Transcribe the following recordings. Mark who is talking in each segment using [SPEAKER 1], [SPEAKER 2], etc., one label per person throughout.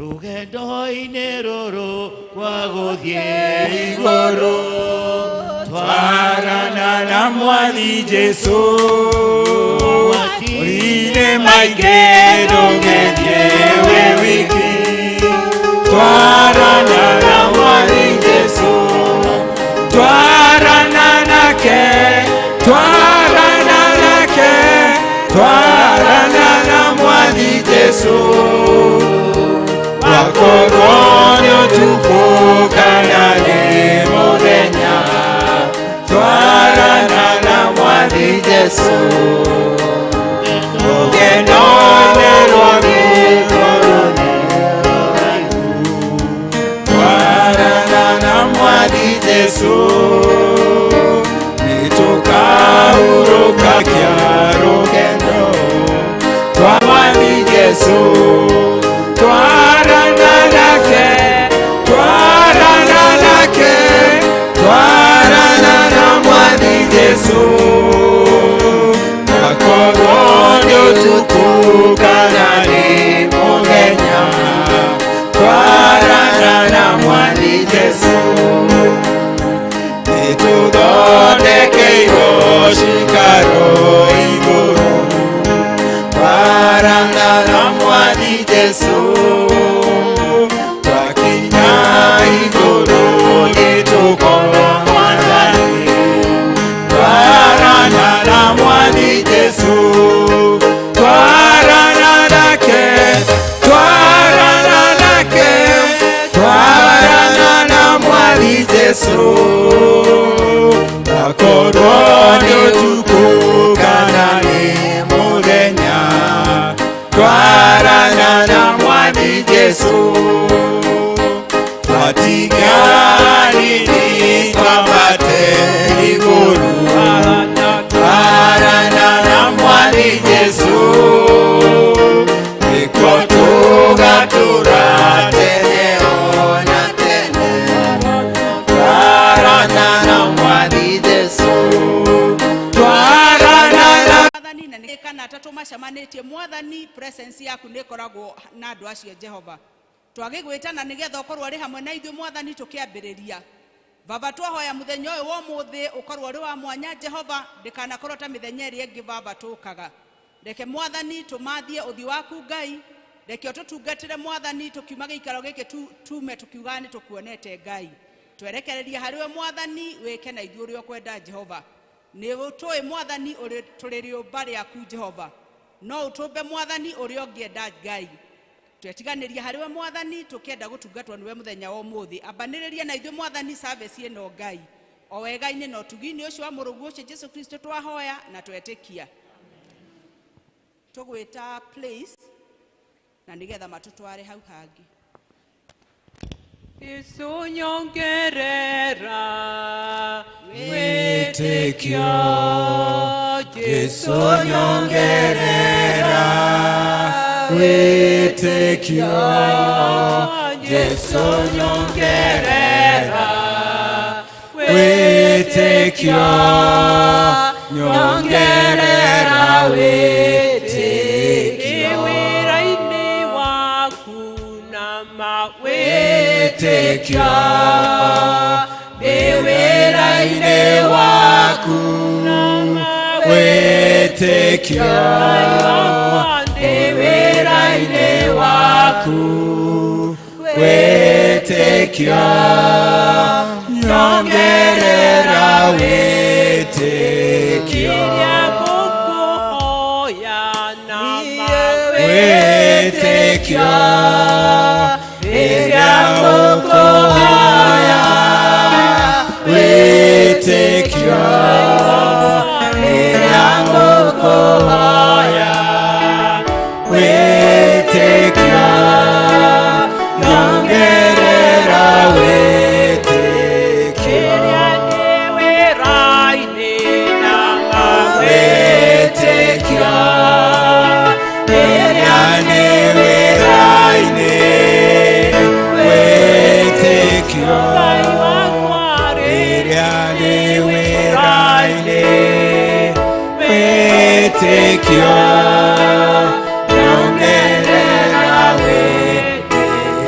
[SPEAKER 1] Rugendo-inĩ rũrũ kwa gũthiĩ igũrũ, twarana na Mwathi Jesu. Ũri-inĩ maingĩ ndũgĩthiĩ wĩ wiki, twarana na Mwathi Jesu. Twarana nake, twarana nake, twarana na Mwathi Jesu. Wakorwo nĩũtukũ kana nĩ mũthenya, twarana na Mwathi Jesu. Rũgendo-inĩ rwa gĩkũrũ nĩ rũraihu, twarana na Mwathi Jesu. Nĩtũkahurũka kĩa rũgendo rwa Mwathi Jesu. Twarana nake, twarana nake, twarana na Mwathi Jesu. Wakorwo nĩũtukũ kana nĩ mũthenya, twarana na Mwathi Jesu. Nĩtũthondekeirwo cikaro igũrũ, twarana na Mwathi Jesu. Twakinya igũrũ nĩtũkona Mwathani, twarana na Mwathi Jesu. Twarana nake, twarana nake, twarana na Mwathi Jesu. Wakorwo nĩũtukũ kana nĩ mũthenya, twarana na Mwathi Jesu. Twatiga nini twambate igũrũ, twarana na Mwathi Jesu. Nĩkuo tũgatũũra tene ona tene, twarana na Mwathi Jesu. Twarana na
[SPEAKER 2] Mwathani na nĩ kana atatũ macemanĩtie. Mwathani presence yaku nĩ ĩkoragwo na andũ acio Jehova. Twagĩgwĩtana nĩgetha ũkorwo ũrĩ hamwe na ithuĩ Mwathani tũkĩambĩrĩria. Baba twahoya mũthenya ũyũ wa ũmũthĩ ũkorwo ũrĩ wa mwanya Jehova, ndĩkanakorwo ta mĩthenya ĩrĩa ĩngĩ Baba tũkaga. Reke Mwathani tũmathie ũthiũ waku Ngai, reke ũtũtungatĩre Mwathani tũkiuma gĩikaro gĩkĩ tume tũkiuga nĩ tũkuonete Ngai. Twerekereria harĩwe Mwathani wĩke na ithuĩ ũrĩa ũkwenda Jehova. Nĩ ũtũĩ Mwathani tũrĩ rĩũmba rĩaku Jehova, no ũtũmbe Mwathani ũrĩa ũngĩenda Ngai. Twetiganĩria harĩwe Mwathani tũkĩenda gũtungatwo nĩwe mũthenya wa ũmũthĩ. Ambanĩrĩria na ithuĩ Mwathani service ĩno Ngai, o wega-inĩ na ũtugi-inĩ ũcio wa mũrũgu ũcio Jesu Kristo twahoya na twetĩkia. Tũgwĩta place na nĩgetha matũtware hau hangĩ.
[SPEAKER 3] Yesu nyongerera wĩtĩkio, Yesu nyongerera wĩtĩkio, Yesu nyongerera wĩtĩkio, nyongerera wĩtĩkio. Wĩra-inĩ waku na wĩtĩkio, wĩra-inĩ waku wĩtĩkio, wĩra-inĩ waku wĩtĩkio, nyongerera wĩtĩkio. Wĩtĩkio, rĩrĩa ngũkũhoya, wĩtĩkio, rĩrĩa ngũkũhoya, wĩtĩkio, nyongerera wĩtĩkio. Wĩra-inĩ na wĩtĩkio, rĩrĩa nĩ wĩra-inĩ, wĩtĩkio, rĩrĩa nĩ wĩra-inĩ, wĩtĩkio, nyongerera wĩtĩkio.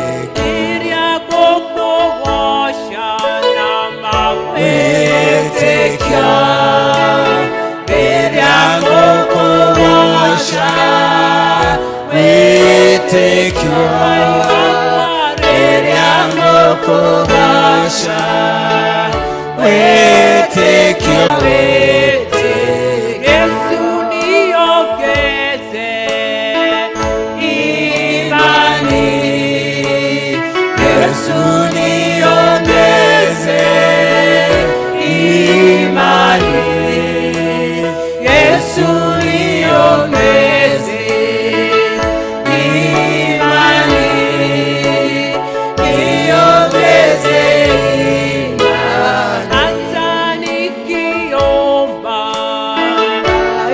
[SPEAKER 3] wĩtĩkio
[SPEAKER 1] Yesu niongeze imani, Yesu niongeze imani, Yesu niongeze imani, niongeze imani, hata nikiomba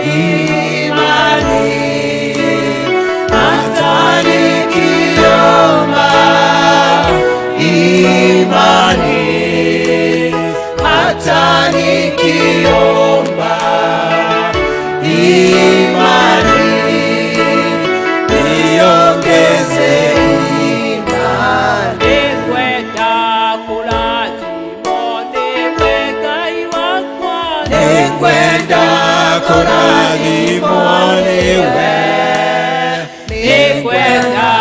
[SPEAKER 1] imani, hata nikiomba imani, hata nikiomba imani, niongeze imani. Nikwenda kurathimwo nĩwe Ngai wakwa, nikwenda kurathimwo nĩwe, nikwenda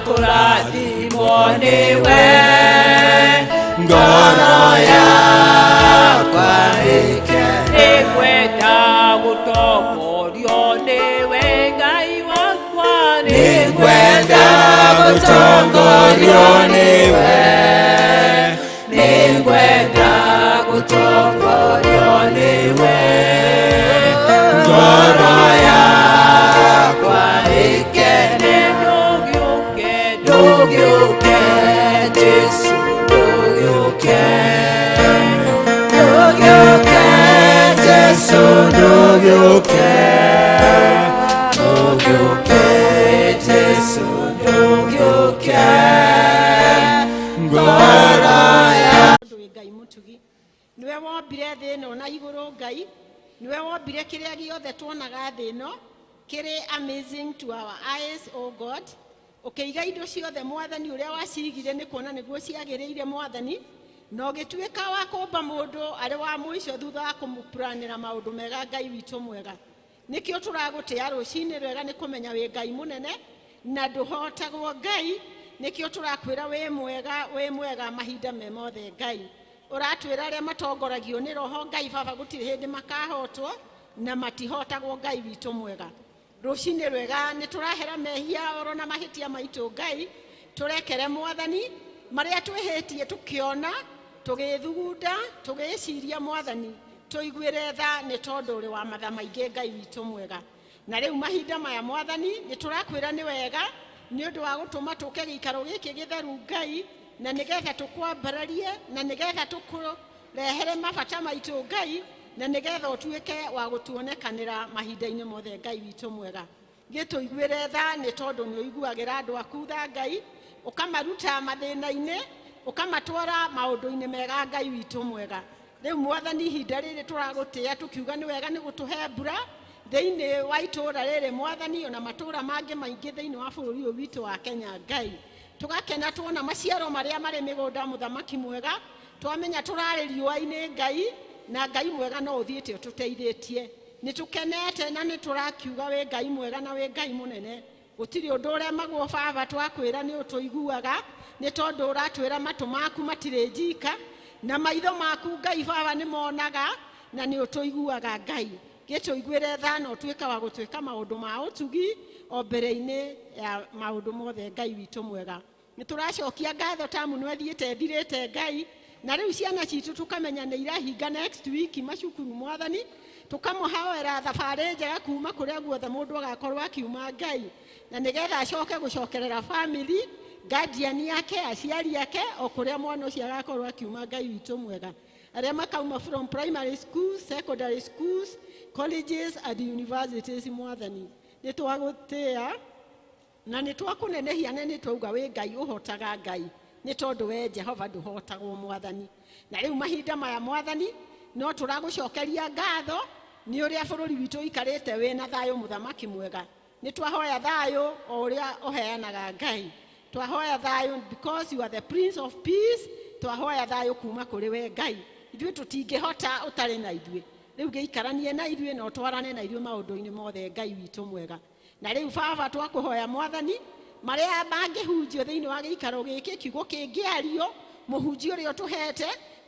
[SPEAKER 1] kurathimwo nĩwe, ngoro yakwa ĩkene, nikwenda gũtongorio nĩwe Ngai wakwa, nikwenda gũtongorio nĩwe, nikwenda gũtongorio nĩwe, ngoro yakwa ĩkene. Ndũgĩũke, ndũgĩũke Jesũ, ndũgĩũke, ndũgĩũke Jesũ, ndũgĩũke, ndũgĩũke Jesũ, ndũgĩũke, ngoro ya
[SPEAKER 4] Ngai mutugi niwe wombire thĩ ĩno na igũrũ. Ngai niwe wombire kĩrĩa gĩothe tuonaga thĩ ĩno kĩrĩ amazing to our eyes, O God. Ũkĩiga indo ciothe Mwathani ũrĩa wacigire nĩ kuona nĩguo ciagĩrĩire Mwathani, na ũgĩtuĩka wa kũmba mũndũ arĩ wa mũico thutha wa kũmũpuranĩra maũndũ mega. Ngai witũ mwega, nĩkĩo tũragũtĩa rũcinĩ rwega nĩ kũmenya wĩ Ngai mũnene na ndũhotagwo. Ngai nĩkĩo tũrakwĩra wĩ mwega, wĩ mwega mahinda me mothe. Ngai ũratwĩra arĩa matongoragio nĩ Roho Ngai Baba gũtirĩ hĩndĩ makahotwo na matihotagwo. Ngai witũ mwega, rũcinĩ rwega nĩ tũrahera mehia oro na mahĩtia maitũ. Ngai tũrekere Mwathani marĩa twĩhĩtie tũkĩona, tũgĩthugunda, tũgĩciria Mwathani, tũiguĩre tha nĩ tondũ ũrĩ wa matha maingĩ. Ngai witũ mwega, na rĩu mahinda maya Mwathani nĩ tũrakwĩra nĩ wega nĩ ũndũ wa gũtũma tũke gĩikaro gĩkĩ gĩtheru. Ngai na nĩgetha tũkwambararie, na nĩgetha tũkũrehere mabata maitũ. Ngai na nĩgetha ũtuĩke wa gũtuonekanĩra mahinda-inĩ mothe. Ngai witũ mwega, gĩtũiguĩre tha nĩ tondũ nĩ ũiguagĩra andũ aku tha. Ngai ũkamaruta mathĩna-inĩ, ũkamatwara maũndũ-inĩ mega. Ngai witũ mwega, rĩu Mwathani ihinda rĩrĩ tũragũtĩa tũkiuga nĩ wega nĩ gũtũhe mbura thĩinĩ wa itũũra rĩrĩ Mwathani, ona matũũra mangĩ maingĩ thĩinĩ wa bũrũri ũyũ witũ wa Kenya. Ngai tũgakena tuona maciaro marĩa marĩ mĩgũnda. Mũthamaki mwega, twamenya tũrarĩ riũa-inĩ. Ngai na Ngai mwega no ũthiĩte ũtũteithĩtie, nĩ tũkenete na nĩ tũrakiuga wĩ Ngai mwega na wĩ Ngai mũnene. Gũtirĩ ũndũ ũremagwo Baba, twakwĩra nĩ ũtũiguaga nĩ tondũ ũratwĩra matũ maku matirĩ njika na maitho maku Ngai Baba nĩ monaga na nĩ ũtũiguaga. Ngai gĩtũiguĩre tha na ũtuĩka wa gũtuĩka maũndũ ma ũtugi o mbere-inĩ ya maũndũ mothe. Ngai witũ mwega, nĩ tũracokia ngatho tamu nĩ ũthiĩte thirĩte. Ngai na rĩu ciana citũ tũkamenya nĩ irahinga next week macukuru Mwathani, tũkamũhoera thabarĩ njega kuma kũrĩa guothe mũndũ agakorwo akiuma. Ngai na nĩgetha acoke gũcokerera family, guardian yake, aciari yake, o kũrĩa mwana ũcio agakorwo akiuma. Ngai witũ mwega, arĩa makauma from primary schools, secondary schools, colleges and universities Mwathani nĩ twagũtĩa na nĩ twakũnenehia na nĩ twauga wĩ Ngai ũhotaga. Ngai nĩ tondũ we Jehova ndũhotagwo Mwathani. Na rĩu mahinda maya Mwathani no tũragũcokeria ngatho nĩ ũrĩa bũrũri witũ ikarĩte wĩna thayũ. Mũthamaki mwega, nĩ twahoya thayũ o ũrĩa ũheanaga. Ngai twahoya thayũ because you are the Prince of Peace. Twahoya thayũ kuma kũrĩ we Ngai, ithuĩ tũtingĩhota ũtarĩ na ithuĩ. Rĩu gĩikaranie na ithuĩ na ũtwarane na ithuĩ maũndũ-inĩ mothe. Ngai witũ mwega, na rĩu Baba twakũhoya Mwathani marĩa mangĩhunjio thĩinĩ wa gĩikaro gĩkĩ, kiugo kĩngĩario, mũhunjia ũrĩa ũtũhete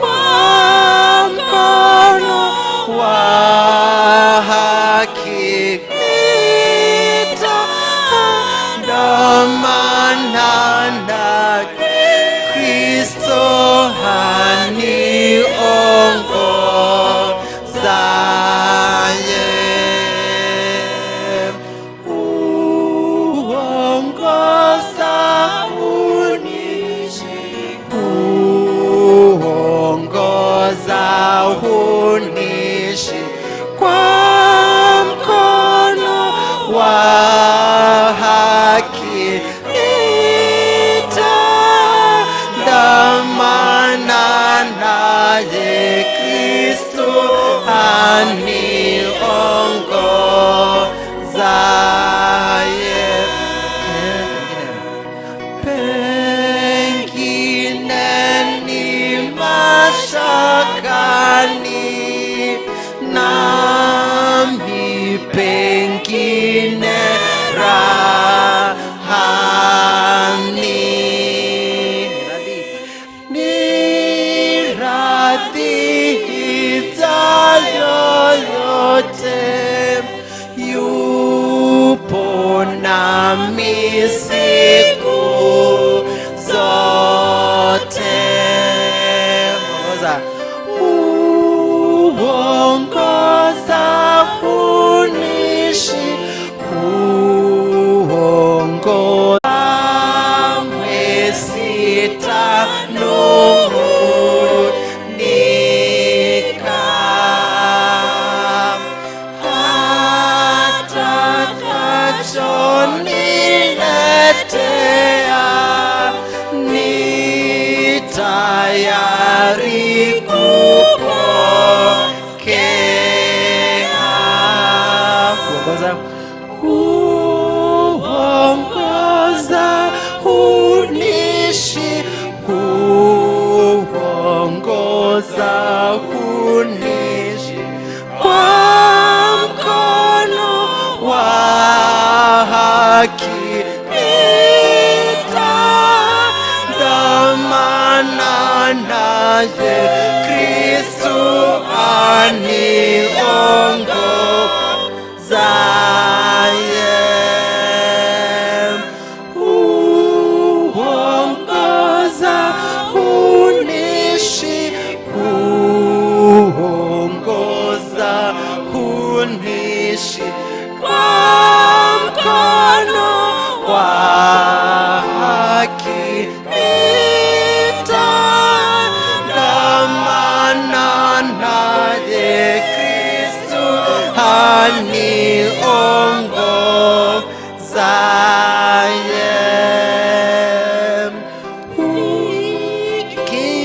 [SPEAKER 5] kwa mkono wa haki nitaandamana naye. Kristo aniongozaye. Uongoza unishi kwa mkono wa haki nitaandamana naye. Kristo aniongozaye. Pengine ni mashakani nami, pengine rahani, ni radhi yoyote, yupo nami siku zote. Uongoza unishi, uongoza sitanung'unika, atakachoniletea ni tayari uongoza unishi, uongoza unishi kwa mkono wa haki nitaandamana naye. Kristo aniongozaye. Uongoza unishi, uongoza unishi kwa mkono wa haki nitaandamana naye. Kristo aniongozaye.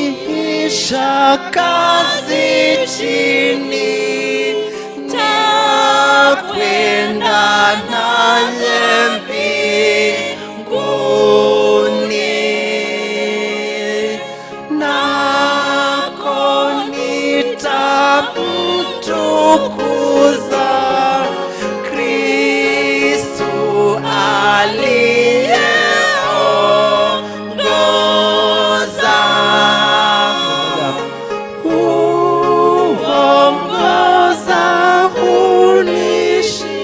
[SPEAKER 5] Ukiisha kazi chini, takwenda naye mbinguni, nako nitamtukuza Kristo aliyeongoza. Uongoza unishi,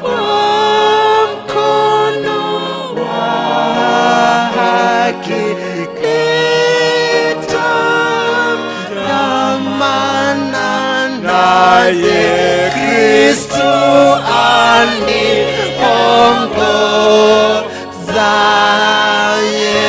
[SPEAKER 1] kwa mkono wa haki nitaandamana naye Kristo aniongozaye.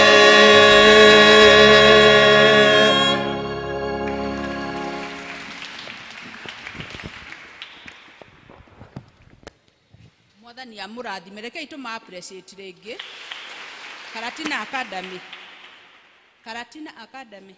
[SPEAKER 2] Mwathani amurathime. Rekei tuma appreciate rĩngĩ. Karatina Academy. Karatina Academy.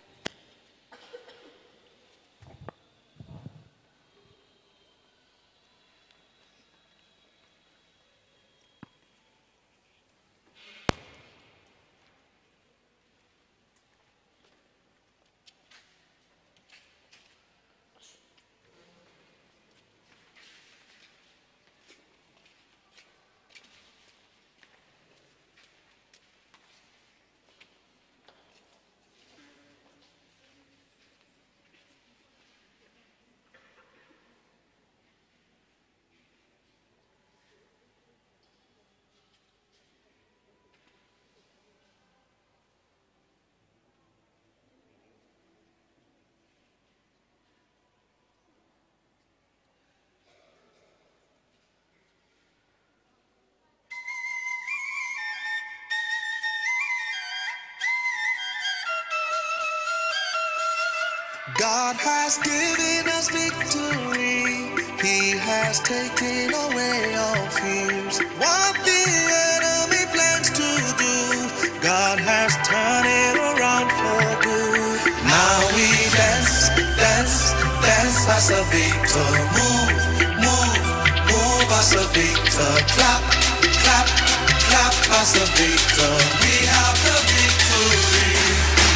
[SPEAKER 6] God has given us victory. He has taken away all fears. What the enemy plans to do, God has turned it around for good. Now we dance, dance, dance as a victor. Move, move, move as a victor. Clap, clap, clap as a victor. We have the victory.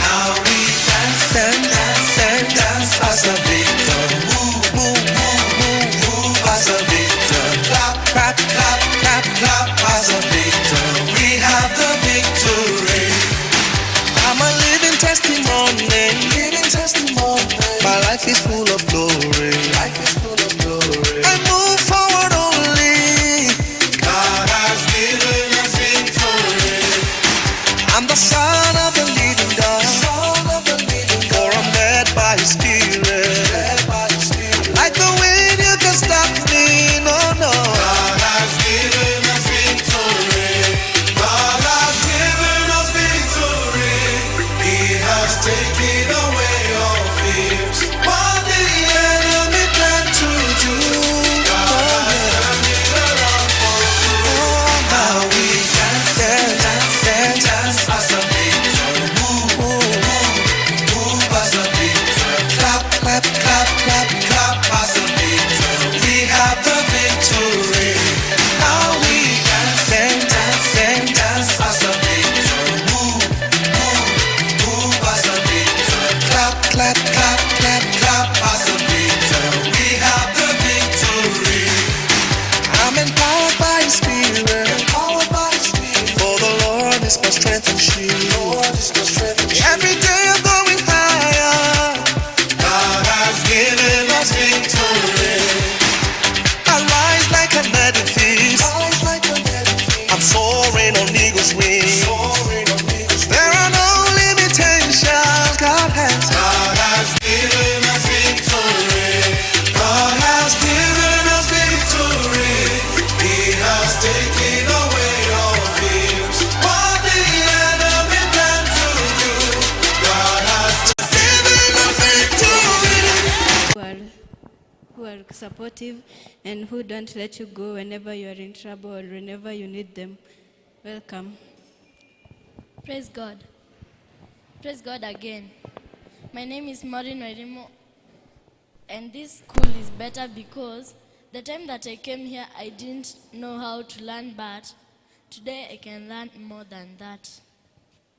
[SPEAKER 6] Now we dance, dance, dance, dance as a victor. Move, move, move, move, move as a victor. Clap, clap, clap, clap, clap as a victor. We have the victory. I'm a living testimony. Living testimony. My life is full of glory. Life is full of glory. I move forward only. God has given us victory. I'm the son of the living God. For I'm led by His Spirit. Like the wind, you can stop me. No, no. God has given us victory. God has given us victory. He has taken away all fears. What the enemy planned to do, God has turned it around for good. Now we dance, dance, dance, dance as a victor. Move, move, move, move as a victor. Clap, clap, clap, clap, clap as a victor. We have the victory. Now we dance, dance, dance, dance as a victor. Move, move, move as a victor. Clap, clap, clap, clap, clap as a victor. We have the victory. I'm empowered by His Spirit. Empowered by His Spirit. For the Lord is my strength and shield. Lord is my strength and shield. Every day I'm going higher. God has given us victory. I rise like an edifice. I'm soaring on eagle's wings. There are no limitations. God has given us victory. God has given us victory. He has taken away all fears. What the enemy planned to do, God has given us victory.
[SPEAKER 7] Who are supportive and who don't let you go whenever you are in trouble or whenever you need them. Welcome.
[SPEAKER 8] Praise God. Praise God again. My name is Maureen Wairimo, and this school is better because the time that I came here, I didn't know how to learn, but today I can learn more than that.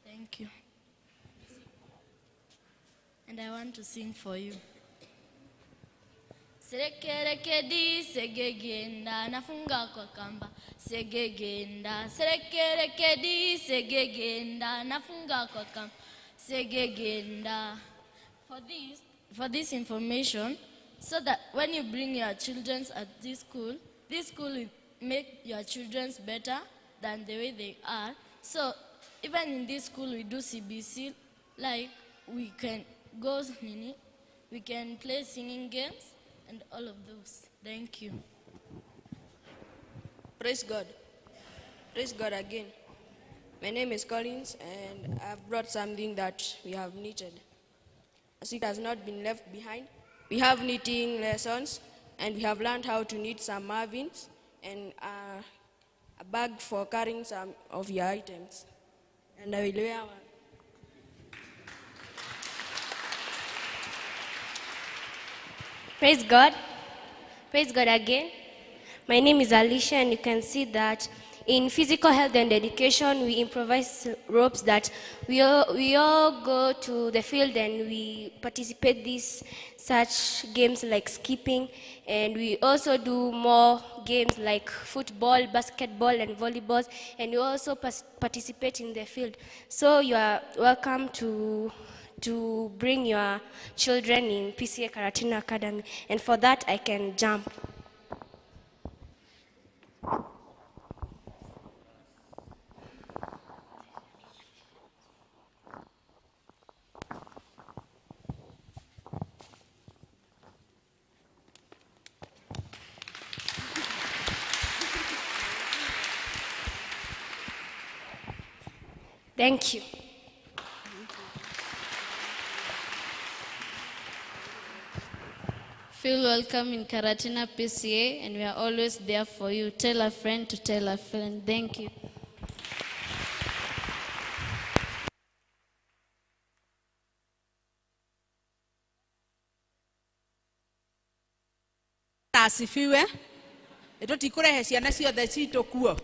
[SPEAKER 8] Thank you. And I want to sing for you. Serekerekedi segegenda nafunga kwa kamba segegenda serekerekedi segegenda nafunga kwa kamba segegenda. For this information, so that when you bring your children at this school make your children better than the way they are. So even in this school we do CBC, like we can go, we can play singing games and all of those. Thank you.
[SPEAKER 9] Praise God. Praise God again. My name is Collins, and I've brought something that we have knitted. As it has not been left behind, we have knitting lessons, and we have learned how to knit some muffins and a bag for carrying some of your items. And I will wear one.
[SPEAKER 10] Praise God. Praise God again. My name is Alicia, and you can see that in physical health and education, we improvise ropes that we all go to the field and we participate these such games like skipping, and we also do more games like football, basketball, and volleyball, and we also participate in the field. So you are welcome to bring your children in PCA Karatina Academy, and for that I can jump. Thank you.
[SPEAKER 7] Feel welcome in Karatina PCA, and we are always there for you. Tell a friend to tell a friend. Thank you.
[SPEAKER 2] Asifiwe. Tutikurehe ciana ciothe citũ kuo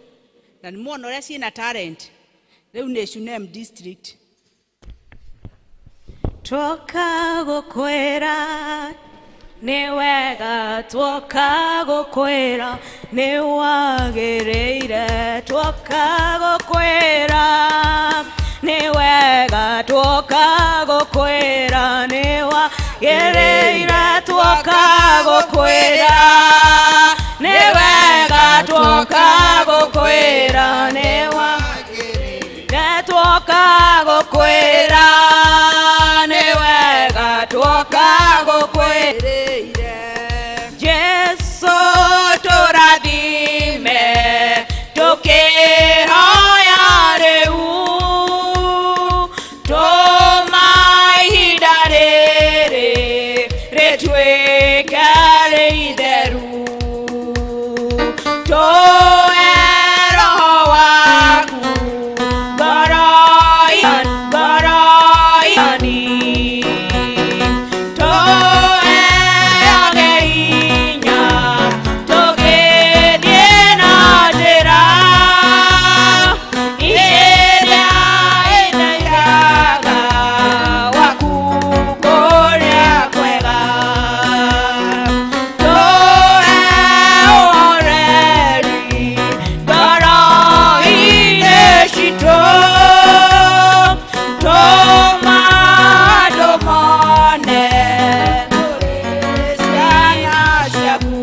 [SPEAKER 2] na nĩ muona ũrĩa ciĩna talent. Rĩu nĩ Shunem district.
[SPEAKER 11] Twoka gũkwĩra nĩ wega, twoka gũkwĩra nĩ wagĩrĩire, twoka gũkwĩra nĩ wega, twoka gũkwĩra nĩ wagĩrĩire, twoka gũkwĩra nĩ wega, twoka gũkwĩra nĩ wagĩrĩire, twoka gũkwĩra nĩ wega, twoka gũkwĩra Jesu tũrathime tũkĩhoya rĩu, tũma ihinda rĩrĩ rĩtuĩke rĩ itheru, tũhe Roho waku ngoro-inĩ, tũheage hinya tũgĩthiĩ na njĩra ĩrĩa ĩthaithaga waku kũrĩa kwega, tũhe ũhoreri ngoro-inĩ citũ, tũma tũmone ciana ciaku.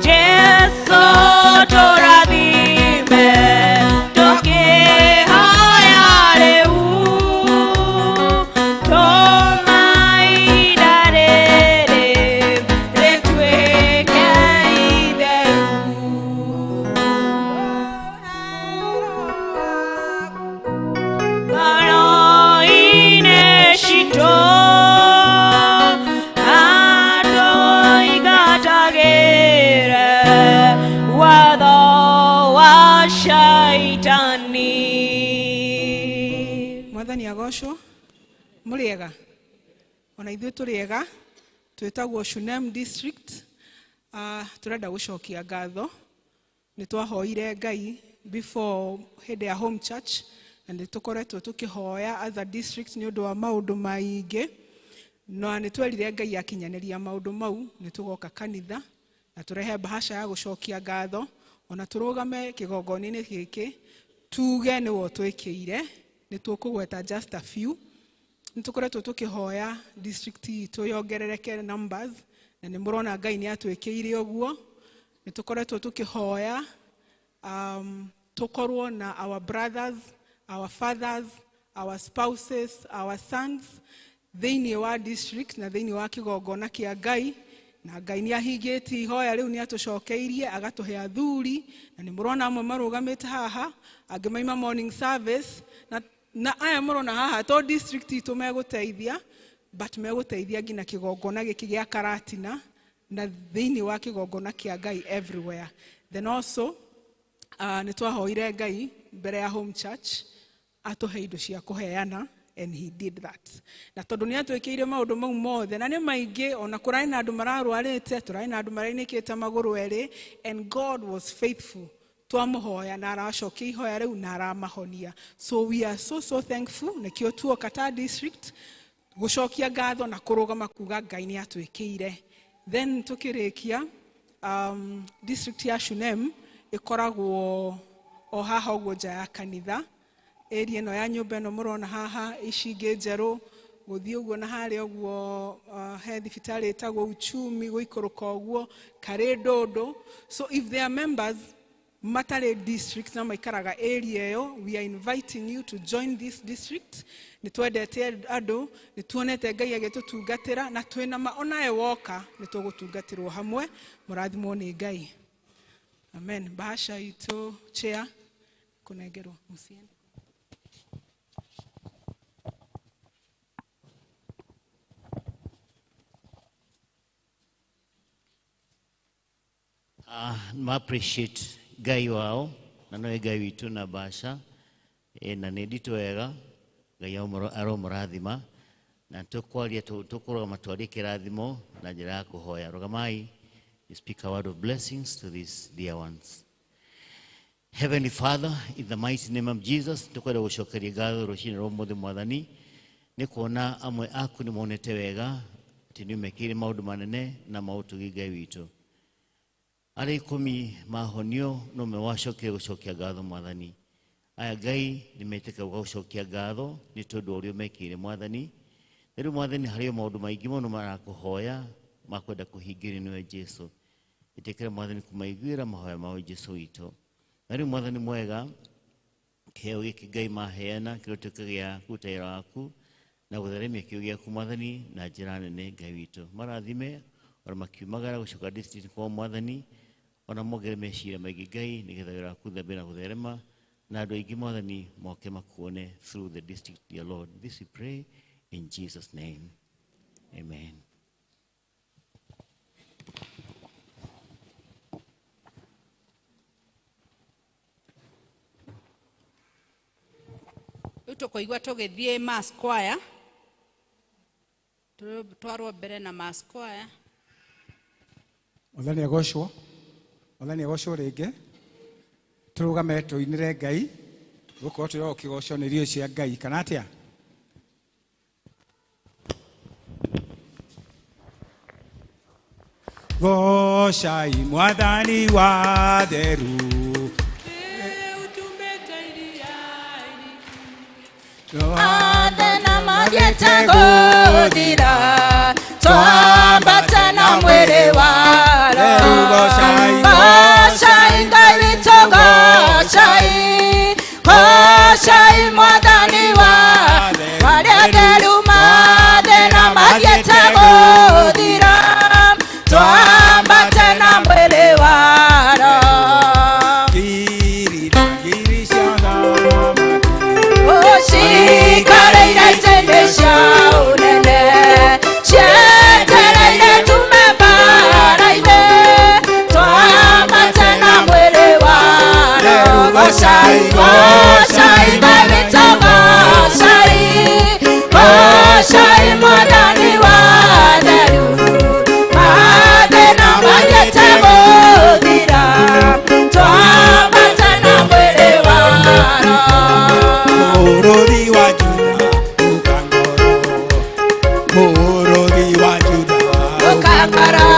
[SPEAKER 11] Jesu tũrathime tũkĩhoya rĩu, tũma ihinda rĩrĩ rĩtuĩke itheru, ngoro-inĩ citũ andũ igatagĩre watho wa shaitani.
[SPEAKER 2] Mwathani agocwo. Mũrĩega. Ona ithuĩ tũrĩega. Twĩtagwo Shunem district. Tũrenda gũcokia ngatho. Nĩ twahoire Ngai before hĩndĩ ya home church, na nĩ tũkoretwo tũkĩhoya as a district nĩ ũndũ wa maũndũ maingĩ, na nĩ twerire Ngai akinyanĩria maũndũ mau. Nĩ tũgoka kanitha na tũrehe bahasha ya gũcokia ngatho, ona tũrũgame kĩgongona-inĩ gĩkĩ tuge nĩwe twĩkĩire. Nĩ tũkũgweta just a few. Nĩ tũkoretwo tũkĩhoya district itũ yongerereke numbers, na nĩ mũrona Ngai nĩ atwĩkĩire ũguo.
[SPEAKER 12] nitukoretwo tukihoya tukorwo na our brothers, our fathers, our spouses, our sons thĩinĩ wa district na thĩinĩ wa kĩgongona kĩa Ngai, na Ngai nĩ ahingĩtie ihoya rĩu nĩ atũcokeirie agatũhe athuri, na nĩ mũrona amwe marũgamĩte haha, angĩ maima morning service, na aya mũrona haha to district itũ megũteithia, but megũteithia nginya kĩgongona gĩkĩ gĩa Karatina na thĩinĩ wa kĩgongona kĩa Ngai everywhere. Then also nĩ twahoire Ngai mbere ya home church atũhe indo cia kũheana, and he did that. Na tondũ nĩ atwĩkĩire maũndũ mau mothe, na nĩ maingĩ, ona kũrarĩ na andũ mararwarĩte, tũrarĩ na andũ marainĩkĩte magũrũ erĩ, and God was faithful. Twamuhoya na aracokia ihoya rĩu na aramahonia. So we are so thankful. Nĩkĩo tuoka ta district gũcokia ngatho na kũrũgama kuga Ngai nĩ atwĩkĩire. Then tukĩrĩkia district ya Shunem ĩkoragwo o haha ũguo nja ya kanitha. Area no ya nyũmba ĩno mũrona haha, ici ingĩ njerũ, gũthiĩ ũguo na harĩa ũguo he thibitarĩ ĩtagwo Uchumi, gũikũrũka ũguo karĩ Ndũndũ. So if they are members matarĩ district na maikaraga area ĩyo, we are inviting you to join this district. Nĩ twendete andũ, nĩ tuonete Ngai agĩtũtungatĩra, na twĩna ma onaye woka nĩ tũgũtungatĩrwo hamwe. Mũrathimwo nĩ Ngai. Amen. Bahasha itũ chair kũnengerwo mũciĩ.
[SPEAKER 13] Ma appreciate Ngai wao na no Ngai witu na basha na nĩ nditũ wega Ngai aromũrathima na tukwaria tukorwo matwari kĩrathimo na njĩra ya kũhoya. Rogamai, you speak a word of blessings to these dear ones. Heavenly Father, in the mighty name of Jesus, tukwenda gũcokeria ngatho rũcinĩ rwa ũmũthĩ Mwathani nĩ kuona amwe aku nĩ monete wega atĩ nĩ umekĩire maũndũ manene na maũtugi Ngai witũ. Arĩ ikũmi mahonio no mewacokire gũcokia ngatho Mwathani. Aya Ngai nĩ metĩka gũcokia ngatho nĩ tondũ ũrĩa mekĩire Mwathani. Rĩu Mwathani harĩ maũndũ maingĩ mũno marakũhoya makwenda kũhingĩrio nĩwe Jesũ. Ĩtĩkĩra Mwathani kũmaiguĩra mahoya mao Jesũ witũ. Na rĩu Mwathani mwega, kĩheo gĩkĩ Ngai maheana kĩrotuĩke gĩa kũruta wĩra waku na gũtheremia kĩo gĩaku Mwathani na njĩra nene Ngai witũ. Marathime ona makiumagara gũcoka district kwa Mwathani, ona mogere meciria maingĩ Ngai nĩgetha wĩra waku thambe na gũtherema na andũ aingĩ Mwathani moke makuone through the district, dear Lord. This we pray in Jesus' name. Amen.
[SPEAKER 2] Tukoigwa tũgĩthiĩ mass choir, twarwo mbere na mass choir.
[SPEAKER 3] Mwathani agocwo, Mwathani agocwo rĩngĩ. Tũrũgame tũinĩre Ngai, gũkorwo tũrĩ o kĩgoco nĩ irio cia Ngai, kana atĩa? Gocai Mwathani wa theru,
[SPEAKER 11] Athena magiete gũthira, twambate na mwĩrĩ waro. Gocai Ngai witũ, gocai, gocai Mwathani wa arĩa atheru. Mathĩna magiete gũthira, twambate na mwĩrĩ waro. Cikareire itĩ cia ũnene, cietereire tume mbara-inĩ, twambate na mwĩrĩ waro. Gocai, gocai Ngai witũ, gocai, gocai Mwathani wa theru. Mathĩna magiete gũthira, twambate na mwĩrĩ waro.
[SPEAKER 3] Mũrũthi wa Juda ũkangoro, mũrũthi wa Juda
[SPEAKER 11] ũkangoro,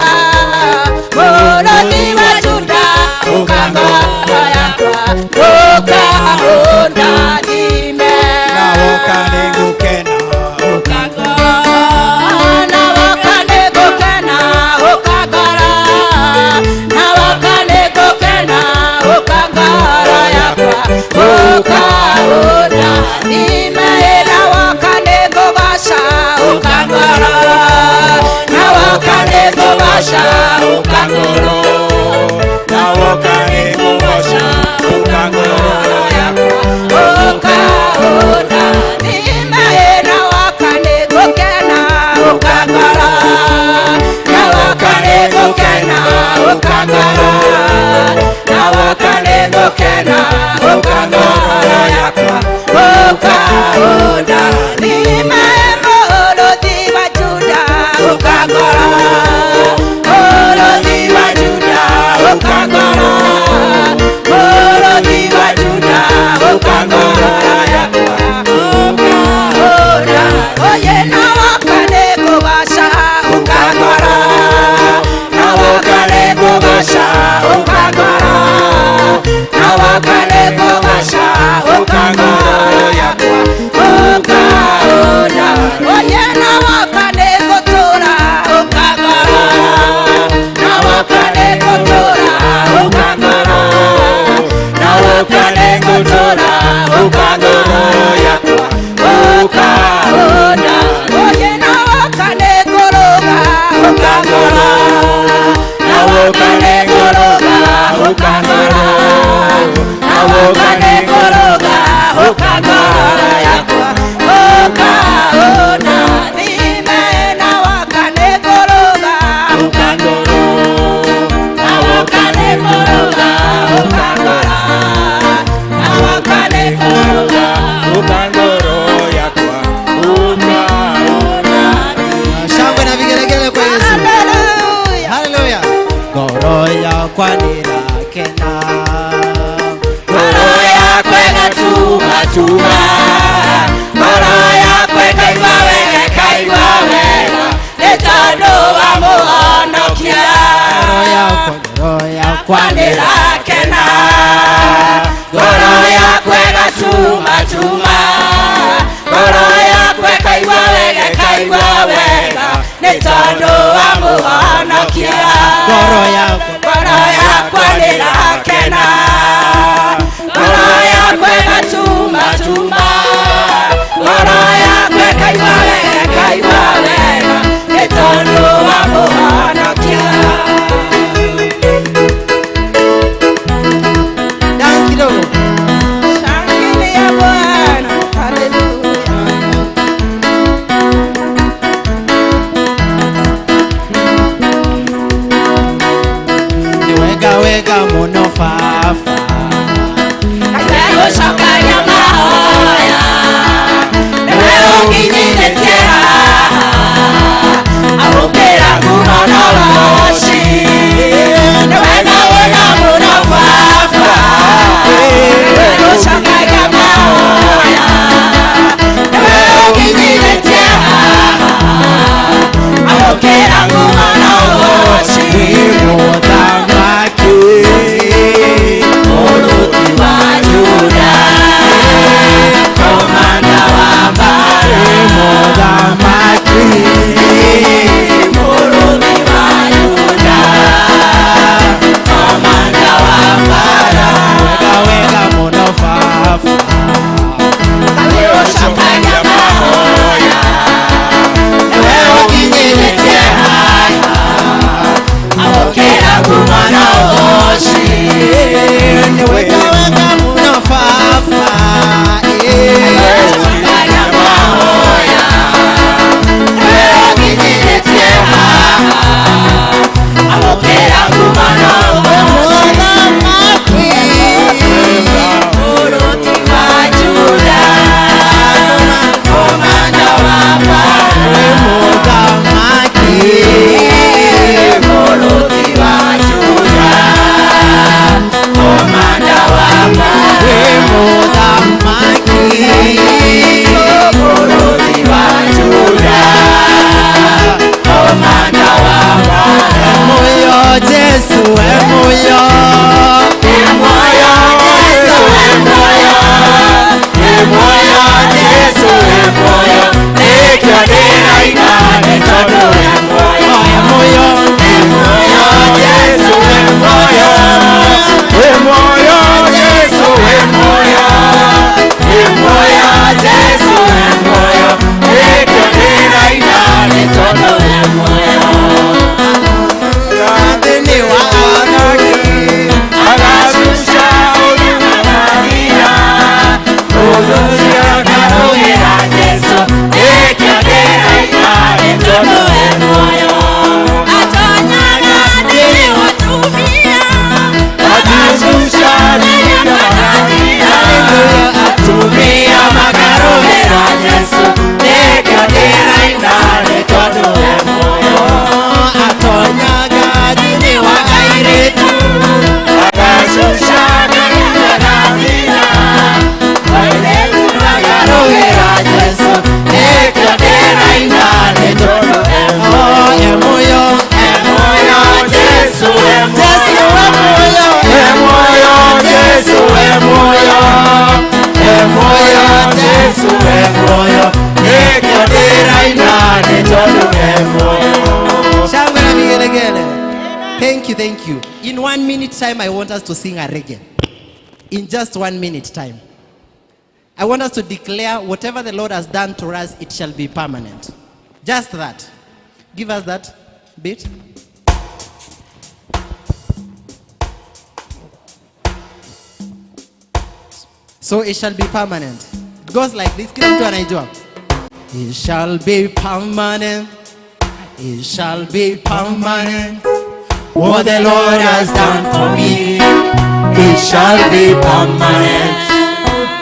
[SPEAKER 11] mũrũthi wa Juda ũkangoro yakwa, ũkangoro. kuosha ukangoro na woka ni kuosha ukangoro yakwa ukaona nimeena wakane gukena ukangoro na wakane gukena ukangoro na wakane gukena ukangoro yakwa ukaona nimeena olodhi wa Juda ukangoro olodhi wa Juda ukangoro olodhi wa Juda ukangoro yakwa ukaona oye na wakane kubasha ukangoro na wakane kubasha ukangoro na wakane kubasha ukangoro yakwa ukaona oye na wakane kutura ukangoro na wakane kutura ukangoro na wakane kutura ukangoro yakwa ukaona oye na wakane kuroga ukangoro na wakane kuroga ukangoro na wakane kuroga ukangoro yakwa ukaona nimeena wakane kuroga ukangoro na wakane kuroga ukangoro na wakane kuroga ukangoro yakwa ukaona
[SPEAKER 5] Shangwe na vigelegele kwa Yesu. Hallelujah. Ngoro yakwa nirakena,
[SPEAKER 11] ngoro yakwa ĩgatuma tuma, ngoro yakwa ĩkaigua wega nĩ tondũ wa mũhonokia.
[SPEAKER 5] ngoro yakwa
[SPEAKER 11] nĩrakena, ngoro yakwa ĩgatuma tuma, ngoro yakwa ĩkaigua wega nĩ tondũ wa mũhonokia.
[SPEAKER 5] ngoro
[SPEAKER 11] yakwa nĩrakena, ngoro yakwa ĩgatuma tuma, ngoro yakwa ĩkaigua wega nĩ tondũ wa mũhonokia.
[SPEAKER 5] dance kidogo.
[SPEAKER 11] Shangilia Bwana, haleluya.
[SPEAKER 5] Ni wega muno fafa,
[SPEAKER 11] Ndagũcokagia mahoya, nĩwe ũnginyithĩtie haha, amũkĩra kuma na roci. Nĩ wega mũno Baba, ndagũcokagia mahoya, nĩwe ũnginyithĩtie haha, amũkĩra kuma na roci.
[SPEAKER 5] mũthamaki
[SPEAKER 11] Mũruti wa Juda
[SPEAKER 5] minute time, I want us to sing a reggae. In just 1 minute time. I want us to declare whatever the Lord has done to us, it shall be permanent. Just that. Give us that bit. So it shall be permanent. It goes like this. It shall be permanent. It shall be permanent.
[SPEAKER 1] What the Lord has done for me, it shall be permanent.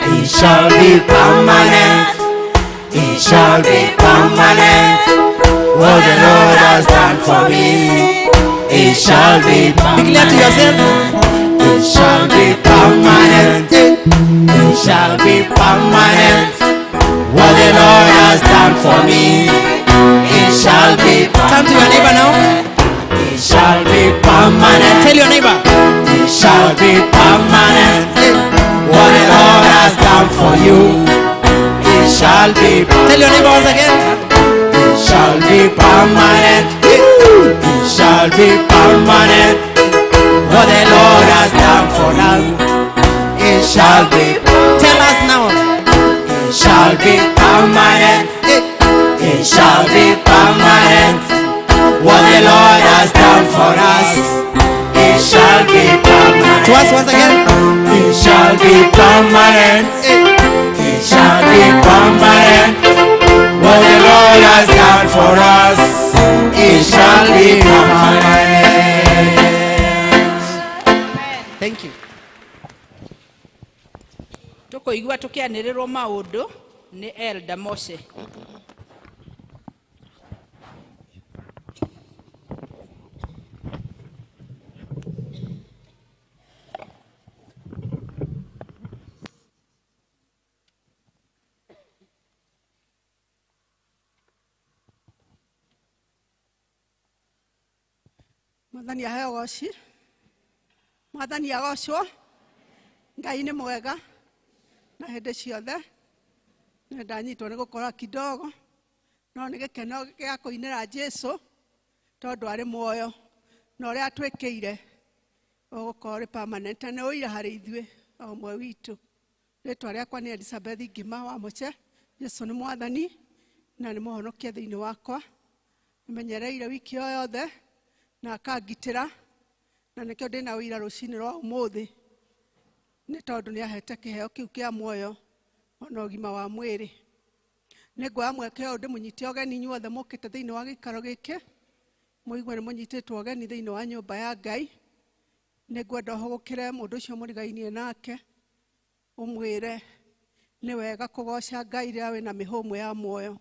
[SPEAKER 1] It shall be permanent. It shall be permanent. What the Lord has done for me, it shall be permanent.
[SPEAKER 5] Declare to yourself.
[SPEAKER 1] It shall be permanent. It shall be permanent. What the Lord has done for me, it shall be permanent.
[SPEAKER 5] Turn to your neighbor now.
[SPEAKER 1] It shall be permanent.
[SPEAKER 5] Tell your neighbor.
[SPEAKER 1] It shall be permanent. What the Lord has done for you, it shall be permanent.
[SPEAKER 5] Tell your neighbor once again.
[SPEAKER 1] It shall be permanent. It shall be permanent. What the Lord has done for us, it shall be permanent.
[SPEAKER 5] Tell us now.
[SPEAKER 1] It shall be permanent. It shall be permanent. What the Lord has done for us, it shall be permanent.
[SPEAKER 5] To us once again.
[SPEAKER 1] It shall be permanent. It shall be permanent. What the Lord has done for us, it shall be permanent.
[SPEAKER 5] Thank you.
[SPEAKER 2] Tukoigua tukianĩrĩrwo maũndũ nĩ Elder Moshe.
[SPEAKER 14] Mwathani aheo goci. Mwathani agocwo. Ngai nĩ mwega. Na hĩndĩ ciothe. Nĩ ndanyitwo nĩ gũkora kidogo. No nĩ gĩkeno gĩa kũinĩra Jesũ tondũ arĩ muoyo. Na ũrĩa atwĩkĩire ũgũkorwo ũrĩ permanent. Nĩ ũira harĩ ithuĩ o ũmwe witũ. Rĩĩtwa rĩakwa nĩ Elizabeth Ngima wa Mũche. Jesũ nĩ Mwathani na nĩ mũhonokia thĩinĩ wakwa. Menyereire wiki o yothe na akangitĩra na nĩkĩo ndĩna ũira rũcinĩ rwa ũmũthĩ nĩ tondũ nĩ ahete kĩheo kĩu kĩa muoyo ona ũgima wa mwĩrĩ. Nĩ ngwoya mweke ũyũ ndĩmũnyite ũgeni inyuothe mũũkĩte thĩinĩ wa gĩikaro gĩkĩ, mũigue nĩ mũnyitĩtwo ũgeni thĩinĩ wa nyũmba ya Ngai. Nĩ ngwenda ũhũgũkĩre mũndũ ũcio mũrigainie nake ũmwĩre nĩ wega kũgoca Ngai rĩrĩa wĩna mĩhũmũ ya muoyo.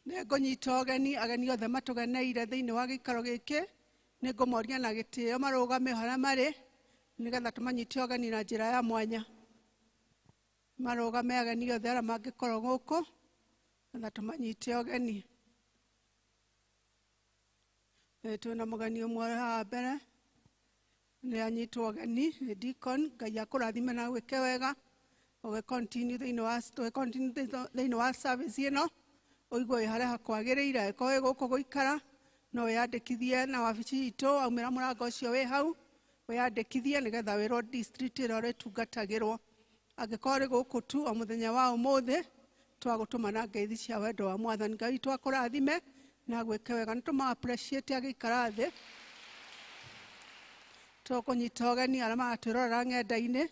[SPEAKER 14] Nĩ ngũnyita ũgeni ageni othe matũgeneire thĩinĩ wa gĩikaro gĩkĩ. Nĩ ngũmoria na gĩtĩo marũgame harĩa marĩ nĩgetha tũmanyite ũgeni na njĩra ya mwanya. Marũgame ageni othe arĩa mangĩkorwo gũkũ nĩgetha tũmanyite ũgeni. Twĩna mũgeni ũmwe haha mbere nĩ anyitwo ũgeni nĩ Deacon. Ngai akũrathime na gwĩke wega ũgĩcontinue thĩinĩ wa service ĩno. Ũigwe harĩa hakwagĩrĩire ko wĩ gũkũ gũikara no wĩyandĩkithie na wabici itũ aumĩra mũrango ũcio wĩ hau wĩyandĩkithie nĩgetha wĩrwo district ĩrĩa ũrĩtungatagĩrwo. Angĩkorwo rĩ gũkũ tu o mũthenya wa ũmũthĩ twagũtũma na ngeithi cia wendo wa Mwathani. Ngai twakũrathime na gwĩke wega. Nĩ tũma appreciate agĩikara thĩ. Tũkũnyita ũgeni arĩa magatwĩrorera ng'enda-inĩ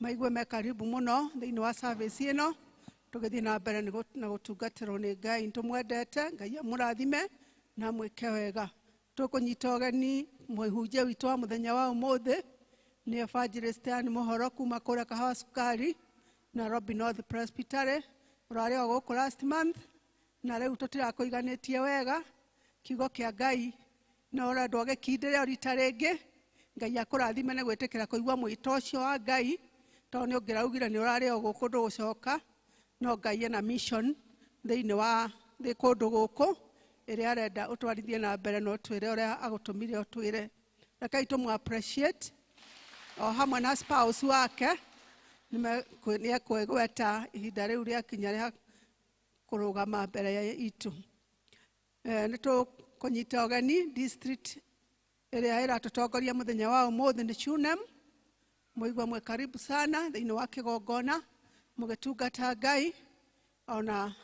[SPEAKER 14] maigue me karibu mũno thĩinĩ wa service ĩno. Tũgĩthiĩ na mbere na gũtungatĩrwo nĩ Ngai. Nĩtũmwendete. Ngai amũrathime na mwĩke wega. Tũkũnyita ũgeni mũhunjia witũ wa mũthenya wa ũmũthĩ nĩ Evangelist Ann Mũhoro kuma kũrĩa Kahawa Sukari Nairobi North Presbytery. Ũrarĩ o gũkũ last month na rĩu tũtirakũiganĩtie wega. Kiugo kĩa Ngai no ũrendwo gĩkindĩre rita rĩngĩ. Ngai akũrathime nĩ gwĩtĩkĩra kũigua mwĩto ũcio wa Ngai tondũ nĩ ũngĩraugire nĩ ũrarĩ o gũkũ ndũgũcoka. No Ngai ena mission thĩinĩ wa kũndũ gũkũ ĩrĩa arenda ũtwarithie na mbere na ũtwĩre ũrĩa agũtũmire ũtwĩre. Rekei tũmũ appreciate o hamwe na spouse wake nĩ ekwĩgweta ihinda rĩu rĩakinya rĩa kũrũgama mbere itũ. Nĩ kũnyita ũgeni district ĩrĩa ĩratũtongoria mũthenya wa ũmũthĩ nĩ Chunem. Mũigua mwĩ karibu sana thĩinĩ wa kĩgongona mũgĩtungata Ngai ona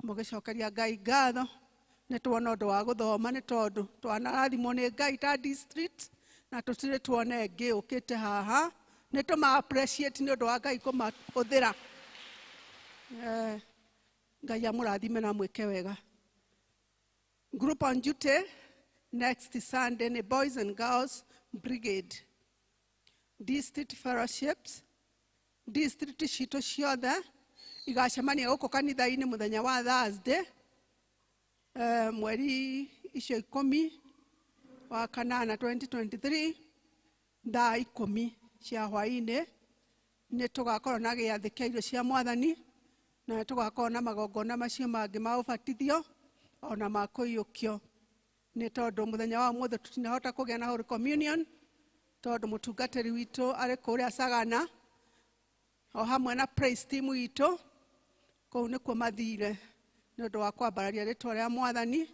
[SPEAKER 14] mũgĩcokeria Ngai ngatho nĩ tuona ũndũ wa gũthoma, nĩ tondũ twanarathimwo nĩ Ngai ta district na tũtirĩ tuone ĩngĩ ũkĩte haha. Nĩ tũma-appreciate nĩ ũndũ wa Ngai kũmahũthĩra. Ngai amũrathime na mwĩke wega. Group on duty next Sunday nĩ Boys and Girls Brigade. District fellowships, district citũ ciothe igacemania gũkũ kanitha-inĩ mũthenya wa Thursday, mweri icio 10 wa kanana 2023 thaa 10 cia hwaĩ-inĩ. Nĩ tũgakorwo na gĩathĩ kĩa irio cia Mwathani na tũgakorwo na magongona macio mangĩ ma ũbatithio ona ma kũiyũkio. Nĩ tondũ mũthenya wa ũmũthĩ tũtinahota kũgĩa na Holy Communion tondũ mũtungatĩri witũ arĩ kũrĩa Sagana o hamwe na praise team witũ. Kũu nĩkuo mathire nĩ ũndũ wa kwambararia rĩtwa rĩa Mwathani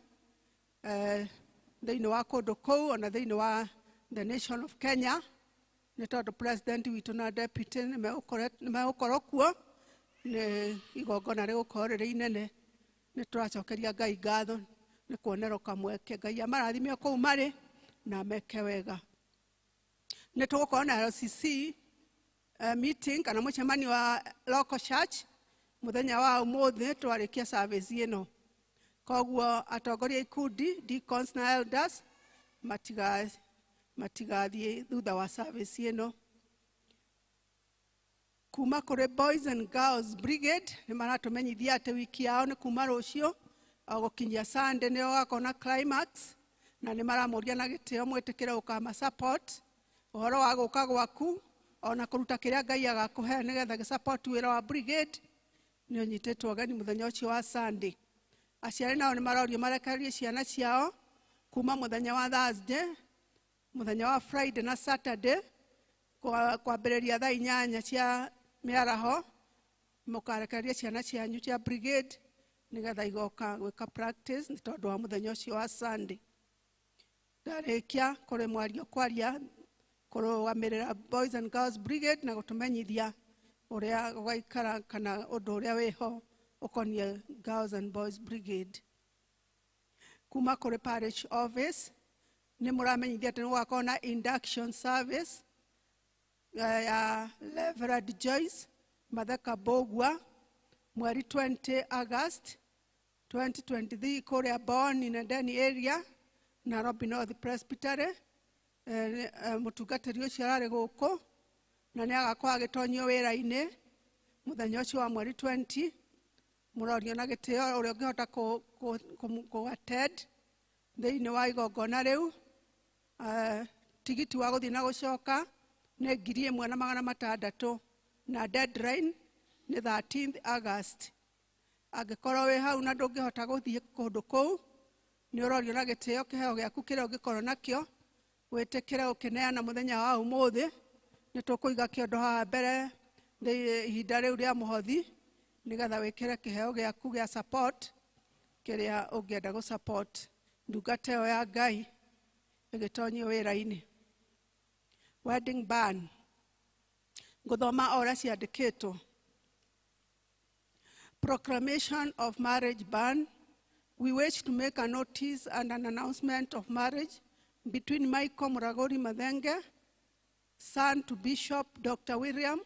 [SPEAKER 14] thĩinĩ wa kũndũ kũu ona thĩinĩ wa the nation of Kenya, nĩ tondũ president witũ na deputy nĩ megũkorwo kuo. Nĩ igongona rĩgũkorwo rĩrĩ inene. Nĩ tũracokeria Ngai ngatho nĩ kuonerwo kamweke. Ngai amarathime kũu marĩ na meke wega. Nĩ tũgũkorwo na LCC meeting kana mũcemanio wa local church mũthenya wa ũmũthĩ twarĩkia service ĩno. Koguo atongoria ikundi deacons na elders matigathiĩ thutha wa service ĩno. Kuma kũrĩ Boys and Girls Brigade nĩ maratũmenyithia atĩ wiki yao nĩ kuma rũciũ gũkinyia Sunday nĩo gakorwo na climax, na nĩ maramũria na gĩtĩo mwĩtĩkĩre gũkama support ũhoro wa gũka gwaku ona kũruta kĩrĩa Ngai agakũhe nĩgetha gĩ-support wĩra wa brigade. Nĩ ũnyitĩtwo ũgeni mũthenya ũcio wa Sunday. Aciari nao nĩ marorio marekererie ciana ciao kuma mũthenya wa Thursday, mũthenya wa Friday na Saturday kwambĩrĩria thaa 8 cia mĩaraho. Mũkarekereria ciana cianyu cia brigade nĩgetha igoka gwĩka practice nĩ tondũ wa mũthenya ũcio wa Sunday. Ndarĩkia kũrĩ mwario kwaria kũrũgamĩrĩra Boys and Girls Brigade na gũtũmenyithia ũrĩa gũgaikara kana ũndũ ũrĩa wĩho ũkoniĩ Girls and Boys Brigade. Kuma kũrĩ parish office nĩ mũramenyithia atĩ nĩ gũgakorwo na induction service ya Reverend Joyce Matheka Bogwa mweri 20 August 2023 kũrĩa Boni na Ndeni area Nairobi North Presbytery. Mũtungatĩri ũcio ararĩ gũkũ na nĩ agakorwo agĩtonyio wĩra-inĩ mũthenya ũcio wa mweri 20. Mũrorio na gĩtĩo ũrĩa ũngĩhota kũ-attend thĩinĩ wa igongona rĩu. Tigiti wa gũthiĩ na gũcoka nĩ 1,600 na deadline nĩ 13th August. Angĩkorwo wĩ hau na ndũngĩhota gũthiĩ kũndũ kũu, nĩ ũrorio na gĩtĩo kĩheo gĩaku kĩrĩa ũngĩkorwo nakĩo wĩtĩkĩre ũkĩneana mũthenya wa ũmũthĩ. Nĩ tũkũiga kĩondo haha mbere ihinda rĩu rĩa mũhothi nĩgetha wĩkĩre kĩheo gĩaku gĩa support kĩrĩa ũngĩenda gũ-support ndungata ĩyo ya Ngai ĩgĩtonyio wĩra-inĩ. Wedding ban ngũthoma o ũrĩa ciandĩkĩtwo. Proclamation of marriage ban. We wish to make a notice and an announcement of marriage between Michael Muragori Mathenge, son to Bishop Dr. William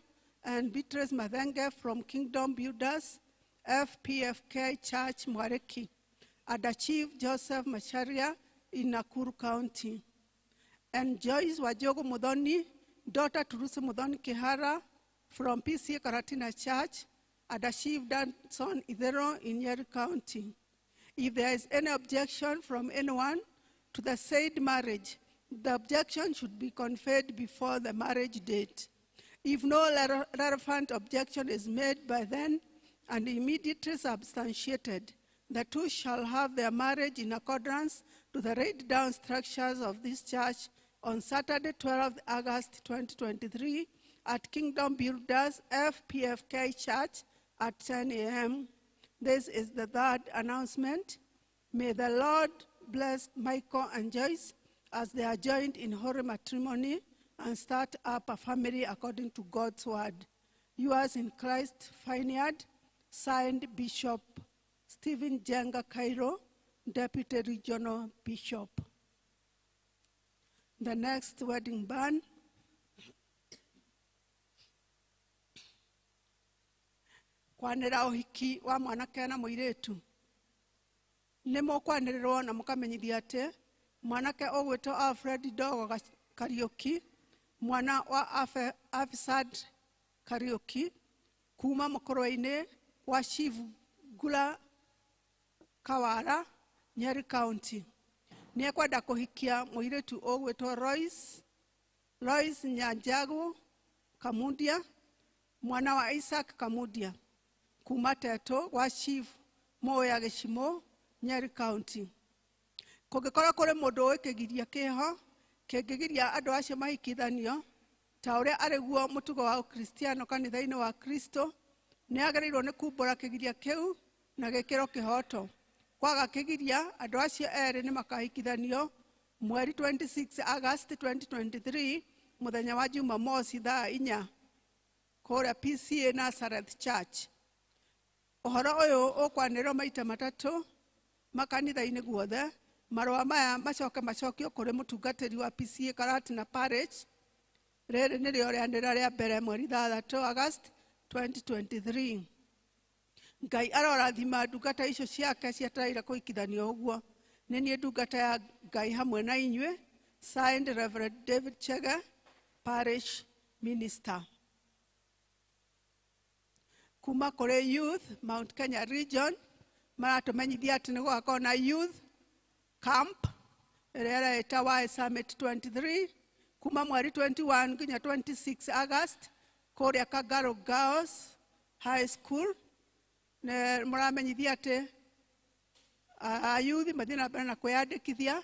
[SPEAKER 14] and Beatrice Mathenge from Kingdom Builders, FPFK Church Mwareki, and Chief Joseph Macharia in Nakuru County. And Joyce Wajogo Mudhoni, daughter to Rusi Mudhoni Kihara from PCA Karatina Church, and Chief Danson Idero in Nyeri County. If there is any objection from anyone to the said marriage, the objection should be conveyed before the marriage date. If no relevant objection is made by then and immediately substantiated, the two shall have their marriage in accordance to the laid down structures of this church on Saturday, 12th August 2023 at Kingdom Builders FPFK Church at 10 a.m. This is the third announcement. May the Lord bless Michael and Joyce as they are joined in holy matrimony and start up a family according to God's word. Yours in Christ Vineyard, signed Bishop Stephen Jenga Cairo, Deputy Regional Bishop. The next wedding band, kwanĩra ũhiki wa mwanake na mũirĩtu. Nĩ mũkwanĩrĩrwo na mũkamenyithia atĩ mwanake ũgwĩtwo Alfred Dogo Kariuki, mwana wa Afisad Kariuki, kuma mũkũrũ-inĩ wa Shivgula Kawara, Nyeri County. Nĩ ekwenda kũhikia mũirĩtu ũgwĩtwo Lois Nyanjagu Kamundia, mwana wa Isaac Kamundia, kuma Teto wa Shiv Moya Gĩcimo, Nyeri County. Kũngĩkorwo kũrĩ mũndũ ũkĩgiria kĩho kĩngĩgiria andũ acio mahikithanio ta ũrĩa arĩguo mũtugo wa Ũkristiano kanitha-inĩ wa Kristo, nĩ agĩrĩirwo nĩ kumbũra kĩgiria kĩu na gĩkĩro kĩhoto. Kwaga kĩgiria, andũ acio erĩ nĩ makahikithanio mweri 26 August 2023 mũthenya wa Jumamosi thaa 4 kũrĩa PCA Nazareth Church. Ũhoro ũyũ ũkwanĩrwo maita matatũ makanitha-inĩ guothe. Marũa maya macokio kũrĩ mũtungatĩri wa PCA Karatina Parish. Rĩrĩ nĩrĩo rĩanĩrĩra rĩa mbere mweri 3 August 2023. Ngai arorathima ndungata icio ciake ciataraire kũikithanio ũguo. Nĩ niĩ ndungata ya Ngai hamwe na inyuĩ. Signed Reverend David Chege, Parish Minister. Kuma kũrĩ Youth Mount Kenya Region, maratũmenyithia atĩ nĩ gũgakorwo na Youth Camp ĩrĩa ĩretwo Summit 23 kuma mweri 21 nginya 26 August kũrĩa Kangaroo Girls High School. Nĩ mũramenyithia atĩ youth mathiĩ na mbere na kwĩyandĩkithia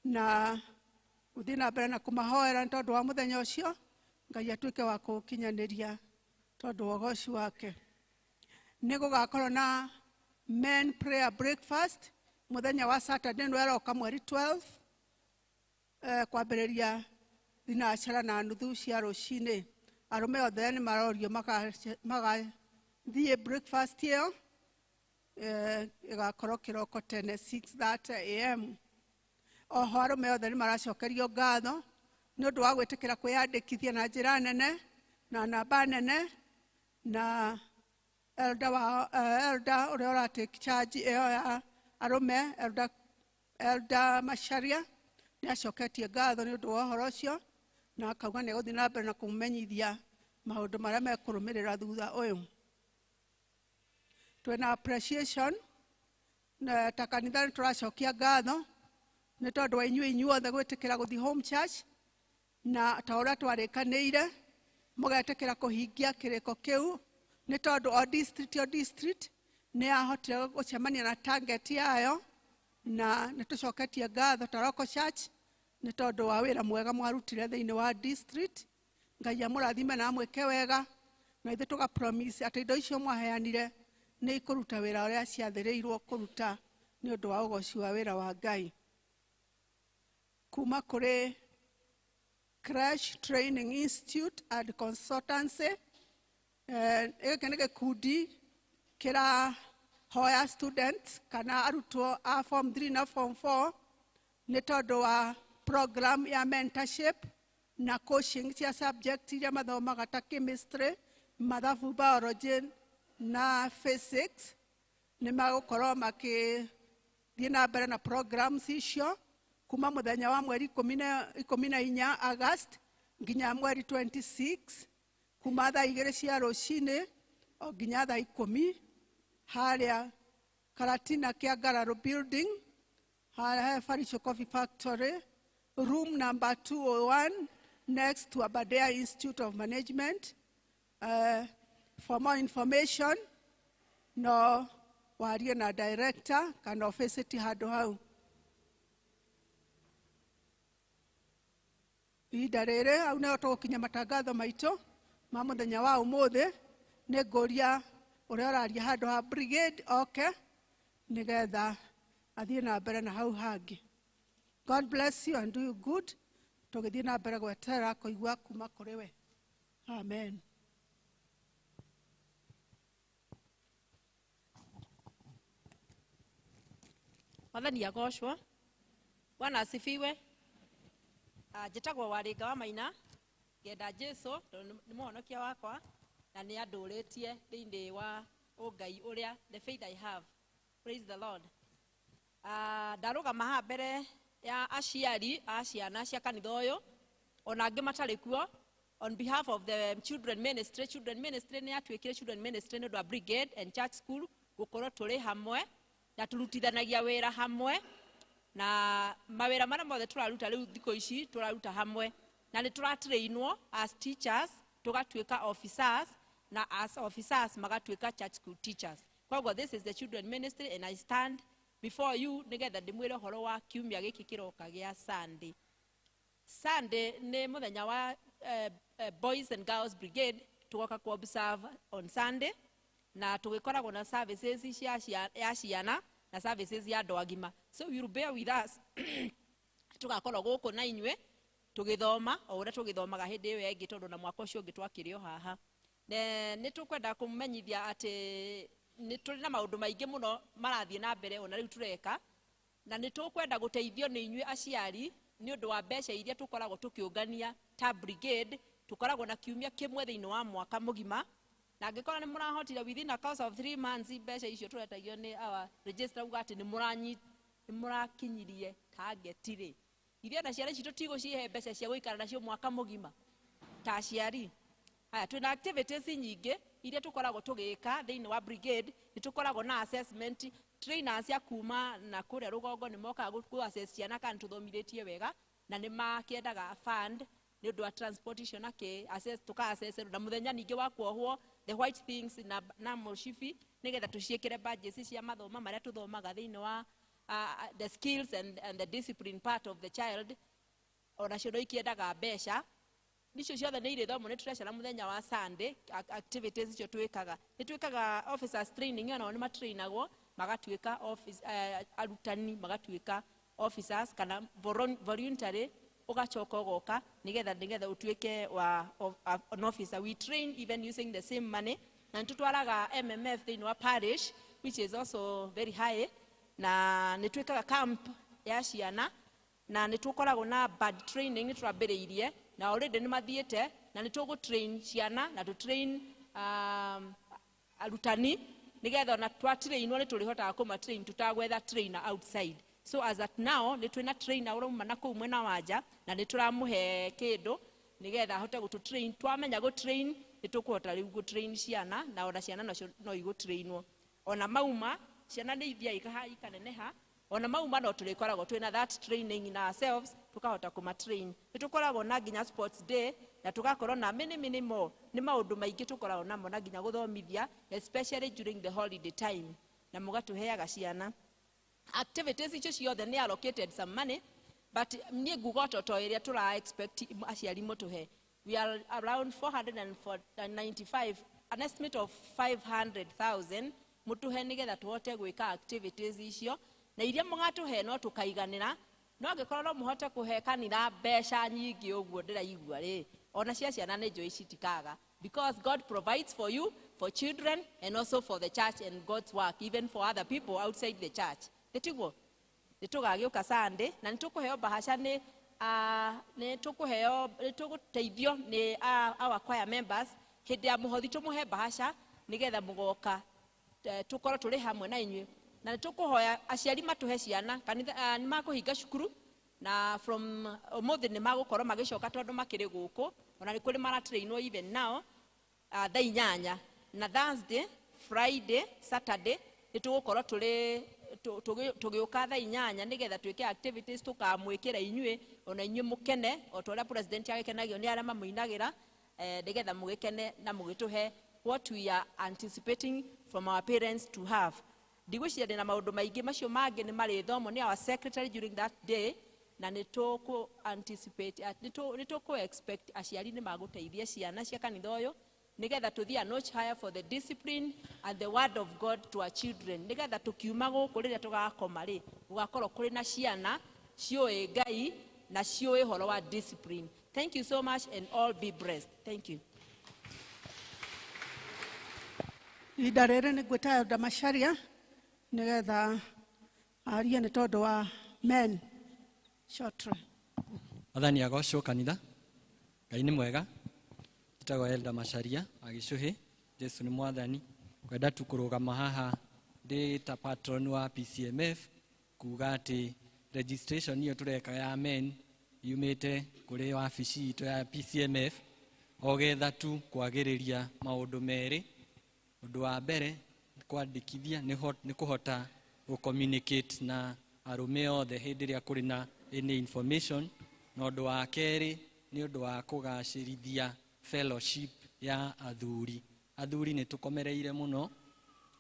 [SPEAKER 14] na gũthiĩ na mbere na kũmahoera tondũ wa mũthenya ũcio. Ngai atuĩke wa kũũkinyanĩria tondũ wa ũgoci wake. Nĩ gũgakorwo na men prayer breakfast mũthenya wa Saturday nĩ weroka mweri 12 kwambĩrĩria thinacara na nuthu cia rũcinĩ. Arũme othe nĩ marorio magathiĩ breakfast ĩyo ĩgakorwo kĩroko 6:30 AM. Oho arũme othe nĩ maracokerio ngatho nĩ ũndũ wa gwĩtĩkĩra kwĩyandĩkithia na njĩra nene na namba nene, na elder ũrĩa ũratake charge ĩyo ya arũme, elder Macharia, nĩ acoketie ngatho nĩ ũndũ wa ũhoro ũcio na akauga nĩ egũthiĩ na mbere na kũmũmenyithia maũndũ marĩa mekũrũmĩrĩra thutha ũyũ. Twĩna appreciation na ta kanitha nĩ tũracokia ngatho nĩ tondũ wa inyuothe gwĩtĩkĩra gũthiĩ home church na ta ũrĩa twarĩkanĩire mũgetĩkĩra kũhingia kĩrĩko kĩu, nĩ tondũ o district nĩ yahotire gũcemania na target yayo, na nĩ tũcoketie ngatho ta Local Church nĩ tondũ wa wĩra mwega mwarutire thĩinĩ wa district. Ngai amũrathime na amwĩke wega, na ithuĩ tũga promise atĩ indo icio mwaheanire nĩ ikũruta wĩra ũrĩa ciathĩrĩirwo kũruta nĩ ũndũ wa ũgoci wa wĩra wa Ngai. Kuma kũrĩ Crash Training Institute and Consultancy, gĩkĩ nĩ gĩkundi kĩrahoya students kana arutwo a form 3 na form 4 nĩ tondũ wa program ya mentorship na coaching cia subject iria mathomaga ta chemistry, mathabu, biology na physics. Nĩ magũkorwo makĩthiĩ na mbere na programs icio kuma mũthenya wa mweri 14 August nginya mweri 26, kuma thaa 2 cia rũcinĩ o nginya thaa 10 harĩa Karatina Kiangaro Building, harĩa Farisho Coffee Factory, room number 201 next to Aberdare Institute of Management. For more information no warie na director kana officeti handũ hau. Ihinda rĩrĩ au nĩho tũgũkinya matangatho maitũ ma mũthenya wa ũmũthĩ. Nĩ ngũria ũrĩa ũraria handũ ha brigade oke nĩgetha athiĩ na mbere na hau hangĩ. God bless you and do you good. Tũgĩthiĩ na mbere gweterera kũigua kuma kũrĩ we. Amen.
[SPEAKER 15] Mwathani agocwo. Bwana asifiwe. Njĩtagwo Warĩnga wa Maina, ngenda Jesu nĩ mũhonokia wakwa na nĩ andũrĩtie thĩinĩ wa ũngai ũrĩa, the faith I have. Praise the Lord. Ndarũgama haha mbere ya aciari a ciana cia kanitha ũyũ, ona angĩ matarĩ kuo, on behalf of the children ministry nĩ atuĩkire children ministry nĩ ũndũ wa brigade and church school gũkorwo tũrĩ hamwe na tũrutithanagia wĩra hamwe, na mawĩra marĩa mothe tũraruta rĩu thikũ ici tũraruta hamwe, na nĩ tũratrainwo as teachers tũgatuĩka officers, na as officers magatuĩka church school teachers. Koguo this is the children ministry and I stand before you nigetha ndĩmwĩre ũhoro wa kiumia gĩkĩ kĩroka gĩa Sunday. Sunday nĩ mũthenya wa boys and girls brigade, tũgoka ku observe on Sunday na tũgĩkoragwo na services cia ciana na services ya andũ agima. So you will bear with us. Tũgakorwo gũkũ na inyuĩ tũgĩthoma o ũrĩa tũgĩthomaga hĩndĩ ĩyo ĩngĩ, tondũ na mwaka ũcio ũngĩ twakĩrĩ o haha. Nĩ tũkwenda kũmenyithia atĩ nĩ tũrĩ na maũndũ maingĩ mũno marathiĩ na mbere ona rĩu tũreka, na nĩ tũkwenda gũteithio nĩ inyuĩ aciari nĩ ũndũ wa mbeca iria tũkoragwo tũkĩũngania ta brigade. Tũkoragwo na kiumia kĩmwe thĩinĩ wa mwaka mũgima, na angĩkorwo nĩ mũrahotire within a course of 3 months mbeca icio tũretagio nĩ our registrar uga atĩ nĩ mũrakinyirie target-rĩ. Ithuĩ na ciana ici tũtigũcihe mbeca cia gũikara nacio mwaka mũgima ta aciari. Haya, twĩna activities nyingĩ iria tũkoragwo tũgĩka thĩinĩ wa brigade. Nĩ tũkoragwo na assessment, trainers ya kuma na kũrĩa rũgongo nĩ mokaga gũ-assess ciana kana tũthomithĩtie wega, na nĩ makĩendaga fund nĩ ũndũ wa transportation tũka-assess na mũthenya ningĩ wa kuohwo the white things na mũcibi nĩgetha tũciĩkĩre badges cia mathoma marĩa tũthomaga thĩinĩ wa the skills and the discipline part of the child. Ona cio no ikĩendaga mbeca. Nicio ciothe nĩ irĩ thomo nĩ tũrecera mũthenya wa Sunday. Activities icio twĩkaga, nĩ twĩkaga officers training, ona nĩ matrainagwo magatuĩka arutani, magatuĩka officers kana voluntary, ugachoka ugoka nigetha utuĩke an officer. We train even using the same money, na tutwaraga MMF thĩinĩ wa parish, which is also very high, na nĩ twĩkaga camp ya ciana, na nĩ tũkoragwo na bad training nĩ tũrambĩrĩirie, na already nĩ mathiĩte, na nĩ tũgũ-train ciana na tũ-train arutani nigetha ona twatrainwo nĩ tũrĩhotaga kũmatrain tutagwetha trainer outside. So as at now nĩ twĩna trainer ũrauma na kũu mwena wa nja, na nĩ tũramũhe kĩndũ nigetha ahote gũtũ-train. Twamenya gũ-train nĩ tũkũhota rĩu gũ-train ciana, na ona ciana nacio no igũ-trainwo. Ona mauma ciana nĩ ithiaga ikaneneha, ona mauma no tũrĩkoragwo twĩna that training in ourselves, tukahota kũmatrain. Nĩ tũkoragwo na nginya sports day, na tugakorwo na many more. Nĩ maũndũ maingĩ tũkoragwo namo na nginya gũthomithia, especially during the holiday time, na mũgatũheaga ciana. Activities icio ciothe nĩ allocated some money, but niĩ nguga to ĩrĩa tũra-expect aciari mũtũhe. We are around 495, an estimate of 500,000 mũtũhe nigetha tũhote gwĩka activities icio, na iria mũgatũhe no tũkaiganĩra. No angĩkorwo no mũhote kũhe kanitha mbeca nyingĩ ũguo ndĩraigua-rĩ, ona cia ciana nĩ njũĩ citikaga, because God provides for you, for children, and also for the church and God's work, even for other people outside the church. Nĩtiguo nĩ tũgagĩũka Sunday na nĩ tũkũheo bahasha, nĩ tũgũteithio nĩ our choir members. Hĩndĩ ya mũhothi tũmũhe bahasha nigetha mũgoka tũkorwo tũrĩ hamwe na inyuĩ, na nĩ tũkũhoya aciari matũhe ciana. Kanitha nĩ makũhinga cukuru, na from ũmũthĩ nĩ magũkorwo magĩcoka tondũ makĩrĩ gũkũ, ona nĩ kũrĩ maratrainwo even now thaa 8, na Thursday, Friday, Saturday nĩ tũgũkorwo tũgĩũka thaa 8 nigetha twĩke activities tũkamwĩkĩra inyuĩ, ona inyuĩ mũkene o ta ũrĩa president agĩkenagio nĩ arĩa mamũinagĩra, nigetha mũgĩkene na mũgĩtũhe what we are anticipating from our parents to have. Ndigwĩciria na maũndũ maingĩ macio mangĩ nĩ marĩthomwo nĩ our secretary during that day, na nĩ tũkũ-anticipate, nĩ tũkũ-expect aciari nĩ magũteithia ciana cia kanitha ũyũ nigetha tuthie a notch higher for the discipline and the word of God to our children, nigetha tukiuma guku riria tugakoma ri gugakorwo kuri na ciana cioi Ngai na cioi horo wa discipline. Thank you so much and all be blessed. Thank you.
[SPEAKER 14] Idarere nĩ gwĩta Elder Macharia nĩgetha arie nĩ tondũ wa men shortly.
[SPEAKER 16] Athani agocwo kanitha, Ngai nĩ mwega. Njĩtagwo Elder Macharia agĩcuhi, Jesu nĩ mwathani. Kwenda tu kũrũgama haha ndĩ ta patron wa PCMF kuga atĩ registration iyo tũreka ya men yumĩte kũrĩ wabici itũ ya PCMF ogetha tu kwagĩrĩria maũndũ merĩ. Ũndũ wa mbere kwandĩkithia nĩ kũhota gũ-communicate na arũme othe hĩndĩ ĩrĩa kũrĩ na any information, na ũndũ wa kerĩ nĩ ũndũ wa kũgacĩrithia fellowship ya athuri. Athuri nĩ tũkomereire mũno,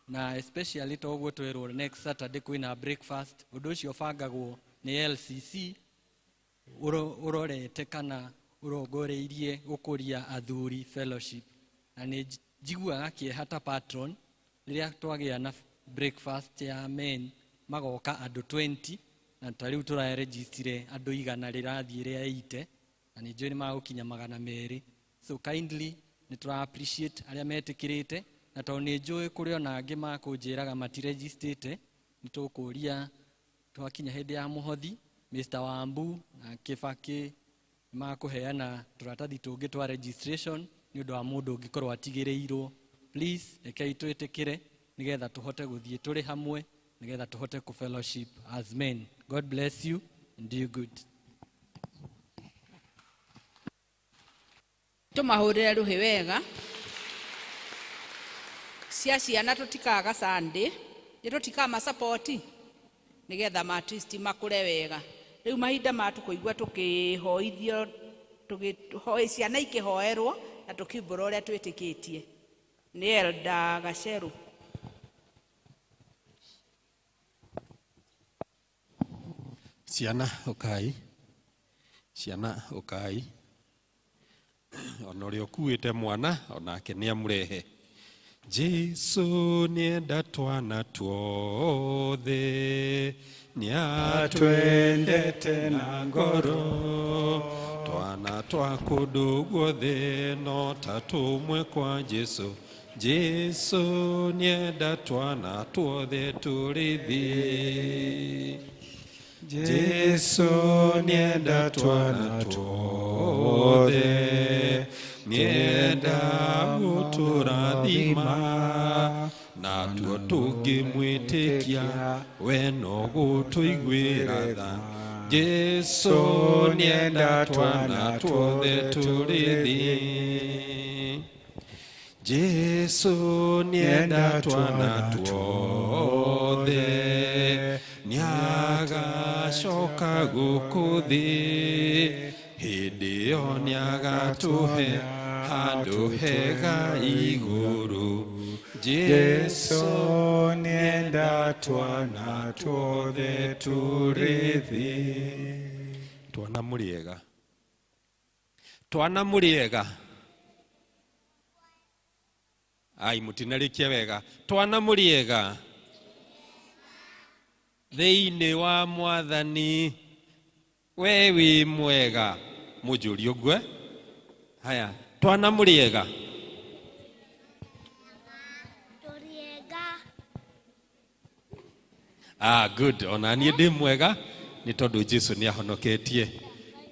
[SPEAKER 16] na especially toguo twĩrwo next Saturday kwĩna breakfast. Ũndũ ũcio bangagwo nĩ LCC ũrorete kana ũrongoreirie gũkũria athuri fellowship. Na nĩ njiguaga kĩeha ta patron rĩrĩa twagĩa na breakfast ya men magoka andũ 20 na ta rĩu tũraregistire andũ 100 rĩrathiĩ rĩa 80 na nĩ njũĩ nĩ magũkinya 200. So kindly nĩ tũra appreciate arĩa metĩkĩrĩte, na tondũ nĩ njũĩ kũrĩ ona angĩ makũnjĩraga matiregistĩte, nĩ tũkũria twakinya hĩndĩ ya mũhothi Mr. Wambu na Kĩbakĩ makũheana tũratathi tũngĩ twa registration nĩ ũndũ wa mũndũ ũngĩkorwo atigĩrĩirwo. Please rekei twĩtĩkĩre nigetha tũhote gũthiĩ tũrĩ hamwe, nigetha tũhote kũ fellowship as men. God bless you and do you good.
[SPEAKER 2] Tumahũrĩre rũhĩ wega. Cia ciana tũtikaga Sunday, tũtikama support nigetha matristi makũre wega. Rĩu mahinda matukũigua tũkĩhoithio, ciana ikĩhoerwo na tũkiumbũra ũrĩa twĩtĩkĩtie. Nĩ Elder Gaceru.
[SPEAKER 17] Ciana ũkai, ciana ũkai, ona ũrĩa ũkuĩte mwana onake nĩ amũrehe. Jesu nĩenda twana tuothe, nĩatwendete na ngoro, twana twa kũndũ guothe no ta tũmwe kwa Jesu. Jesu nĩenda twana tuothe tũrĩthiĩ. Jesu nĩenda twana tuothe, nĩenda gũtũrathima, na tuo tũngĩmwĩtĩkia we no gũtũiguĩra tha. Jesu nĩenda twana tuothe tũrĩthiĩ. Jesu nĩenda twana tuothe, nĩagacoka gũkũ thĩ, hĩndĩ ĩyo nĩagatũhe handũ hega igũrũ. Jesu nĩenda twana tuothe tũrĩthiĩ. Twana mũrĩega, twana mũrĩega. Ai mũtinarĩkia wega. Twana mũrĩega thĩinĩ wa Mwathani, we wĩ mwega. Mũnjũri ũguo. Haya, twana mũrĩega. Good. Ona niĩ ndĩ mwega nĩ tondũ Jesu nĩ ahonoketie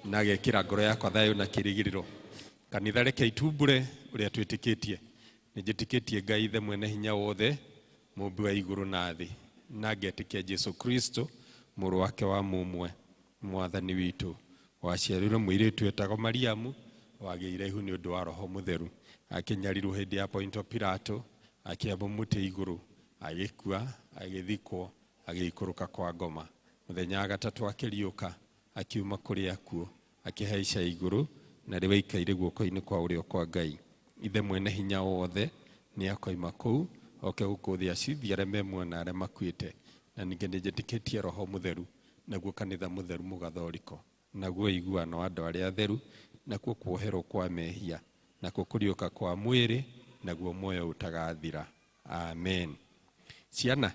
[SPEAKER 17] na agekĩra ngoro yakwa thayũ na kĩrĩgĩrĩro. Kanitha reke itumbũre ũrĩa twĩtĩkĩtie. Nĩ njĩtĩkĩtie Ngai ithe mwene hinya wothe, mũmbi wa igũrũ na thĩ, na ngetĩkia Jesu Kristo mũrũ wake wa mũmwe, mwathani witũ, waciarirwo mũirĩtu wetagwo Mariamu, wagĩire ihu nĩ ũndũ wa Roho Mũtheru, akĩnyarirwo hĩndĩ ya Ponto Pilato, akĩambwo mũtĩ igũrũ, agĩkua, agĩthikwo, agĩikũrũka kwa ngoma. Mũthenya wa gatatũ akĩriũka, akiuma kũrĩ akuũ, akĩhaica igũrũ, na rĩu aikaire guoko-inĩ kwa ũrĩo kwa Ngai. Ithe mwene hinya wothe nĩ akoima kũu, oke gũkũ thĩ acithia arĩa me muoyo na arĩa makuĩte. Na ningĩ nĩ njĩtĩkĩtie Roho Mũtheru, naguo kanitha mũtheru mũgathoriko, naguo iguano andũ arĩa atheru, nakuo kuoherwo kwa mehia, nakuo kũriũka kwa mwĩrĩ naguo muoyo utagathira. Amen. Ciana,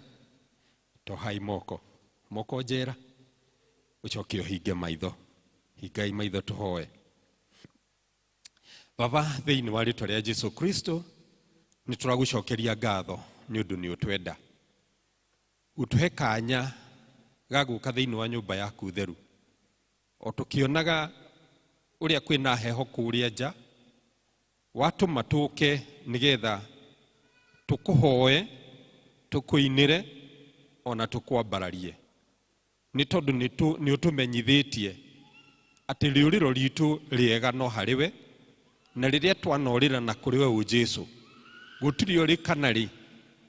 [SPEAKER 17] tohai moko njera, ucoke uhinge maitho. Hingai maitho tuhoe. Baba, thĩinĩ wa rĩĩtwa rĩa Jesu Kristo, nĩ tũragucokeria ngatho nĩ ũndũ nĩ ũtwenda. Ũtũhe kanya ga gũka thĩinĩ wa nyũmba yaku theru. O tũkĩonaga ũrĩa kwĩna heho kũrĩa nja, watũma tũke nĩgetha tũkũhoe, tũkũinĩre, ona tũkwambararie. Nĩ tondũ nĩ ũtũmenyithĩtie atĩ rĩũrĩro ritũ rĩega no harĩwe, na rĩrĩa twanorĩra na kũrĩ we Jesu, gũtirĩ ũrĩ kana rĩ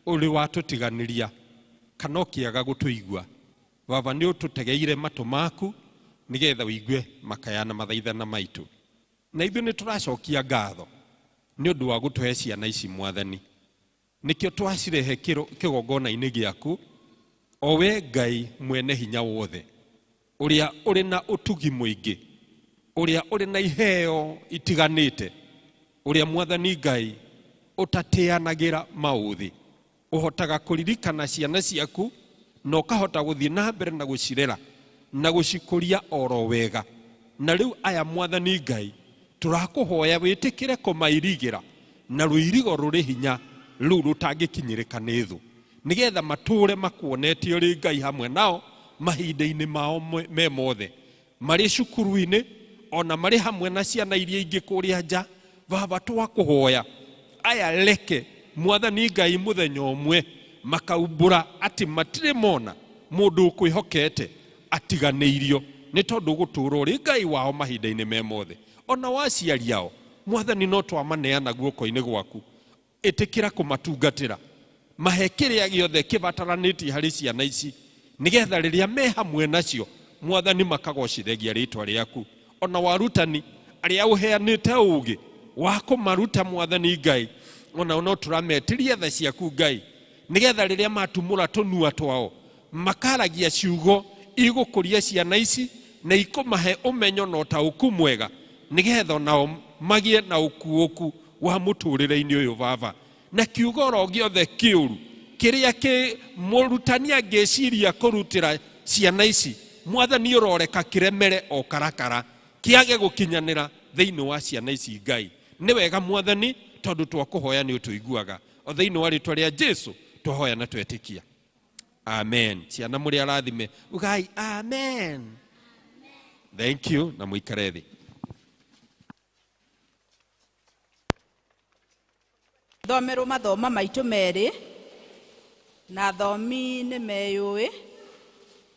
[SPEAKER 17] ũrĩ watũtiganĩria kana ũkĩaga gũtũigua. Baba, nĩ ũtũtegeire matũ maku nĩgetha ũigue makaya na mathaithana maitũ. Na ithuĩ nĩ tũracokia ngatho nĩ ũndũ wa gũtũhe ciana ici Mwathani. Nĩkĩo twacirehe kĩgongona-inĩ gĩaku, o we Ngai mwene hinya wothe, ũrĩa ũrĩ na ũtugi mũingĩ, ũrĩa ũrĩ na iheo itiganĩte, ũrĩa Mwathani Ngai ũtatĩanagĩra maũthĩ. Ũhotaga kũririkana ciana ciaku na ũkahota gũthiĩ na mbere na gũcirera na gũcikũria oro wega. Na rĩu aya Mwathani Ngai tũrakũhoya wĩtĩkĩre kũmairigĩra na rũirigo rũrĩ hinya rũu rũtangĩkinyĩrĩka nĩ thũ, nĩgetha matũũre makuonete ũrĩ Ngai hamwe nao mahinda-inĩ mao me mothe, marĩ cukuru-inĩ ona marĩ hamwe na ciana iria ingĩ kũrĩa nja. Baba, twakũhoya aya reke Mwathani Ngai mũthenya ũmwe makaumbũra atĩ matirĩ mona mũndũ ũkwĩhokete atiganĩirio, nĩ tondũ gũtũũra ũrĩ Ngai wao mahinda-inĩ me mothe. Ona waciari ao Mwathani no twamaneana guoko-inĩ gwaku. Ĩtĩkĩra kũmatungatĩra, mahe kĩrĩa gĩothe kĩbataranĩtie harĩ ciana ici, nĩgetha rĩrĩa me hamwe nacio Mwathani makagocithagia rĩĩtwa rĩaku. Ona warutani arĩa ũheanĩte ũũgĩ wa kũmaruta Mwathani Ngai, ona no tũrametĩria tha ciaku Ngai, nĩgetha rĩrĩa matumũra tũnua twao makaragia ciugo igũkũria ciana ici na ikũmahe ũmenyo na ũtaũku mwega, nĩgetha nao magĩe na ũkuũku wa mũtũrĩre-inĩ ũyũ Baba. Na kiugo ro gĩothe kĩũru kĩrĩa mũrutani angĩciria kũrutĩra ciana ici, Mwathani ũroreka kĩremere o karakara, kĩage gũkinyanĩra thĩinĩ wa ciana ici Ngai. Nĩ wega Mwathani, tondũ twakũhoya nĩ ũtũiguaga. O thĩinĩ wa rĩĩtwa rĩa Jesu tũhoya na twetĩkia. Amen. Ciana mũrĩ arathime ugai amen. Thank you, na mũikare thĩ.
[SPEAKER 2] Thomerwo mathoma maitũ merĩ na thomi nĩ meyũĩ.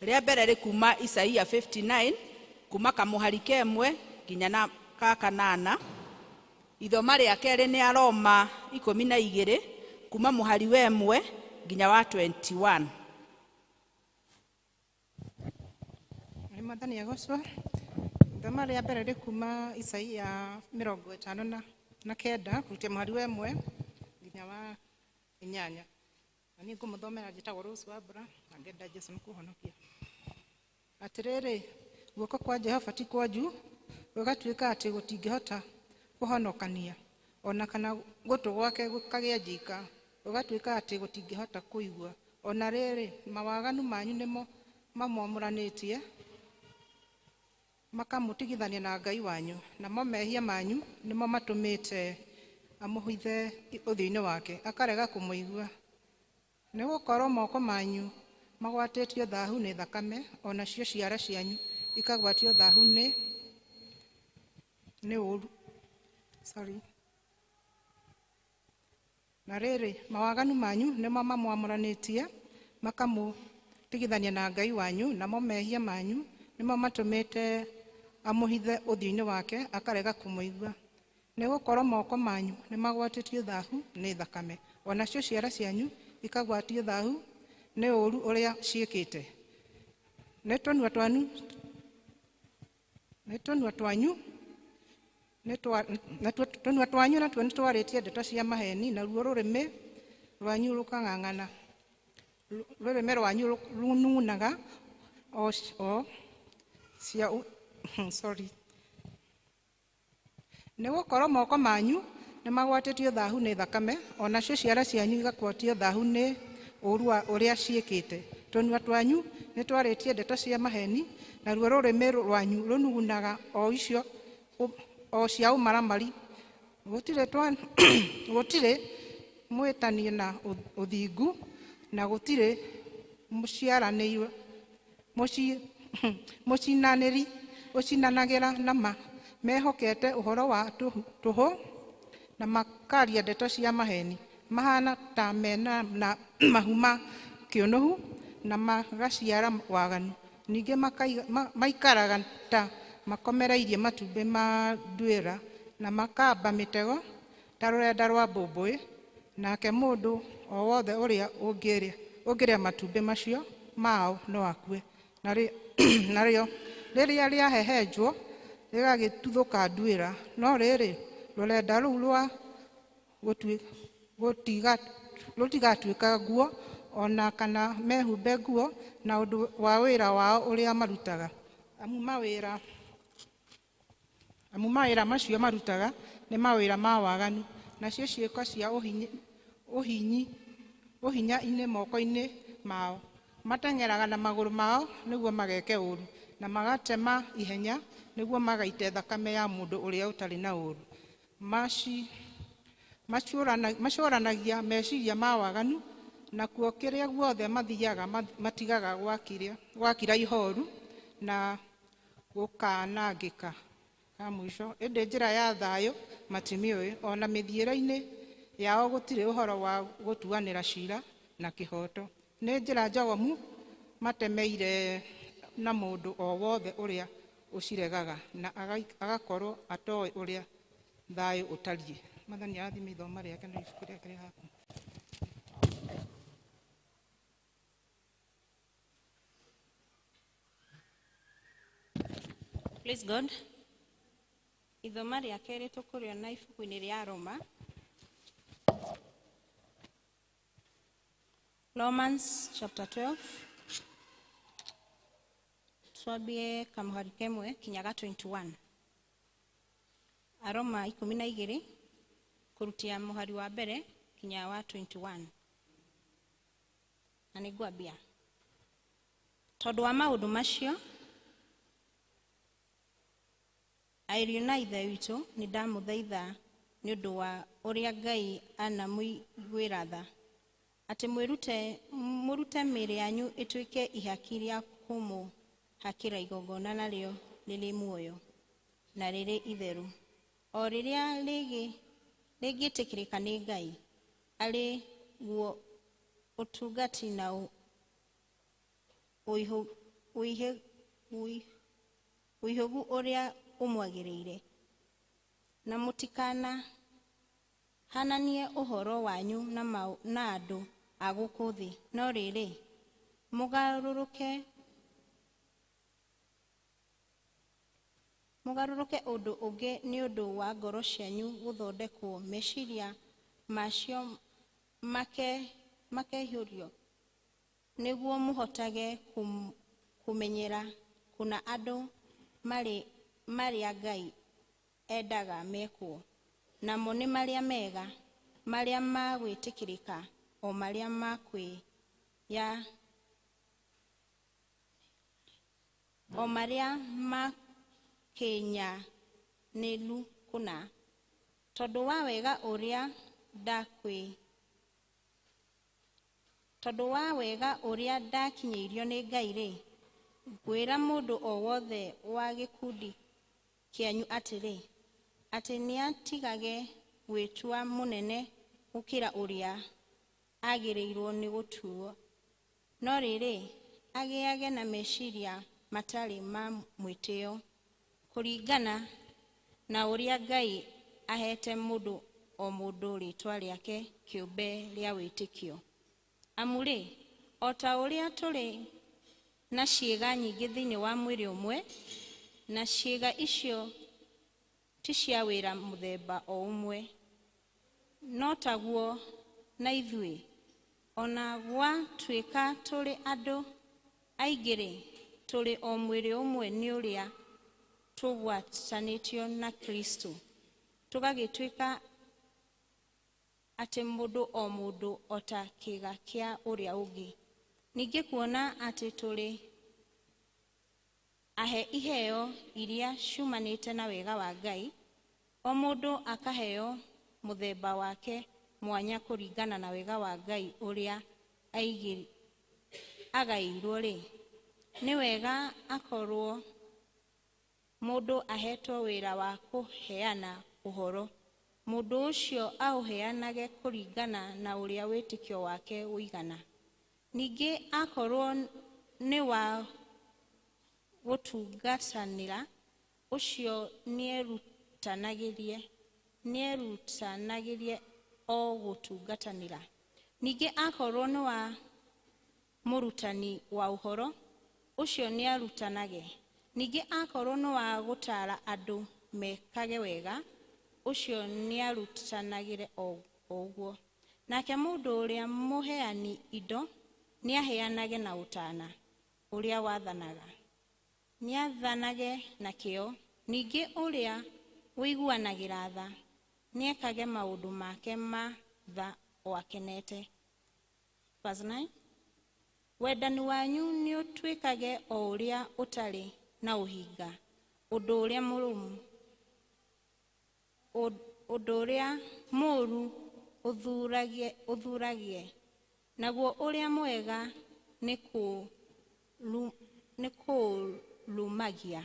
[SPEAKER 2] Rĩa mbere rĩ kuma Isaia 59 kuma kamũhari kemwe nginya na ka kanana. Ithoma rĩa kerĩ nĩ Aroma 12 kuma mũhari wemwe nginya wa 21.
[SPEAKER 18] Mwathani agocwo. Ithoma rĩa mbere rĩ kuma Isaia 59 kurutia mũhari wemwe nginya wa 8. Na niĩ ngũmũthomera njĩtagwo Rose Wambura na ngenda Jesũ nĩkũhonokia. Atĩrĩrĩ, guoko kwa Jehova ti kwanju, gũgatuĩka atĩ gũtingĩhota kũhonokania, ona kana gũtũ gwake gũkagĩa njika, gũgatuĩka atĩ gũtingĩhota kũigua. Ona rĩrĩ, mawaganu manyu nĩmo mamwamũranĩtie, makamũtigithania na Ngai wanyu, namo mehia manyu nĩmo matũmĩte amũhithe ũthiũ-inĩ wake, akarega kũmũigua. Nĩ gũkorwo moko manyu magwatĩtio thaahu nĩ thakame, ona cio ciara cianyu ikagwatio thaahu nĩ ũũru. Na rĩrĩ, mawaganu manyu nĩmo mamwamũranĩtie, makamũtigithania na Ngai wanyu, namo mehia manyu nĩmo matũmĩte amũhithe ũthiũ-inĩ wake, akarega kũmũigua. Nĩ gũkorwo moko manyu nĩ magwatĩtio thaahu nĩ thakame, ona cio ciara cianyu ikagwatio thaahu nĩ ũũru ũrĩa ciĩkĩte. Nĩ tũnua twanyu natuo nĩ twarĩtie ndeto cia maheni, naruo rũrĩmĩ rwanyu rũkang'ang'ana. Rũrĩmĩ rwanyu rununaga nĩ gũkorwo moko manyu nĩ nĩ magwatĩtio thahu nĩ thakame, onacio ciara cianyu igagwatio thahu nĩ ũru ũrĩa ciĩkĩte. Tũnua twanyu nĩ twarĩtie ndeto cia maheni, naruo rũrĩmĩ rwanyu rũnugunaga o icio o cia ũmaramari. Gũtirĩ mwĩtanie na ũthingu, na gũtirĩ mũciaranĩirwo mũcinanĩri ũcinanagĩra na mehokete ũhoro wa tũhũ na makaria ndeto cia maheni. Mahana ta mena na mahuma kĩũnũhu na magaciara waganu. Ningĩ maikaraga ta makomereirie matumbĩ ma nduĩra na makamba mĩtego ta rũrenda rwa mbũmbũĩ. Nake mũndũ o wothe ũrĩa ũngĩrĩa matumbĩ macio mao no akue. Narĩo rĩrĩa rĩahehenjwo rĩgagĩtuthũka nduĩra, no rĩrĩ rũrenda rũu rwa rũtigatuĩka nguo ona kana mehumbe nguo na ũndũ wa wĩra wao ũrĩa marutaga. Amu mawĩra macio marutaga nĩ mawĩra ma waganu, nacio ciĩko cia ũhinya-inĩ moko-inĩ mao. Mateng'eraga na magũrũ mao nĩguo mageke ũũru, na magatema ihenya nĩguo magaite thakame ya mũndũ ũrĩa ũtarĩ na ũũru. Macũranagia meciria ma waganu, nakuo kĩrĩa guothe mathiaga matigaga gwakira ihooru na gũkanangĩka. Kamũico, ĩndĩ njĩra ya thayũ matimĩũĩ, ona mĩthiĩre-inĩ yao gũtirĩ ũhoro wa gũtuanĩra ciira na kĩhoto. Nĩ njĩra njogomu matemeire na mũndũ o wothe ũrĩa ũciregaga, na agakorwo atoĩ ũrĩa thayũ ũtariĩ. Mwathani arathime ithomo rĩake na ibuku rĩake rĩa haku.
[SPEAKER 19] Praise God. Ithoma rĩa kerĩ tũkũrĩona ibuku-inĩ rĩa Roma. Romans chapter 12. Twambie kamũhari kemwe kinyaga 21. Aroma 12 kurutia mũhari wa mbere kinya wa 21. Na nĩngwambia. Tondũ wa maũndũ macio, ariũ na ithe witũ nĩ ndamũthaitha nĩ ũndũ wa ũrĩa Ngai anamũiguĩra tha, atĩ mũrute mĩĩrĩ yanyu ĩtuĩke ihaki rĩa kũmũhakĩra igongona narĩo rĩrĩ muoyo na rĩrĩ itheru, o rĩrĩa rĩngĩtĩkĩrĩka nĩ Ngai, arĩ guo ũtungati na ũihũgu ũrĩa ũmwagĩrĩire. Na mũtikana hananie ũhoro wanyu na andũ a gũkũ thĩ, no rĩrĩ mũgarũrũke ũndũ ũngĩ nĩ ũndũ wa ngoro cianyu gũthondekwo, meciria macio makeihũrio, nĩguo mũhotage kũmenyera kuna andũ marĩa Ngai endaga mekwo, namo nĩ marĩa mega, marĩa magwĩtĩkĩrĩka, o marĩa o marĩa makĩnyanĩru kũna. Tondũ wa wega ũrĩa ndakinyĩirio nĩ Ngai-rĩ, ngwĩra mũndũ o wothe wa gĩkundi kĩanyu atĩrĩ, atĩ nĩatigage gwĩtua mũnene gũkĩra ũrĩa agĩrĩirwo nĩ gũtuo, no rĩrĩ agĩage na meciria matarĩ ma mwĩtĩo, kũringana na ũrĩa Ngai ahete mũndũ o mũndũ rĩtwa rĩake kĩũmbe rĩa wĩtĩkio. Amu-rĩ, o ta ũrĩa tũrĩ na ciĩga nyingĩ thĩinĩ wa mwĩrĩ ũmwe, na ciĩga icio ti cia wĩra mũthemba o ũmwe, no taguo na ithuĩ, ona gwatuĩka tũrĩ andũ aingĩ-rĩ, tũrĩ o mwĩrĩ ũmwe nĩ ũrĩa tũgwatanĩtio na Kristo, tũgagĩtuĩka atĩ mũndũ o mũndũ o ta kĩĩga kĩa ũrĩa ũngĩ. Ningĩ kuona atĩ tũrĩ ahe iheo iria ciumanĩte na wega wa Ngai, o mũndũ akaheo mũthemba wake mwanya kũringana na wega wa Ngai ũrĩa agaĩirwo rĩ. Nĩ wega akorwo mũndũ ahetwo wĩra wa kũheana ũhoro, mũndũ ũcio aũheanage kũringana na ũrĩa wĩtĩkio wake ũigana. Ningĩ akorwo nĩ wa gũtungatanĩra, ũcio nĩerutanagĩrie o gũtungatanĩra. Ningĩ akorwo nĩ wa mũrutani wa ũhoro, ũcio nĩarutanage. Ningĩ akorwo nĩ wa gũtaara andũ mekage wega, ũcio nĩarutanagĩre o ũguo. Nake mũndũ ũrĩa mũheani indo nĩaheanage na ũtaana ũrĩa wathanaga, nĩathanage na kĩo. Ningĩ ũrĩa wĩiguanagĩra tha nĩekage maũndũ make ma tha o akenete. Verse 9. Wendani wanyu nĩũtuĩkage o ũrĩa ũtarĩ na ũhinga, ũndũ ũrĩa mũrũmu, ũndũ ũrĩa mũũru ũthuragie, naguo ũrĩa mwega nĩ kũũrumagia.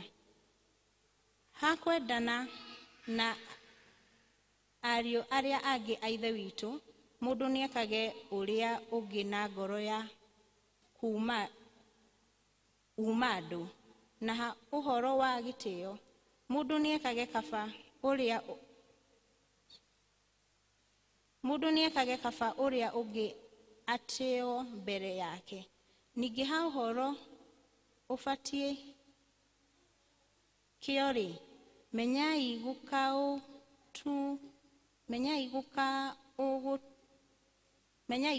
[SPEAKER 19] Hakwendana na ariũ arĩa angĩ a Ithe witũ, mũndũ nĩekage ũrĩa ũngĩ na ngoro ya kuuma andũ, na ũhoro wa gĩtĩo, mũndũ nĩekage kaba ũrĩa ũngĩ atĩo mbere yake. Ningĩ ha ũhoro ũbatiĩ kĩo-rĩ, menyai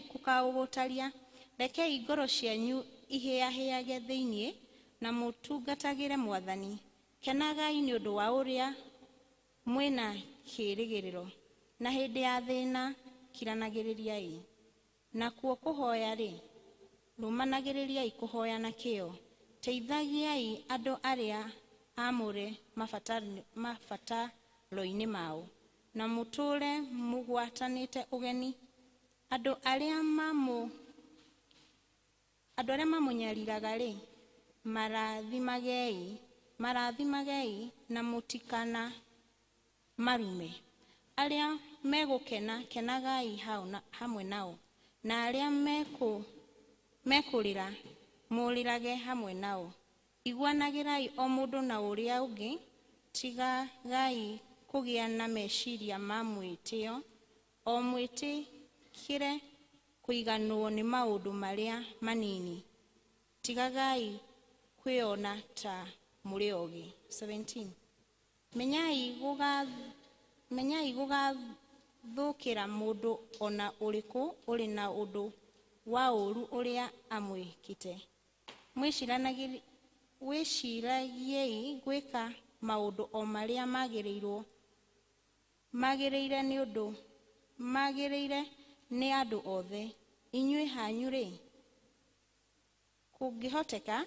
[SPEAKER 19] gũkaũgũtaria. Rekei ngoro cianyu ihĩahĩage thĩiniĩ na mũtungatagĩre Mwathani. Kenagai nĩ ũndũ wa ũrĩa mwĩna kĩĩrĩgĩrĩro, na hĩndĩ ya thĩĩna kiranagĩrĩriai. Nakuo kũhoya-rĩ, rũmanagĩrĩriai kũhoya na kĩo. Teithagiai andũ arĩa aamũre mabataro-inĩ mao, na mũtũũre mũgwatanĩte ũgeni. Andũ arĩa mamũnyariraga-rĩ, marathimagei na mũtikana marume. Arĩa megũkena, kenagai hamwe nao, na arĩa mekũrĩra, mũrĩrage hamwe nao. Iguanagĩrai o mũndũ na ũrĩa ũngĩ, tigagai kũgĩa na meciria ma mwĩtĩo, o mwĩtĩkĩre kũiganwo nĩ maũndũ marĩa manini. Tigagai kwĩona ta mũrĩ ogĩ. 17. Menyai gũgathũkĩra mũndũ ona ũrĩkũ ũrĩ na ũndũ wa ũũru ũrĩa amwĩkĩte. Wĩciragiei gwĩka maũndũ o marĩa magĩrĩire nĩ andũ othe. Inyuĩ hanyu-rĩ, kũngĩhoteka,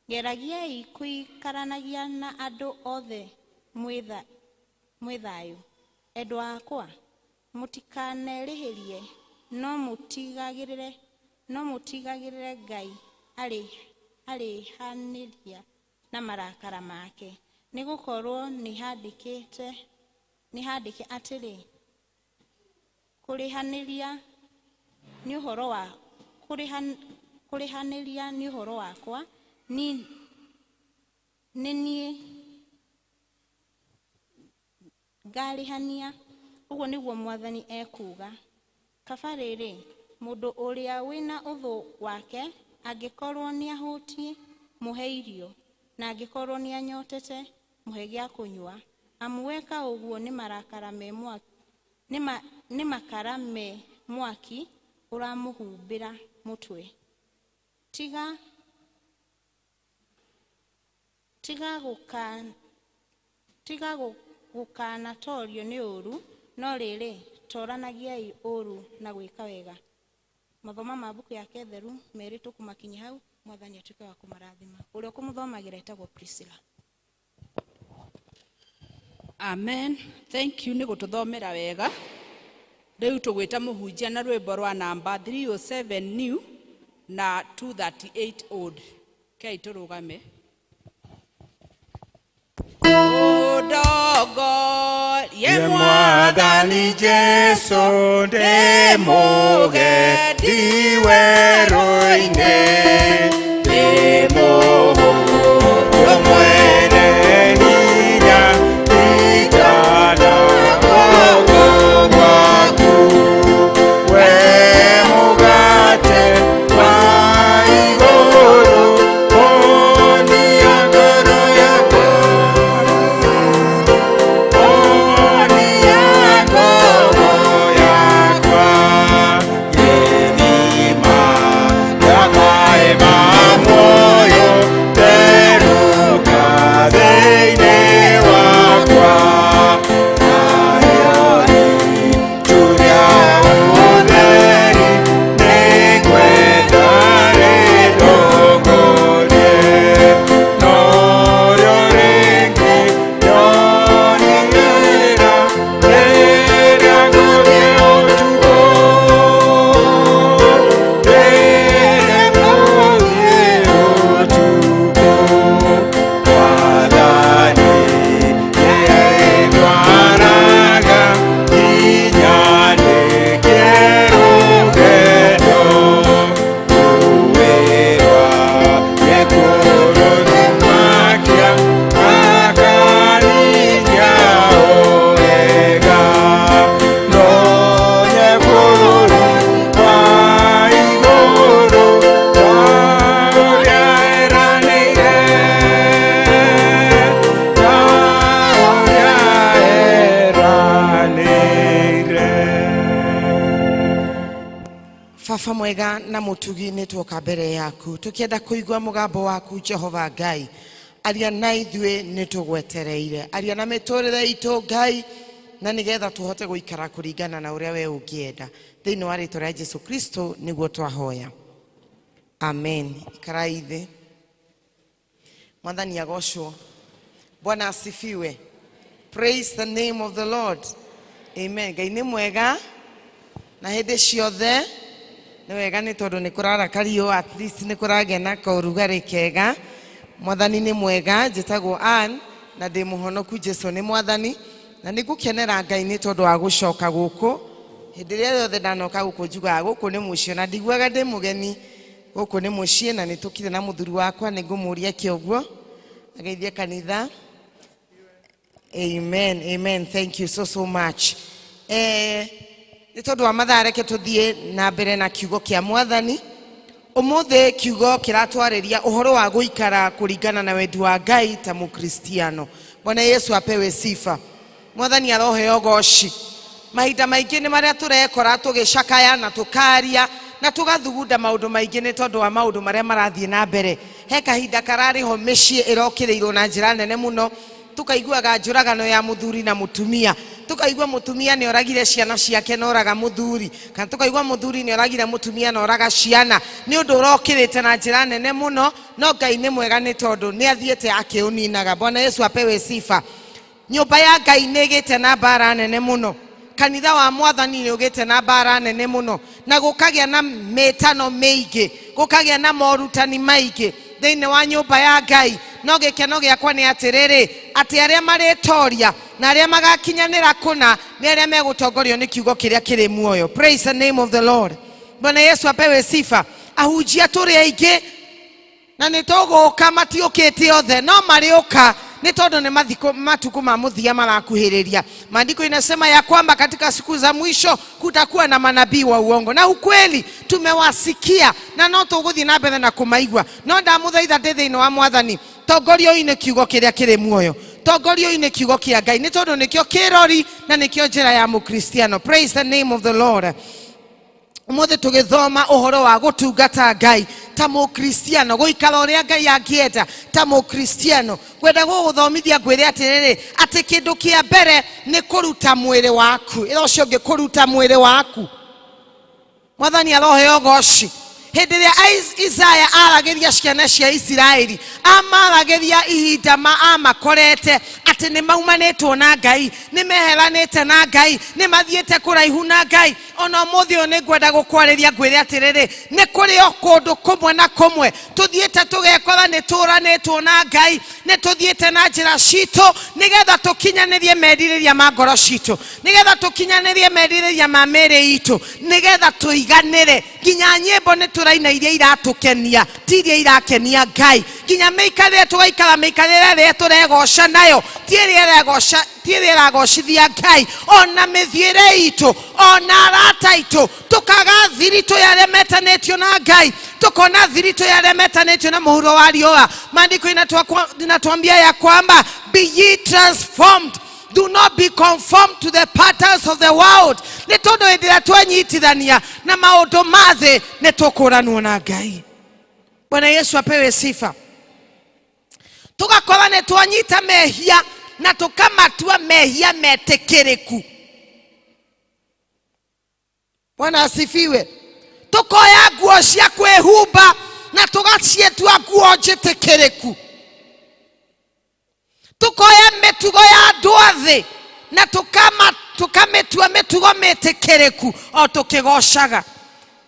[SPEAKER 19] geragiai kũikaranagia na andũ othe mwĩ thayũ. Endwa akwa, mũtikanerĩhĩrie, no mũtigagĩrĩre Ngai arĩhanĩria na marakara make. Nĩgũkorwo nĩhandĩke atĩrĩ, kũrĩhanĩria nĩ ũhoro wakwa, nĩ niĩ ngarĩhania, ũguo nĩguo Mwathani ekuuga. Kaba rĩrĩ, mũndũ ũrĩa wĩna ũthũ wake, angĩkorwo nĩahũtiĩ, mũhe irio, na angĩkorwo nĩanyotete, mũhe gĩa kũnyua. Amuweka ũguo nĩ makara me mwaki ũramũhumbĩra mũtwe. Tiga gũkanatorio nĩ ũũru, no rĩrĩ mũtoranagiai ũru na gwĩka wega. Mathoma ma mbuku yake theru merĩtwo kũmakinyia hau, Mwathani atuĩke wa kũmarathima. Ũrĩa ũkũmũthomagĩra etagwo Priscilla.
[SPEAKER 2] Amen. Thank you nĩ gũtũthomera wega. Rĩu tũgwĩta mũhunjia na rwĩmbo rwa namba 307 new na 238 old. Kei tũrũgame. Udogo
[SPEAKER 1] ye Mwathani Jesu ndemuge ndiweroine ndimuhuru mwene hinya ndijana gogo gwaku we mugate wa iguru ponia ngoro yakwa
[SPEAKER 20] Baba mwega na mutugi nĩ tuoka mbere yaku tukienda kuigua mugambo waku Jehova Ngai aria na ithuĩ nĩ tũgwetereire aria na mĩtũrĩre itũ Ngai na nĩgetha tũhote gũikara kũringana na ũrĩa we ũngĩenda thĩinĩ wa rĩĩtwa rĩa Jesu Kristo nĩguo twahoya amen. Ikarai thĩ. Mwathani agocwo. Bwana asifiwe. Praise the name of the Lord. Amen. Ngai nĩ mwega na hĩndĩ ciothe nĩ wega nĩ tondũ nĩ kũrarakario at least nĩ kũragĩa na kaũrugarĩ kega. Mwathani nĩ mwega. Njĩtagwo Ann na ndĩ mũhonoku. Jesu nĩ Mwathani na nĩ ngũkenera Ngai nĩ tondũ wa gũcoka gũkũ. Hĩndĩ ĩrĩa yothe ndanoka gũkũ njugaga gũkũ nĩ mũciĩ na ndiguaga ndĩ mũgeni. Gũkũ nĩ mũciĩ na nĩ tũkire na mũthuri wakwa nĩ ngũmũria kĩoguo ageithie kanitha. Amen. Amen. Thank you so much. Nĩ tondũ wa mathaa reke tũthiĩ na mbere na kiugo kĩa Mwathani. Ũmũthĩ kiugo kĩratwarĩria ũhoro wa gũikara kũringana na wendi wa Ngai ta Mũkristiano. Bwana Yesu apewe sifa. Mwathani aroheo goci. Mahinda maingĩ nĩ marĩa tũrekora tũgĩcakaya na tũkaria na tũgathugunda maũndũ maingĩ nĩ tondũ wa maũndũ marĩa marathiĩ na mbere. He kahinda kararĩho mĩciĩ ĩrokĩrĩirwo na njĩra nene mũno. Tukaiguaga njũragano ya mũthuri na mũtumia. Tukaigua mũtumia nĩ oragire ciana ciake na oraga mũthuri. Kana tukaigua mũthuri nĩ oragire mũtumia na oraga ciana. Nĩ ũndũ ũrokĩrĩte na njĩra nene mũno, no Ngai nĩ mwega nĩ tondũ nĩ athiĩte akĩũninaga. Bwana Yesu apewe sifa. Nyũmba ya Ngai nĩ ĩgĩte na mbara nene mũno. Kanitha wa Mwathani nĩ ũgĩte na mbara nene mũno. Na gũkagĩa na mĩtano mĩingĩ, gũkagĩa na morutani maingĩ thĩinĩ wa nyũmba ya Ngai. No gĩkeno gĩakwa nĩ atĩrĩrĩ, atĩ arĩa marĩtoria na arĩa magakinyanĩra kũna nĩ arĩa megũtongorio nĩ kiugo kĩrĩa kĩrĩ muoyo. Praise the name of the Lord. Bwana Yesu apewe sifa. Ahunjia tũrĩ aingĩ na nĩ tũgũka matiũkĩte othe, no marĩũka ni tondũ nĩ matuko ma mũthia marakuhĩrĩria. Maandiko inasema ya kwamba katika siku za mwisho kutakuwa na manabii wa uongo. Na ukweli tumewasikia na no tũgũthiĩ na mbere na kũmaigua. No ndamũthaitha thĩinĩ wa Mwathani, tongorio-inĩ kiugo kĩrĩa kĩrĩ muoyo, tongorio-inĩ kiugo kĩa Ngai, nĩ tondũ nĩkĩo kĩrori na nĩkĩo njĩra ya Mũkristiano. Praise the name of the Lord. Umothe tugithoma uhoro wa gutungata Ngai ta mukristiano guikara uria Ngai angienda ta mukristiano kwenda guguthomithia ngwire atiriri ati kindu kia mbere ni kuruta mwiri waku ira ucio ngi kuruta mwiri waku Mwathani aroheo goci hindi ria Isaya arageria ciana cia Isiraeli amarageria ihinda amakorete ati ni maumanitwo na Ngai ni meheranite na Ngai ni mathiete kuraihu na Ngai ona muthio ni ngwenda gukwariria ngwire atiriri ni kuri o kundu kumwe na kumwe tuthiete tugekora ni turanitwo na Ngai ni tuthiete na njira citu nigetha tukinyanirie mediriria ma ngoro citu nigetha tukinyanirie mediriria ma miri itu nigetha tuiganire nginya nyimbo ni turaina iria iratukenia ti iria irakenia Ngai nginya meikarire tugaikara meikarire ria turegoca nayo ti iria iragocithia Ngai ona mithiire itu ona arata itu tukaga thirito ya metanetio na Ngai tukona thirito ya metanetio na muhuro wa riua maandiko inatuambia ya kwamba be ye transformed. Do not be conformed to the patterns of the world. Ni tondu indira twanyitithania na maundu mathe ni tukuranwo na Ngai. Bwana Yesu apewe sifa. Tugakora ni twanyita mehia na tukamatua mehia metekeriku. Bwana asifiwe. Tukoya nguo cia kwihumba na tugacietua nguo njitekereku. Tukoya metugo ya nduathi na tukametua metugo metekereku o tukigocaga.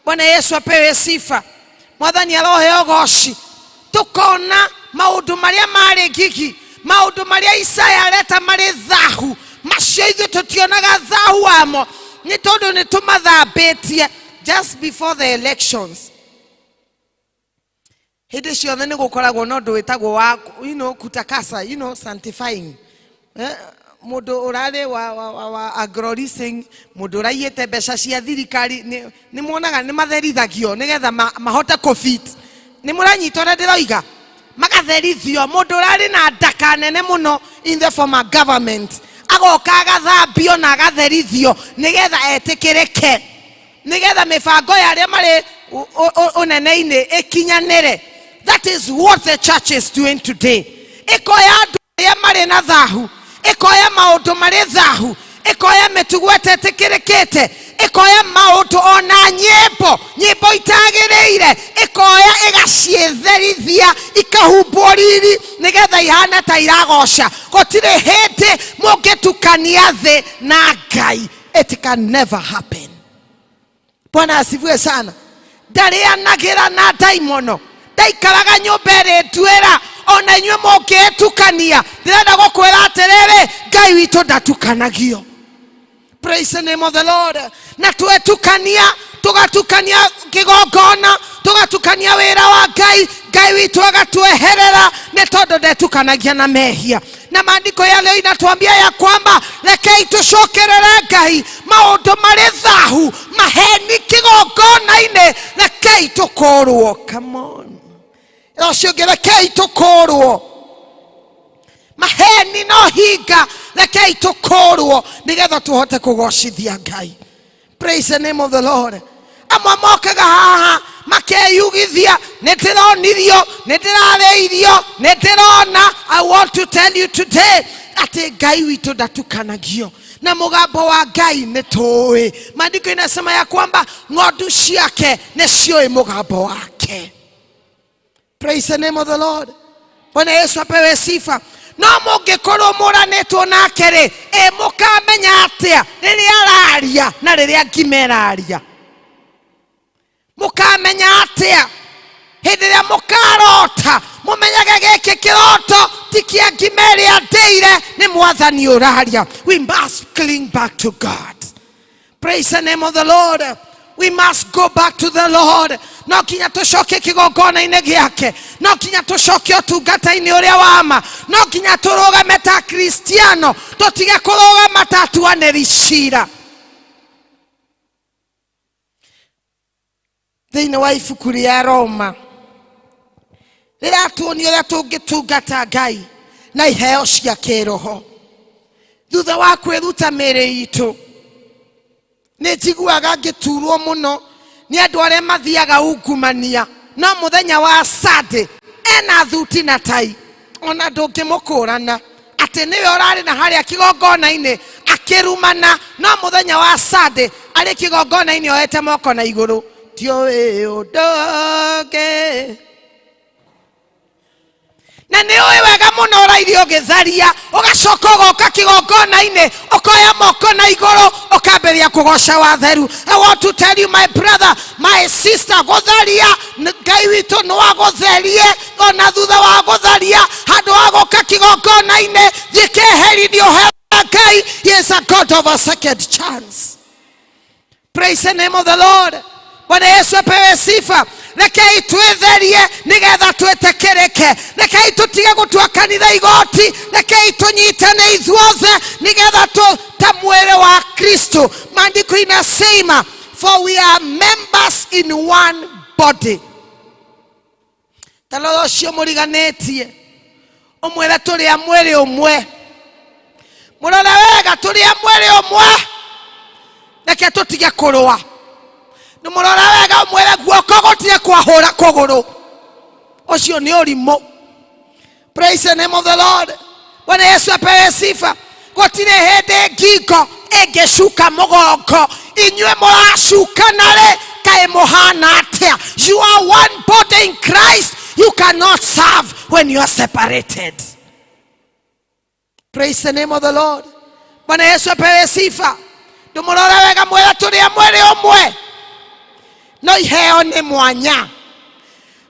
[SPEAKER 20] Bwana Yesu apewe sifa. Mwathani aroheo goci. Tukona maundu maria mari gigi, maundu maria Isaya areta mari thahu, macio ithu tutionaga thahu wamo ni tondu ni tumathambitie just before the elections. Hindi ciothe ni gukoragwo no ndu witagwo wa kutakasa, sanctifying. Mundu urare wa agrorising, mundu uraiete mbeca cia thirikari ni muonaga ni matherithagio nigetha mahota kufit. Ni muranyita ora ndiroiga magatherithio mundu urari na ndaka nene muno in the former government agoka agathambio na agatherithio nigetha etikirike nigetha mibango ya aria mari unene-ini ikinyanire. That is what the church is doing today. Ikoya andu aria mari na thahu, ikoya maundu mari thahu, ikoya mitugo etetikirikite, ikoya maundu ona nyimbo itagiriire, ikoya igacietherithia ikahumbwo riri nigetha ihana ta iragoca. Gutiri hindi mungitukania thi na Ngai. It can never happen. Bwana asifiwe sana. Ndarianagira na daimono ndaikaraga nyumba iri nduira ona inywe mungetukania ndirenda gukwira atiriri Ngai witu ndatukanagio. Praise the name of the Lord. Na tuetukania tugatukania kigongona tugatukania wira wa Ngai witu agatueherera ni tondu ndetukanagia na mehia. Na maandiko ya leo inatuambia ya kwamba rekei tucokerere Ngai maundu mari thahu maheni kigongona-ini rekei tukorwo. Come on. Ucio rekei tukorwo maheni no hinga rekei tukorwo nigetha tuhote kugocithia Ngai. Praise the name of the Lord. Amwe mokaga haha makeyugithia nitironithio nitirareirio nitirona. I want to tell you today ati Ngai witu ndatukanagio na mugambo wa Ngai nitui. Maandiko inasema ya kwamba ng'ondu ciake nicioi mugambo wake. Praise the name of the Lord. Bwana Yesu apewe sifa. No mungikorwo muranitwo nake ri mukamenya atia riria araria na riria ngimeraria. Mukamenya atia hindi ria mukarota mumenyage giki kiroto tikia ngimeria ndeire ni Mwathani uraria. We must cling back to God. Praise the name of the Lord. We must go back to the Lord. No kinya tucoke kigongona-ini giake, no kinya tucoke utungata-ini uria wama, no kinya turugame ta Kristiano, tutige kurugama ta tuanĩri cira. Thĩinĩ wa ibuku rĩa Roma rĩratuonia ũrĩa tũngĩtungata Ngai na iheo cia kĩroho. Thutha wa kwĩruta mĩĩrĩ itũ nĩ njiguaga ngĩturwo mũno ni andu aria mathiaga ungumania no muthenya wa Sunday ena thuti na tai ona ndungimukũrana ati niwe urari na haria kigongona-ini akirumana no muthenya wa Sunday ari kigongona-ini oete moko na iguru tioi undoge na ni uĩ wega muno ũraithio ũgĩtharia ũgacoka ũgoka kigongona-inĩ ũkoya moko na igũrũ ũkambĩrĩria kũgoca watheru. I want to tell you my brother, my sister, gũtharia Ngai witũ nĩ wa gũtherie ona thutha wa gũtharia handũ wa gũka kigongona-inĩ gĩkeherithio he Ngai. He is a God of a second chance. Praise the name of the Lord. Bwana Yesu apewe sifa. Rekei twetherie nigetha twetekereke. Rekei tutige gutua kanitha igoti. Rekei tunyitane ithuothe nigetha ta mwĩrĩ wa Kristo. Maandiko inasema for we are members in one body. Talo ũcio mũriganĩtie ũmwĩre tũrĩ a mwĩrĩ ũmwe. Mũrore wega tũrĩ a mwĩrĩ ũmwe. Reke tũtige kũrũa. Numurora wega mwere guoko gutire kwahura kuguru ucio ni urimo. Praise the name of the Lord. Bwana Yesu apewe sifa. Gutire hende ngingo ingicuka mugongo inywe muracuka nare kae muhana atia. You are one body in Christ. You cannot serve when you are separated. Praise the name of the Lord. Bwana Yesu apewe sifa. Numurora wega mwere turi mwere omwe. No iheo ni mwanya.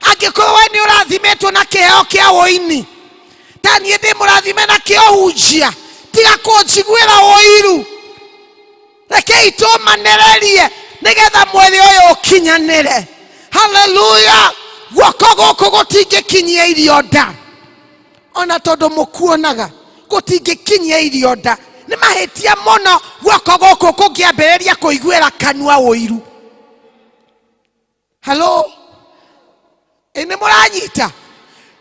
[SPEAKER 20] Angĩkorwo we nĩ ũrathimetwo na kĩheo kĩa ũini, ta niĩ ndĩ mũrathime na kĩũhunjia, tiga kũnjiguĩra ũiru. Rekei tũmanererie nĩgetha mwĩrĩ ũyũ ũkinyanĩre. Hallelujah. Guoko gũkũ gũtingĩkinyia irio nda, ona tondũ mũkuonaga gũtingĩkinyia irio nda. Nĩ mahĩtia mũno guoko gũkũ kũngĩambĩrĩria kũiguĩra kanua ũiru. Hello? Ene muranyita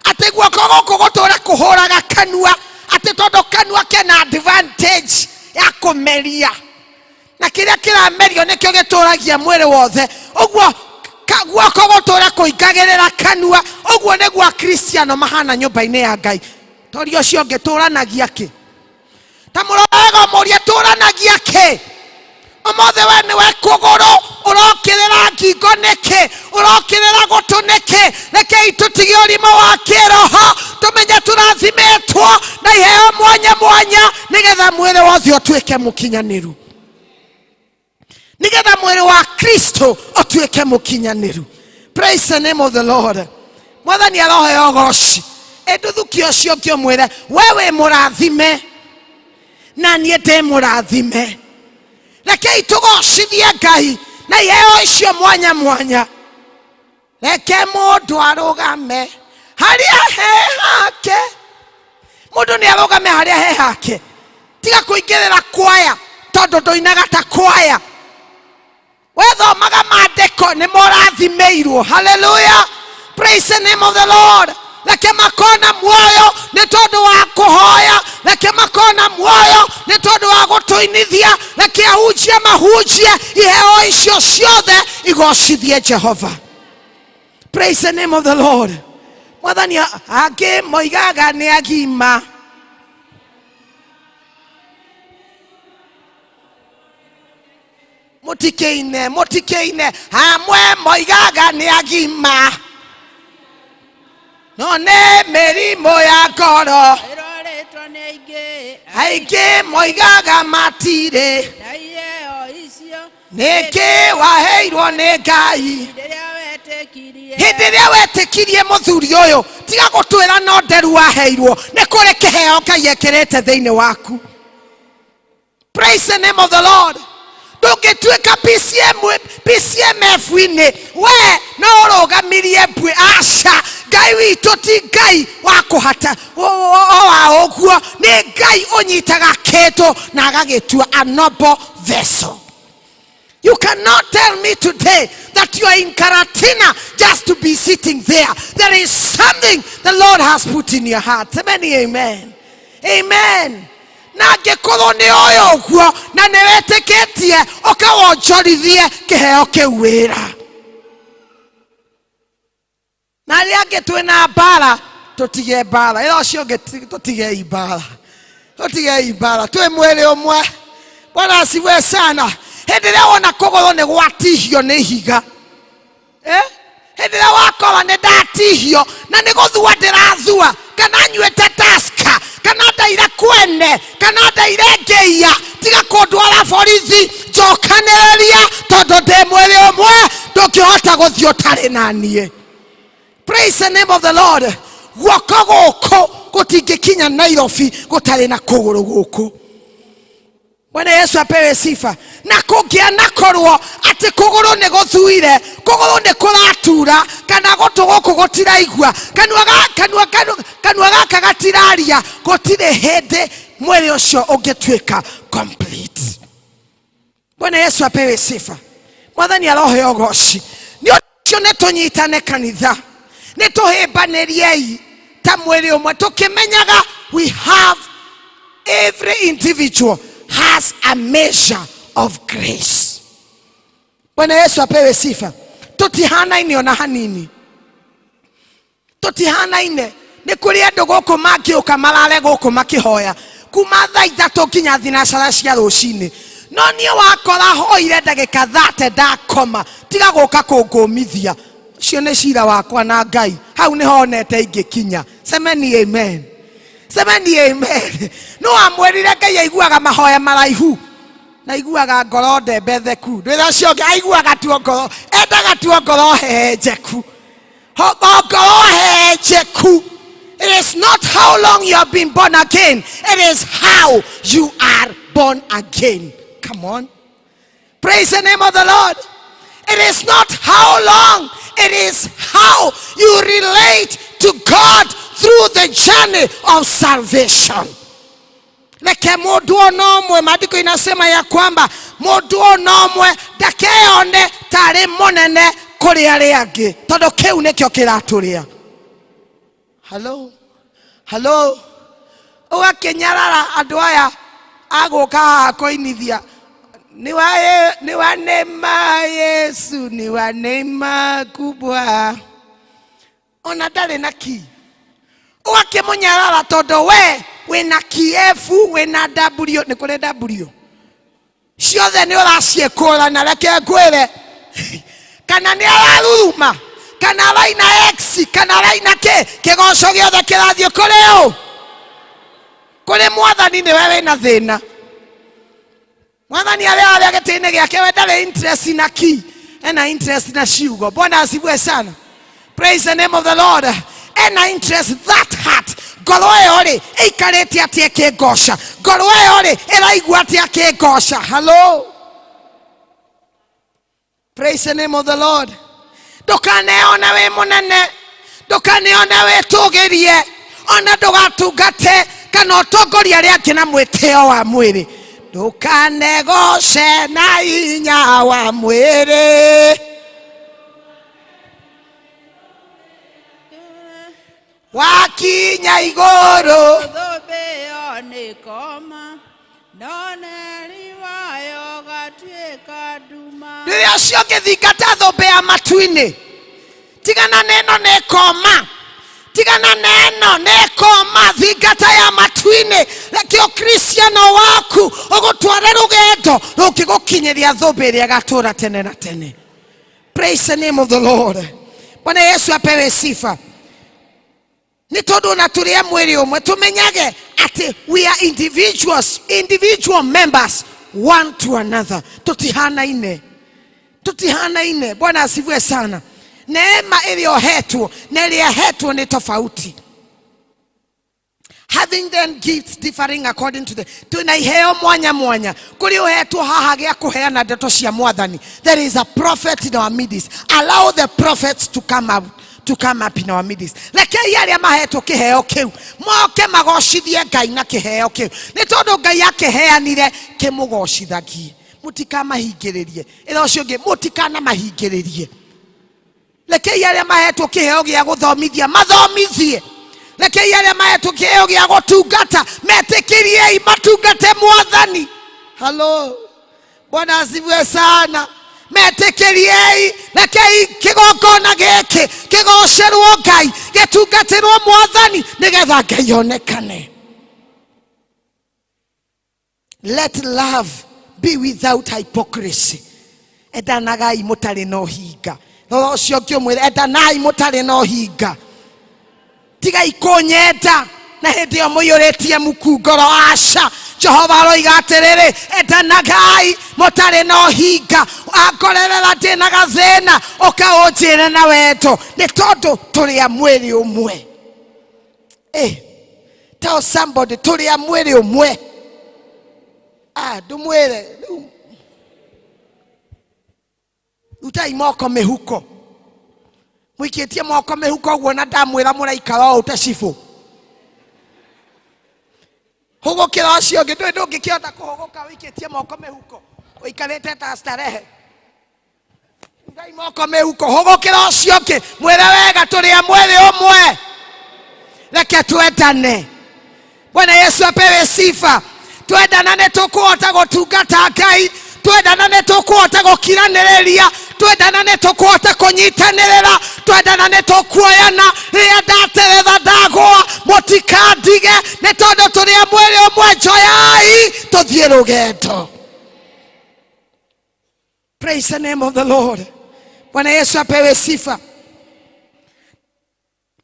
[SPEAKER 20] ate guoko gũkũ gũtũra kũhũraga kanua ate tondũ kanua kena advantage ya kũmeria na kĩrĩa kĩramerio nĩkĩo gĩtũragia mwĩrĩ wothe. Ũguo guoko gũtũra kũingagĩrĩra kanua, ũguo nĩguo akristiano mahana nyũmba-inĩ ya Ngai. Tondũ ũcio ũngĩtũranagia kĩ? Ta mũrorega mũria tũranagia kĩ? Ũmothe we nĩwe kũgũrũ ũrokĩrĩra ngingo nĩkĩ? Ũrokĩrĩra gũtũ nĩkĩ? Rekei tũtige ũrimũ wa kĩroho, tũmenye tũrathimetwo na iheo mwanya mwanya nĩgetha mwĩrĩ wothe ũtuĩke mũkinyanĩru, nĩgetha mwĩrĩ wa Kristo ũtuĩke mũkinyanĩru. Praise the name of the Lord. Mwathani aroheo ũgooci. Nduthukia ũcio ũngĩ ũmwĩre we wĩ mũrathime na niĩ ndĩ mũrathime. Rekei tũgocithie Ngai na iheo icio mwanya mwanya. Reke mũndũ arũgame harĩa he hake. Mũndũ nĩ arũgame harĩa he hake. Tiga kũingĩrĩra kwaya tondũ ndũinaga ta kwaya. Wethomaga maandĩko nĩ mũrathimeirwo. Hallelujah. Praise the name of the Lord. Reke makona muoyo nĩ tondũ wa kũhoya. Reke makona muoyo nĩ tondũ wa gũtũinithia. Reke ahunjie mahunjie iheo icio ciothe igocithie Jehova. Praise the name of the Lord. Mwathani angĩ moigaga nĩ agima. Mũtikeine hamwe moigaga nĩ agima. No nĩ mĩrimũ ya ngoro. Aingĩ moigaga matirĩ. Nĩkĩ waheirwo nĩ Ngai? Hĩndĩ ĩrĩa wetĩkirie mũthuri ũyũ, tiga gũtwĩra no nderu waheirwo. Nĩ kũrĩ kĩheo Ngai ekĩrĩte thĩinĩ waku. Praise the name of the Lord. Ndũngĩtuĩka PCMF-inĩ we no ũrũgamirie mbwe. Aca, Ngai witũ ti Ngai wa kũhata wa ũguo. Nĩ Ngai ũnyitaga kĩndũ na agagĩtua a noble vessel. You cannot tell me today that you are in Karatina just to be sitting there. There is something the Lord has put in your heart. Amen. Amen. Na angĩkorwo nĩ ũyũ ũguo na nĩ wetĩkĩtie ũkawonjorithie kĩheo kĩu wĩra. Na riage twina mbara tutige mbara ira cio tutige ibara tutige ibara twi mwiri umwe. Bwana asifiwe sana. Hendiria wona kugoro ni gwatihio ni higa hendiria wakora ni ndatihio na ni guthua ndirathua kana nywete taska kana ndaire kwene kana ndaire ngeia tiga kundwara borithi njokanireria tondu ndi mwiri umwe ndungihota guthio tari nanie. Praise the name of the Lord. Guoko guku gutingikinya Nairobi gutari na kuguru guku. Bwana Yesu apewe sifa. Na kungia nakorwo ati kuguru ni guthuire kuguru ni kuratura kana gutu guku gutiraigua kanua gaka gatiraria gutire hindi mwiri ucio ungituika complete. Bwana Yesu apewe sifa. Mwathani arohe ogoci ni ucio netunyitane kanitha nituhimbaniriei ta mwiri umwe tukimenyaga we have every individual has a measure of grace. Bwana Yesu apewe sifa. Tutihanaine ona hanini. Tutihanaine ni kuri andu guku mangiuka marare guku makihoya kuma thaa 3 nginya thinacara cia rucini. No nie wakora hoire ndagika 30 ndakoma tiga guka kungumithia. Cio ni cira wakwa na Ngai. Hau ni honete ingikinya. Semeni amen. Semeni amen. No amwerire Ngai aiguaga mahoya maraihu na aiguaga ngoro ndembetheku. Ndwira cio aiguaga tu ngoro endaga tu ngoro hehenjeku. Ngoro hehenjeku. It is not how long you have been born again. It is how you are born again. Come on. Praise the name of the Lord. It is not how long. It is how you relate to God through the journey of salvation. Leke mundu onomwe maandiko inasema ya kwamba mundu onomwe ndakeone tari munene kuri aria angi tondu kiu nikio kiraturia. Hello. Hello. Ugakinyarara andu aya aguka koinithia ni wa neema Yesu, ni wa neema kubwa. Ona ndari na ki. Ugakimunyarara tondu we na kiefu we na W ni kuri W. Ciothe ni uraciekura na reke ngwire. Kana ni araruruma kana raina X kana raina K kigoco giothe kirathio kuri u. Kuri Mwathani ni wewe na thina. Mwathani aria gitini giake we ndari interest na ki ena interest na ciugo. Bwana asifiwe sana. Praise the name of the Lord. Ena interest that heart. Ngoro iyo ri ikarite ati ekigosha. Ngoro iyo ri iraigua ati akigosha. Hello. Praise the name of the Lord. Ndukaneona we munene. Ndukaneona we tugirie. Ona ndugatungate kana utongoria ria kina mwiteo wa mwiri. Ndukanegoshe na inya wa mwiri. Wakinya igoro
[SPEAKER 2] thobeo ni koma none riwayo gatwika nduma.
[SPEAKER 20] Riria cio ngithingata thobea matuini tigana neno ni koma. Tigana neno nekoma thingata ya matuini lakio Kristiano waku ugutware rugendo rukigukinyiria thumbi ria gatura tene na tene. Praise the name of the Lord. Bwana Yesu apewe sifa. Ni tondu na turia mwiri umwe tumenyage ati we are individual members one to another. Tutihanaine. Bwana asifiwe sana. Neema iliyohetwa na iliyohetwa ni tofauti. Having then gifts differing according to the tunaiheo mwanya kuri uhetwa haha gia kuheana ndeto cia Mwathani. There is a prophet in our midst. Allow the prophets to come up in our midst. Leke yale mahetwo kiheo kiu moke magoshithie Ngai na kiheo kiu ni tondu Ngai akiheanire kimugocithagie. Mutikamahingirerie ira ucio ngi mutikana mahingiririe. Leke yale mahetwo kiheo gia guthomithia mathomithie. Leke yale mahetwo kiheo gia gutungata metikirie matungate Mwathani. Hello. Bwana asifiwe sana. metikiriei rekei kigongona giki kigocerwo Ngai gitungatirwo Mwathani nigetha Ngai onekane. Let love be without hypocrisy. Endanagai mutari no hinga. Thoro ucio ngiumwira endanai mutari no hinga. Tigai kunyenda na hindi yo muyuritie muku ngoro aca. Jehova roiga atiriri endanagai mutari no hinga. Angorerera ndina gathina ukaunjire na wendo ni tondu turi a mwiri umwe. Tell somebody turi a mwiri umwe. Ndumwire utai moko mehuko mwikitie moko mehuko guo na ndamwira muraikara o utacifu hugukira ucio ngi ndungikionda kuhuguka wikitie moko mehuko uikarite ta starehe ndai moko mehuko hugukira ucio ngi mwire wega turi a mwiri umwe reke twendane. Bwana Yesu apewe sifa. Twendana ne tukuhota gutungata Ngai, twendana ne tukuhota gukiraniriria, twendana ne tukuhota kunyitanirira, twendana ne tukuoyana ria ndateretha ndagwa mutikandige ne tondu turi a mwiri umwe njoyai tuthie rugendo. Praise the name of the Lord. Bwana Yesu apewe sifa.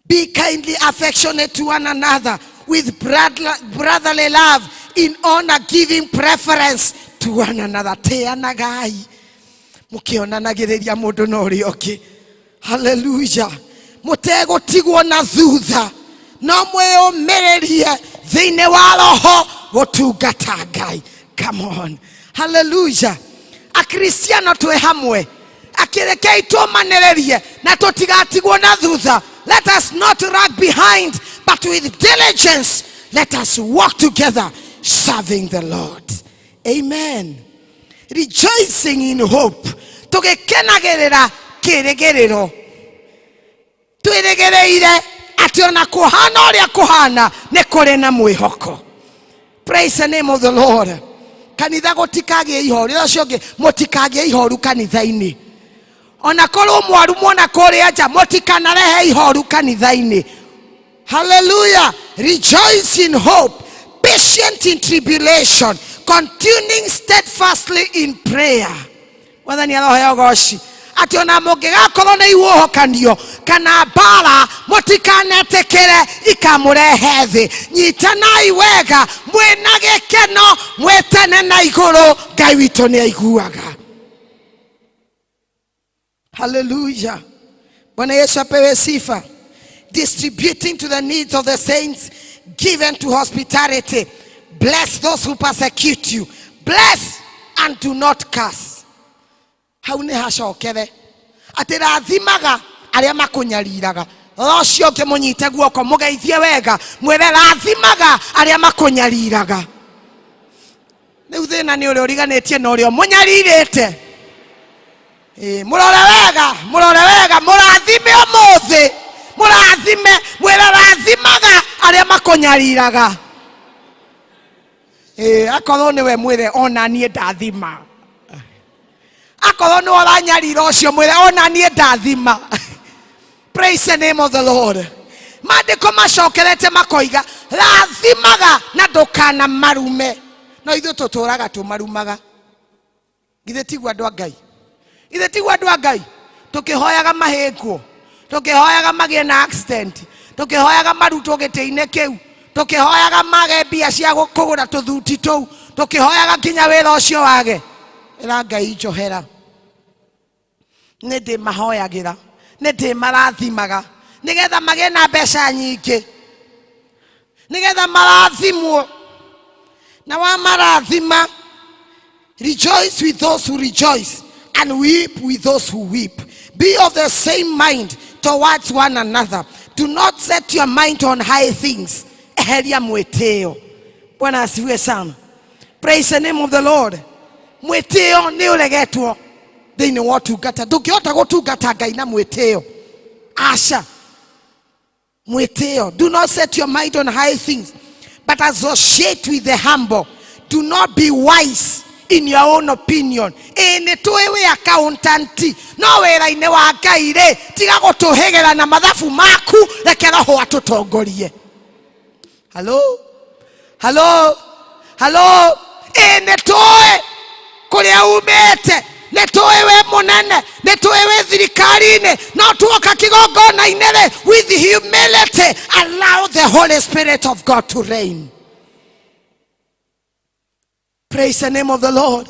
[SPEAKER 20] Be kindly affectionate to one another with brotherly love, in honor giving preference to one another. Teanagai mukionanagiriria mundu na uria ungi. Hallelujah. Mutego tigwo na thutha no mwiyumiririe thiini wa roho gutungata Ngai. Come on. Hallelujah. Akristiano twe hamwe akirekei tumaniririe na tutigatigwo na thutha. Let us not lag behind, but with diligence let us walk together serving the Lord. Amen. Rejoicing in hope. Tugekenagirira kirigiriro. Twiregereire ati ona kuhana uria kuhana ni kuri na mwihoko. Praise the name of the Lord. Kanitha gutikagie ihoru. Ucio ngi mutikagie ihoru kanitha-ini. Ona korwo mwaru mona kuria nja mutikanarehe ihoru kanitha-ini. Hallelujah. Rejoice in hope, patient in tribulation, continuing steadfastly in prayer. Wathani roho ya goshi ati ona mungigakorwo na iwohokanio kana bara mutikanetekere ikamurehe thi. Nyitanai wega mwina gikeno mwetane na iguru Ngai witu ni aiguaga. Hallelujah. Bwana Yesu apewe sifa. Distributing to the needs of the saints, given to hospitality. Bless those who persecute you. Bless and do not curse. Haune hacokere ati rathimaga aria makunyariraga. Rocio ngimunyite guoko mugeithie wega mwire rathimaga aria makunyariraga. Riu thina ni uria uriganitie na uria munyaririte. Murore wega murathime umuthi. Murathime mwire rathimaga aria makunyariraga. Akorwo niwe mwire ona nie ndathima. Akorwo ni uranyarira ucio mwire ona nie ndathima. Praise the name of the Lord. Mandiko macokerete makoiga rathimaga na ndukana marume. No ithu tuturaga tumarumaga. Githe tigwa andu a Ngai. Ithe tigwa andu a Ngai. Tukihoyaga mahengwo. Tukihoyaga magie na accident. Tukihoyaga marutwo giti-ini kiu. Tukihoyaga mage mbia cia kugura tuthuti tou. Tukihoyaga kinya wira ucio wage. Ira Ngai njohera. Ni ndi mahoyagira. Ni ndi marathimaga. Nigetha magie na mbeca nyingi. Nigetha marathimwo. Na wa marathima. Rejoice with those who rejoice, and weep with those who weep. Be of the same mind towards one another. Do not set your mind on high things. Eheria mweteo. Bwana asifiwe sana. Praise the name of the Lord. Mweteo ni uregetwo thiini wa utungata. Ndungihota gutungata Ngai na mweteo. Asha. Mweteo. Do not set your mind on high things, but associate with the humble. Do not be wise in your own opinion. Ene tuwe accountanti. No wera-ine wa Ngai ri tiga gutuhegera na mathabu maku rekera ho atutongorie. Hello. Ene tuwe kuria umete. Netoe we munene, netoe we thirikarine, no tuoka kigongona inere with humility. Allow the Holy Spirit of God to reign. Praise the name of the Lord.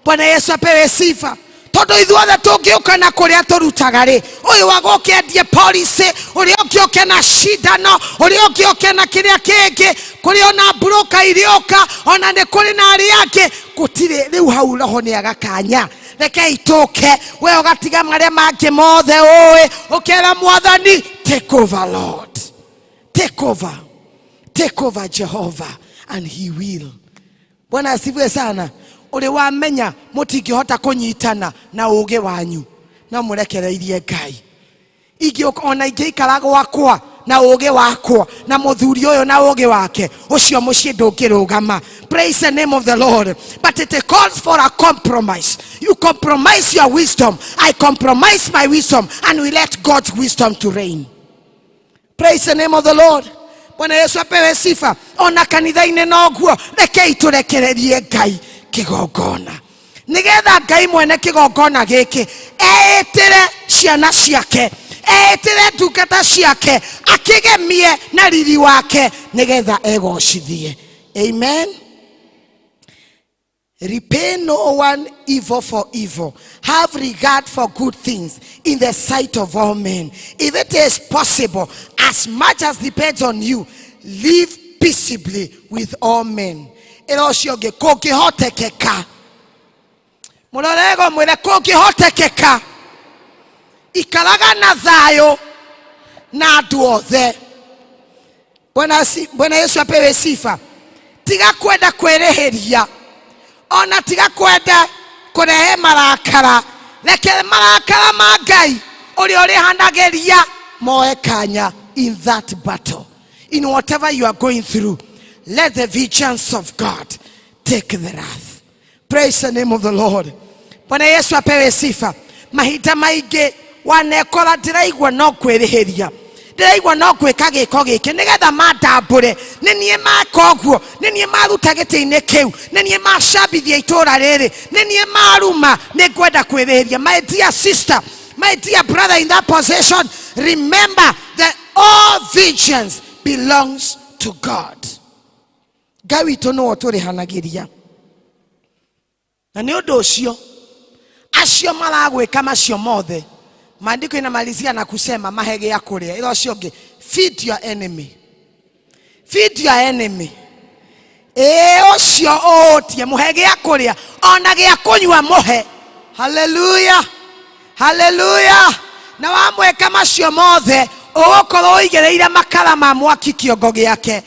[SPEAKER 20] Bwana Yesu apewe sifa. Todo ithuothe tungiuka na kuria turutaga ri, uyu wagokiendie policy, uri ungioke na shidano, uri ungioke na kiria kingi, kuri ona broka irioka, ona ni kuri na ari yake, gutire riu hau roho ni agakanya. Reke itoke, we ugatiga maria make mothe oe, ukera mwathani, take over Lord. Take over Jehovah, and he will. Bwana asifiwe sana. Uri wamenya mutingihota kunyitana na uge wanyu, na murekereirie Ngai. Ona ingikara gwakwa na uge wakwa na muthuri uyu na uge wake, ucio mucii ndungirugama. Praise the name of the Lord. But it calls for a compromise. You compromise your wisdom, I compromise my wisdom, and we let God's wisdom to reign. Praise the name of the Lord. Bwana Yesu apewe sifa. Ona kanitha-ine noguo, rekei turekererie Ngai kigongona. Nigetha Ngai mwene kigongona giki etire ciana ciake, etire ndungata ciake, akigemie na riri wake, nigetha egocithie. Amen. Repay no one evil for evil. Have regard for good things in the sight of all men. If it is possible, as much as depends on you, live peaceably with all men. Erosioge kukihotekeka. Mulorego mwele kukihotekeka. Ikaraga na thayo na andu othe. Bwana Yesu apewe sifa. Tiga kwenda kwereheria. Ona tiga kwenda kurehe marakara. Reke marakara ma Ngai uri urihanageria moe kanya in that battle. In whatever you are going through, let the vengeance of God take the wrath. Praise the name of the Lord. Bwana Yesu apewe sifa. Mahita maige wanekora ndiraigwa no kwirihiria. Ndiraigwa no gwika giko giki nigetha mandambure. Nenie makoguo, nenie maruta giti-ini kiu, nenie macambithia itura riri, nenie maruma, ningwenda kwirihiria. My dear sister, my dear brother in that position, remember that all vengeance belongs to God. Ngai witu no turihanagiria. Na ni undu ucio acio maragwika macio mothe, maandiko inamalizia na kusema mahege ya kuria. Ilo ciongi, feed your enemy. Feed your enemy. Ocio otie muhege ya kuria, ona gia kunywa muhe. Hallelujah. Hallelujah. Na wamweka macio mothe, ugukorwo igereire makara ma mwaki kiongo giake,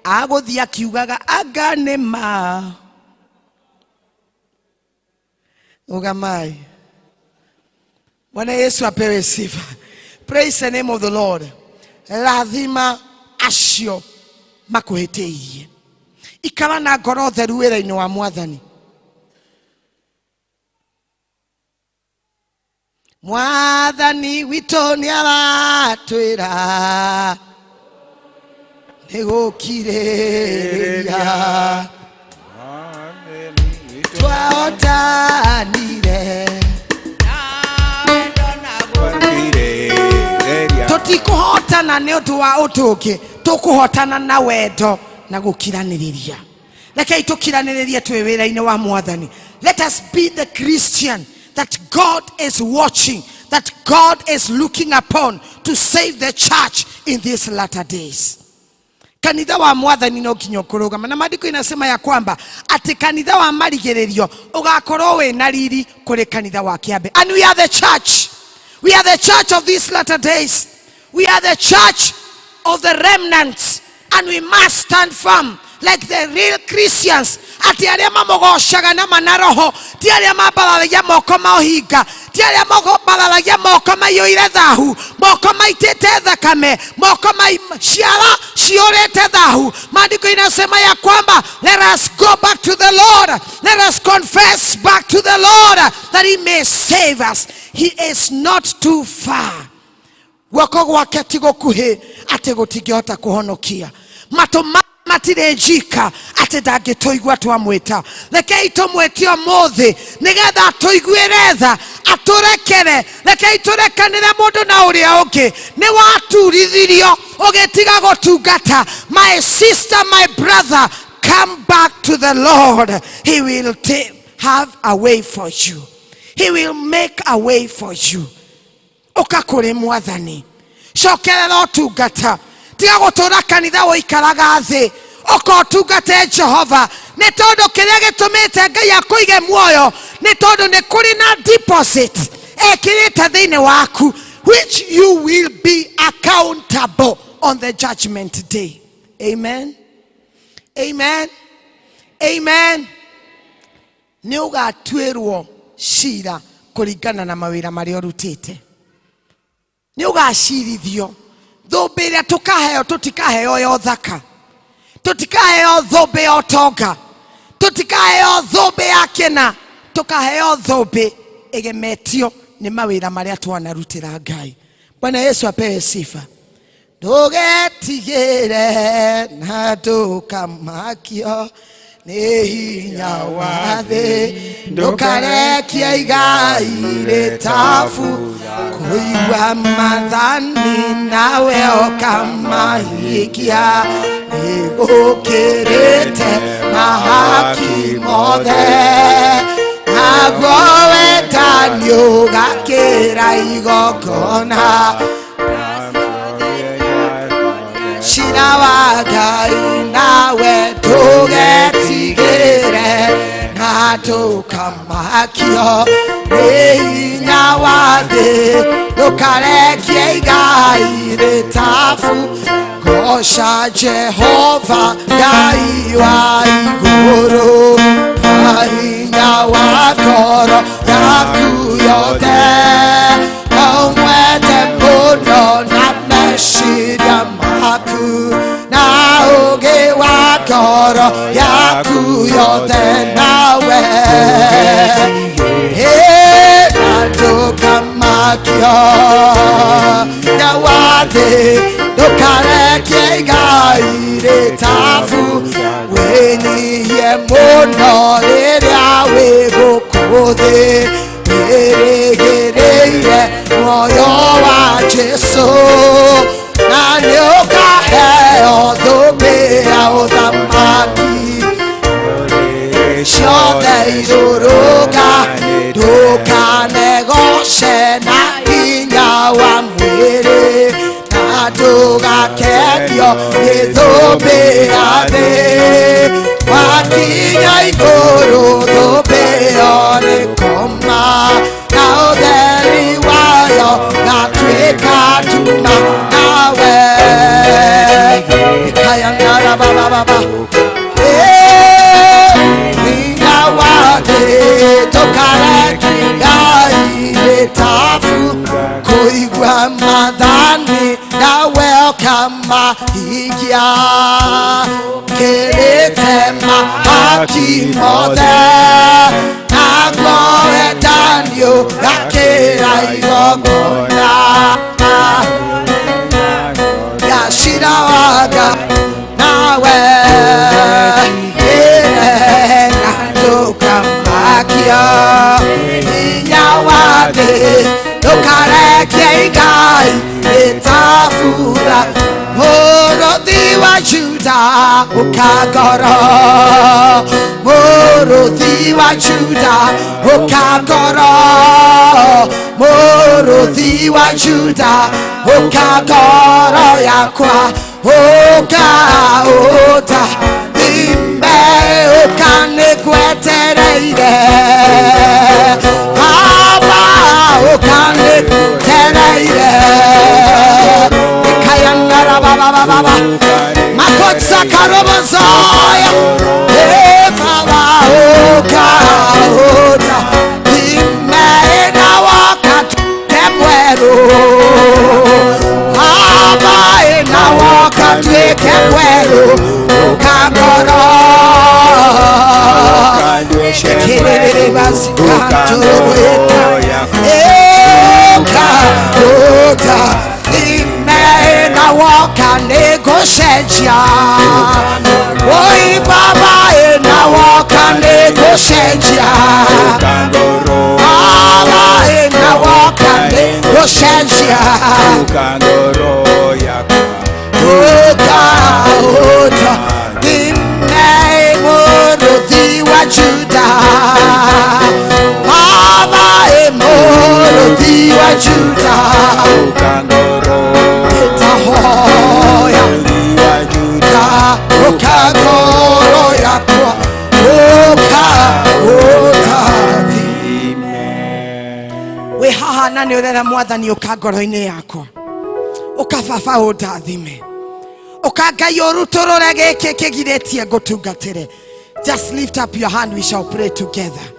[SPEAKER 20] aguthia kiugaga anga nĩ ma. Ugamai. Bwana Yesu apewe sifa. Praise the name of the Lord. Lazima acio makuhĩtĩirie. Ikara na ngoro theru wĩra-inĩ wa Mwathani. Mwathani witũ nĩ aratwĩra nĩ gũkirĩrĩria twahotanire. Tutikuhotana nĩ ũndũ wa ũndũ ũngĩ, tũkũhotana na wendo na gũkiranĩrĩria. Rekei tũkiranĩrĩrie twĩ wĩra-inĩ wa Mwathani. Let us be the Christian that God is watching, that God is looking upon to save the church in these latter days. Kanitha wa Mwathani no nginya kurugama. Na maandiko inasema ya kwamba ati kanitha wa marigĩrĩrio ugakorwo we na riri kuri kanitha wa kĩambe. And we are the church. We are the church of these latter days. We are the church of the remnants, and we must stand firm like the real Christians. Ati aria mamogoshaga na manaroho, ti aria mambaragia moko maohinga, tiaria moko balalagia moko maiyũire thahu, moko maitĩte thakame, moko ciara ciũrĩte thahu. Maandiko inasema ya kwamba let us go back to the Lord, let us confess back to the Lord that he may save us. He is not too far. Guoko gwake ti gũkuhĩ atĩ gũtingĩhota kũhonokia. Matũ matirĩnjika atĩ ndangĩtũigua twamwĩta. Rekei tũmwĩtie ũmũthĩ nĩgetha tũiguĩre tha atũrekere. Rekei tũrekanĩre mũndũ na ũrĩa ũngĩ. Nĩ waturithirio ũgĩtiga gũtungata. My sister, my brother, come back to the Lord. He will have a way for you. He will make a way for you. Ũka kũrĩ Mwathani. Cokerera ũtungata. Tiga gũtũra kanitha ũikaraga thĩ. Ũka ũtungate Jehova. Nĩ tondũ kĩrĩa gĩtũmĩte Ngai akũige muoyo nĩ tondũ nĩ kũrĩ na deposit ekĩrĩte thĩinĩ waku, which you will be accountable on the judgment day. Amen. Amen. Amen. Nĩ ũgatuĩrwo cira kũringana na mawĩra marĩa ũrutĩte. Nĩ ũgacirithio. Thũmbĩ ĩrĩa tũkaheo tũtikaheo yo thaka, tũtikaheo thũmbĩ ya ũtonga, tũtikaheo thũmbĩ ya kĩna, tũkaheo thũmbĩ ĩgemetio nĩ mawĩra marĩa twanarutĩra Ngai. Bwana Yesu apewe sifa. Ndũgetigĩre na ndũkamakio nĩ hinya wa thĩ, ndũkarekie igai rĩtabutha kũigua mathani nawe ũkamahikia. Nĩgũkĩrĩte mahaki mothe, naguo wendani ũgakĩra igongona. Cira wa Ngai nawe ndũgetigĩre na ndũkamakio nĩ hinya wa thĩ, ndũkarekie igai rĩtabutha. Goca Jehova Ngai wa igũrũ, na hinya wa ngoro yaku yothe, na ũmwende mũno na meciria maku, na ũũgĩ wa ngoro yaku yothe, nawe na ndũkamakio hinya wa thĩ, ndũkarekie igai rĩtabutha. Wĩnyihie mũno rĩrĩa wĩ gũkũ thĩ, wĩrĩgĩrĩire muoyo wa Jesũ, na nĩũkaheo thũmbĩ ya ũthamaki. Ciothe irũrũka, ndũkanegoce na hinya wa mwĩrĩ, na ndũgakenio nĩ thũmbĩ ya thĩ. Wakinya igũrũ thũmbĩ ĩyo nĩkoma, na ũtheri wayo gatuĩka nduma nawe. Ikayang'ara baba hinya wa thĩ, ndũkarekie igai rĩtabutha kũigua mathani nawe ũkamahikia. Kĩrĩte mahaki mothe, naguo wendani ũgakĩra igongona. Ya cira wa Ngai nawe na ndũkamakio hinya wa thĩ, ndũkarekie igai rĩtabutha. Mũrũthi wa Juda ũka ngoro, mũrũthi wa Juda ũka ngoro, mũrũthi wa Juda ũka ngoro yakwa, ũka ũta imbe ũka nĩgwetereire. Baba ũka nĩgwetereire. Ikayang'ara baba makotsa karobozoya. Baba ũka ũta imbe nawa Walk negotiate. Oi baba ina waka negotiate. Baba ina waka negotiate. Ota ota imemoro diwa Juda. Baba emoro diwa Juda. Itahoya Juda, okagoro yakwa, we haha nani urera mwathani ukagoro-ini yakwa, ukababa undathime, ukangai uruturure giki kigiretie ngutungatire. Just lift up your hand, we shall pray together.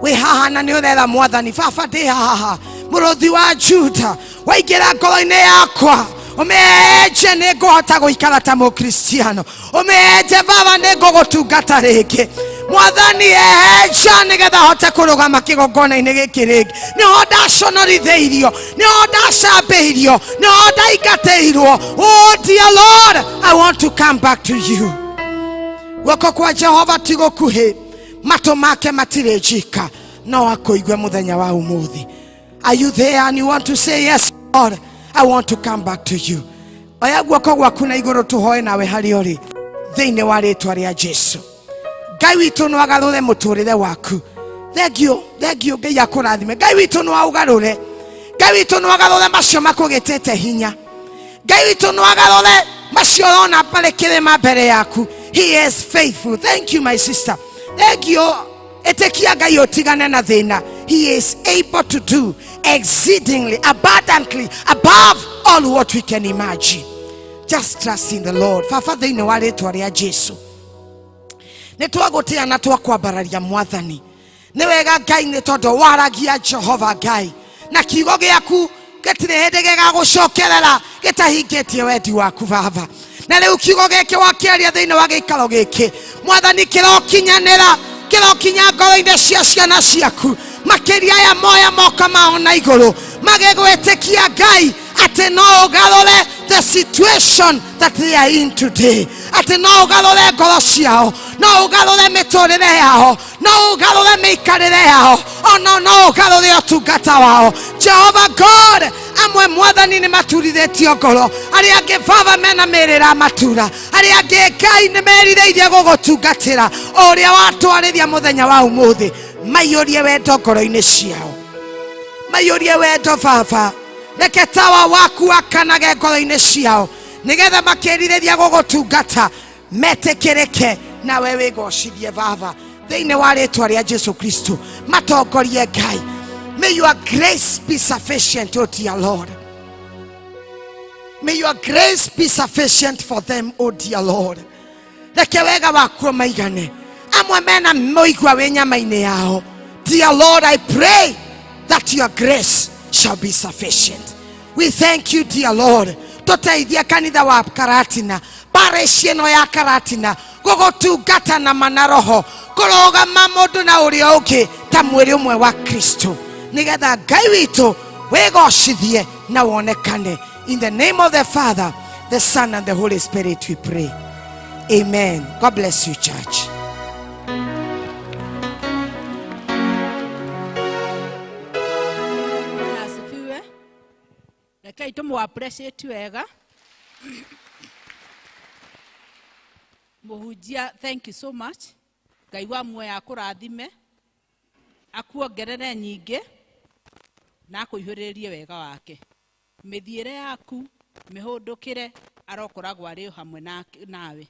[SPEAKER 20] We haha nani urera mwathani, baba ndi haha muruthi wa Juda, waingira ngoro-ini yakwa. Umeje niguhota guikara ta mukristiano, umeje baba nigugutungata ringi mwathani eja nigetha hote kurugama kigongona-ini giki ringi. Niho ndaconoritheirio, niho ndacambĩirio, niho ndaingatĩirwo. Oh dear Lord, I want to come back to you. Guoko kwa Jehova ti gukuhi, matu make matirĩ njika, no akũigue muthenya wa umuthi. Are you there and you want to say yes Lord? I want to come back to you. Oya guoko gwaku na iguru tuhoe nawe hari uri thiini wa ritwa ria Jesu. Ngai witu no agarure muturire waku. Thengio Ngai akurathime. Ngai witu no augarure. Ngai witu no agarure macio makugitete hinya. Ngai witu no agarure macio ona parekire mbere yaku. He is faithful. Thank you my sister. Thengio etekia Ngai otigane na thina. He is able to do exceedingly, abundantly, above all what we can imagine. Just trust in the Lord. Father, in wa ritwa ria Jesu, nitwagutia na twakwambararia mwathani. Ni wega Ngai ni tondu waragia Jehova Ngai na kiugo giaku gitire hindi gigagucokerera gitahingitie wendi waku baba. Na riu kiugo giki wakiaria thiini wa giikaro giki mwathani kirokinyanira ngoro-ini cia ciana ciaku makiria ya moya moka maona iguru magegwetekia Ngai ati no ugarure the situation that they are in today, ati no ugarure ngoro ciao, no ugarure miturire yao, no ugarure miikarire yao, ono no ugarure utungata wao. Jehovah God, amwe mwathani ni maturithetio ngoro, aria angi baba mena mirira matura, aria angi Ngai ni merirĩirie gugutungatira uria watwarithia muthenya wa umuthi. Maiyurie wendo ngoro-ini ciao, maiyurie wendo baba, reke tawa waku wakanage ngoro-ini ciao nigetha makirirĩria gugutungata metikĩrĩke nawe wigocithie baba thiini wa ritwa ria Jesu Kristo. Matongorie Ngai. May your grace be sufficient, oh dear Lord. May your grace be sufficient for them, oh dear Lord. Reke wega waku maigane amwe mena moigwa we nyama-ini yao. Dear Lord, I pray that your grace shall be sufficient. We thank you, dear Lord. Tuteithia kanitha wa Karatina, parish ino ya Karatina, gugutungata na manaroho, kurugama mundu na uria ungi ta mwiri umwe wa Kristo, nigetha Ngai witu wigocithie na wonekane. In the name of the Father, the Son, and the Holy Spirit we pray. Amen. God bless you, church.
[SPEAKER 2] Rekai tumu appreciate wega. Muhujia, thank you so much. Ngai wa muoyo akurathime, akuongerere nyingi na akuihuririe wega wake. Mithiire yaku mihundukire arokoragwo ari hamwe nawe.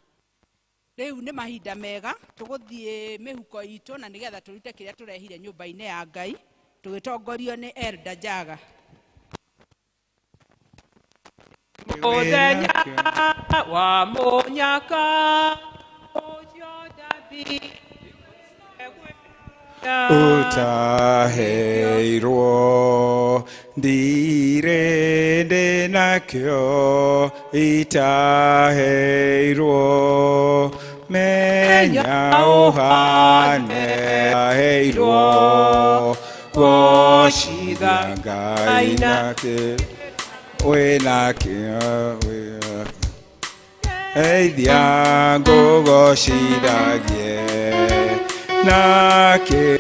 [SPEAKER 2] Riu ni mahinda mega tuguthie mihuko itu na nigetha turute kiria turehire nyumba-ini ya Ngai tugitongorio ni Elder Jaga.
[SPEAKER 11] Muthenya wa munyaka
[SPEAKER 3] utaheirwo ndirende nakyo itaheirwo menya uhane aheirwo Ngai nake Wenake Eithia ngũgocithagie nake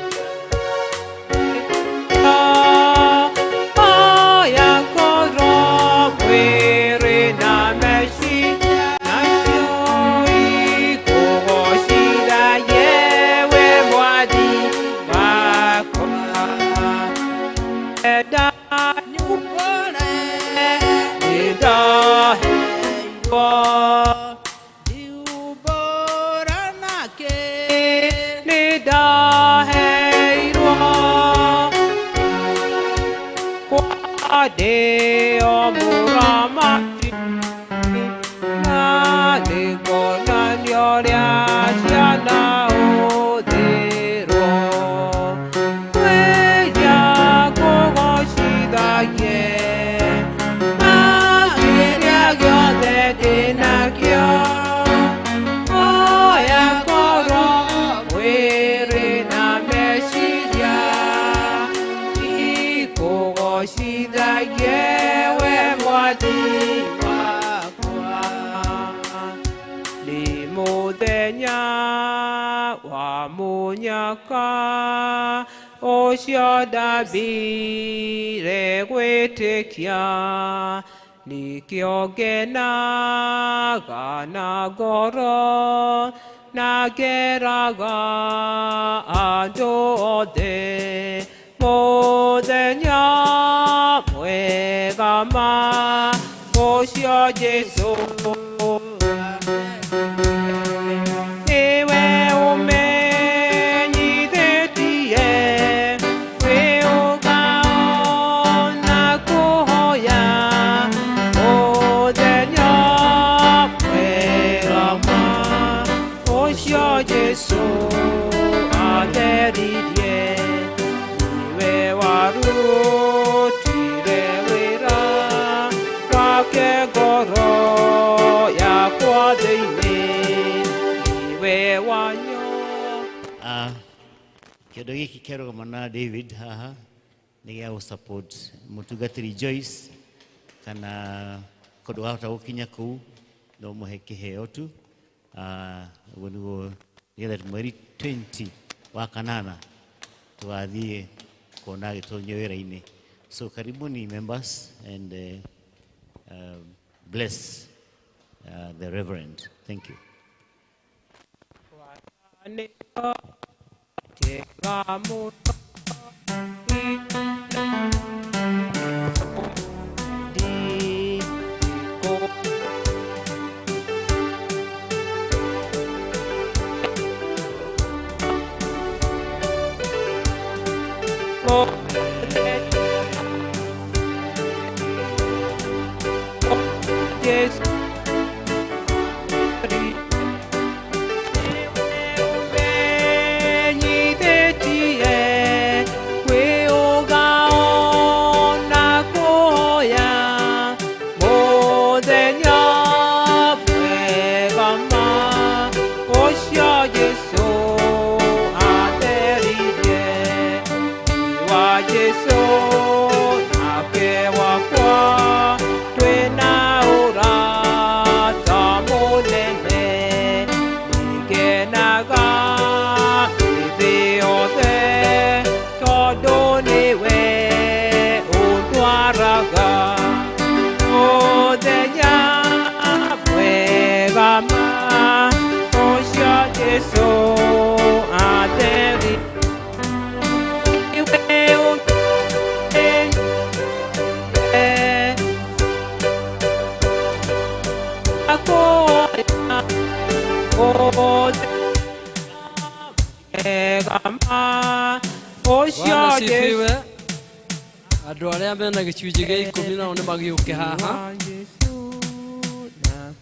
[SPEAKER 21] Deo muramati na nego na nyoria jana odero kweja kogo shidaye na kiria gyode dinakyo oya koro were na meshiya ikogo shidaye wa munyaka ocio ndambire gwĩtĩkia nĩkĩo ngenaga na ngoro na ngeraga andũ othe mũthenya mwega ma ũcio Jesũ
[SPEAKER 13] kĩndũ gĩkĩ kĩarũgama na David haha nĩ gĩa gũ-support mũtungatĩri Joyce kana kũndũ wahota gũkinya kũu no mũhe kĩheo tu ũguo nĩguo nĩgetha mweri 20 wa kanana tũgathiĩ kuona agĩtonyio wĩra-inĩ. So karibuni members and bless the Reverend. Thank you.
[SPEAKER 21] Bwana asifiwe. Andũ arĩa mena gĩcunjĩ gĩa 10 nao nĩ magĩũke haha.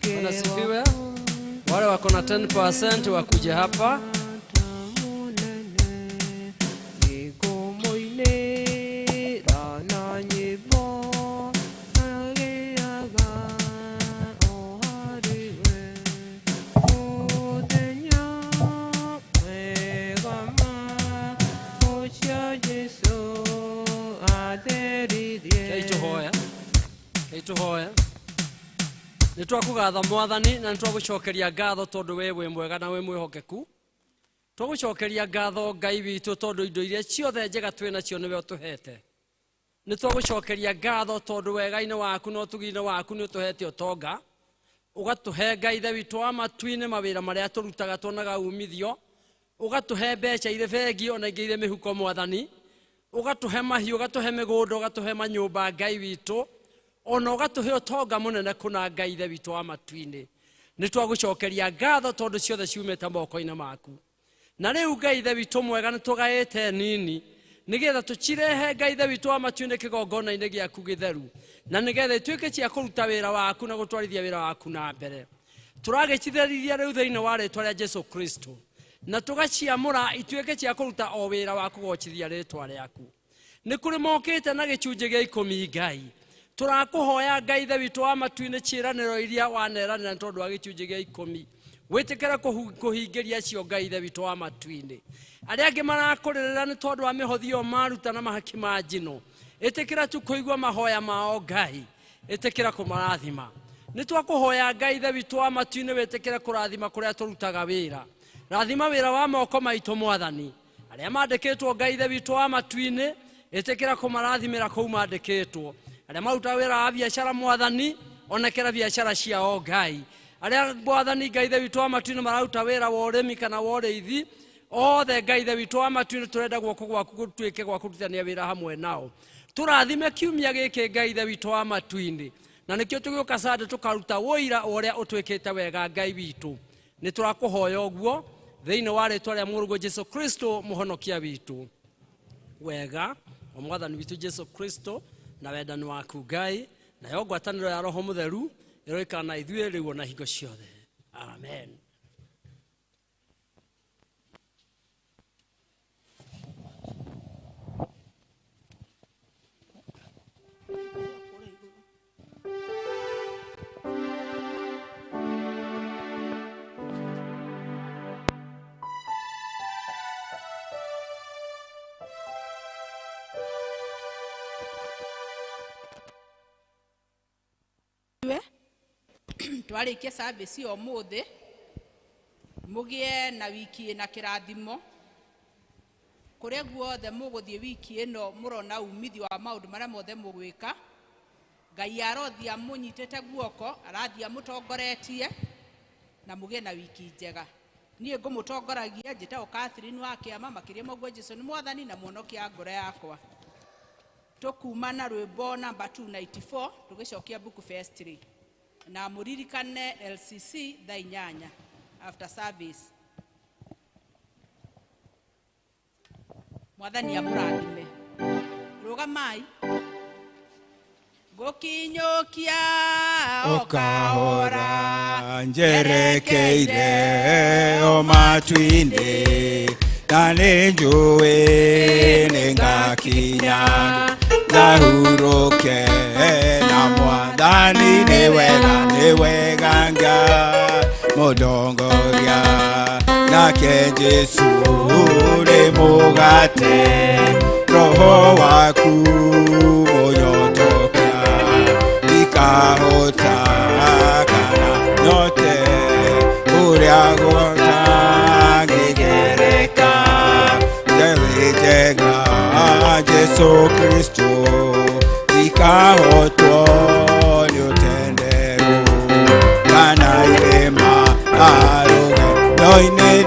[SPEAKER 21] Bwana asifiwe. Wale wako na 10% wakuje hapa. Daddy. ituhoe nitwakugatha mwathani na nitwagucokeria ngatho tondu we wi mwega na we mwihokeku twagucokeria ngatho Ngai witu tondu indo iria ciothe njega twina cio niwe utuhete nitwagucokeria ngatho tondu wega-ini waku no tugine waku ni utuhete utonga ugatuhe Ngai ithe witu wa matu-ini mawira maria turutaga tuonaga umithio ugatuhe mbeca ire bengi ona ingi ire mihuko mwathani ugatuhe mahiu ugatuhe migunda ugatuhe manyumba Ngai witu ona ugatuhe utonga munene kuna Ngai ithe witu wa matu-ini nitwagucokeria ngatho tondu ciothe ciumite moko-ini maku na riu Ngai ithe witu mwega nitugaite nini nigetha tucirehe Ngai ithe witu wa matu-ini kigongona-ini giaku githeru na nigetha ituike cia kuruta wira waku na gutwarithia wira waku na mbere turagicitherithia riu thiini wa ritwa ria Jesu Kristo na tugaciamura ituike cia kuruta o wira waku gochithia ritwa riaku ni kuri mokite na gicunje gia 10 Ngai turakuhoya Ngai ithe witu wa matu-ini ciraniro iria waneranira tondu wa gicunje gia 10 witikira kuhingiria cio Ngai ithe witu wa matu-ini aria angi marakuririra ni tondu wa mihothio maruta na mahaki ma njino itikira tu kuigua mahoya mao Ngai itikira kumarathima nitwakuhoya Ngai ithe witu wa matu-ini witikira kurathima kuria turutaga wira rathima wira wa moko maitu mwathani aria mandikitwo Ngai ithe witu wa matu-ini itikira kumarathimira kuu mandikitwo aria maruta wira wa biashara mwathani onekera biashara ciao Ngai aria mwathani Ngai ithe witu wa matu-ini mararuta wira wa urimi kana wa uriithi othe Ngai ithe witu wa matu-ini turenda guoko gwaku gutuike gwa kurutithania wira hamwe nao turathime kiumia giki Ngai ithe witu wa matu-ini na nikio tugiuka sande tukaruta woira uria utwikite wega Ngai witu ni turakuhoya uguo thiini wa ritwa ria murugo Jesu Kristo muhonokia witu wega o mwathani witu Jesu Kristo na wendani waku Ngai na yo ngwataniro ya roho mutheru iroikana ithuĩ rĩu ona hingo ciothe amen.
[SPEAKER 2] Twarikia service o muthi mugie na wiki na kirathimo kuria guothe muguthie wiki ino murona umithio wa maundu maria mothe mugwika Ngai arothia munyitete guoko arathia mutongoretie na mugie na wiki njega nie ngumutongoragia njitao Catherine wa kiama makiria mogwe Jesu ni mwathani na muonokia ngoro yakwa tukuma na rwimbo namba 294 tugicokia book first 3 na muririkane LCC thaa 8 after service mwathani amurathime rugamai gukinyokia
[SPEAKER 3] okahora njerekeire o matu-ini na ninjui ningakinya ngahuruke na mwathani ni wega Ngai mudongoria nake Jesu ni mugate roho waku muyotokia ikahota kana nyote uria gota ngigereka njega Jesu Kristo ikahotwo ni utenderu kana irema aruge noine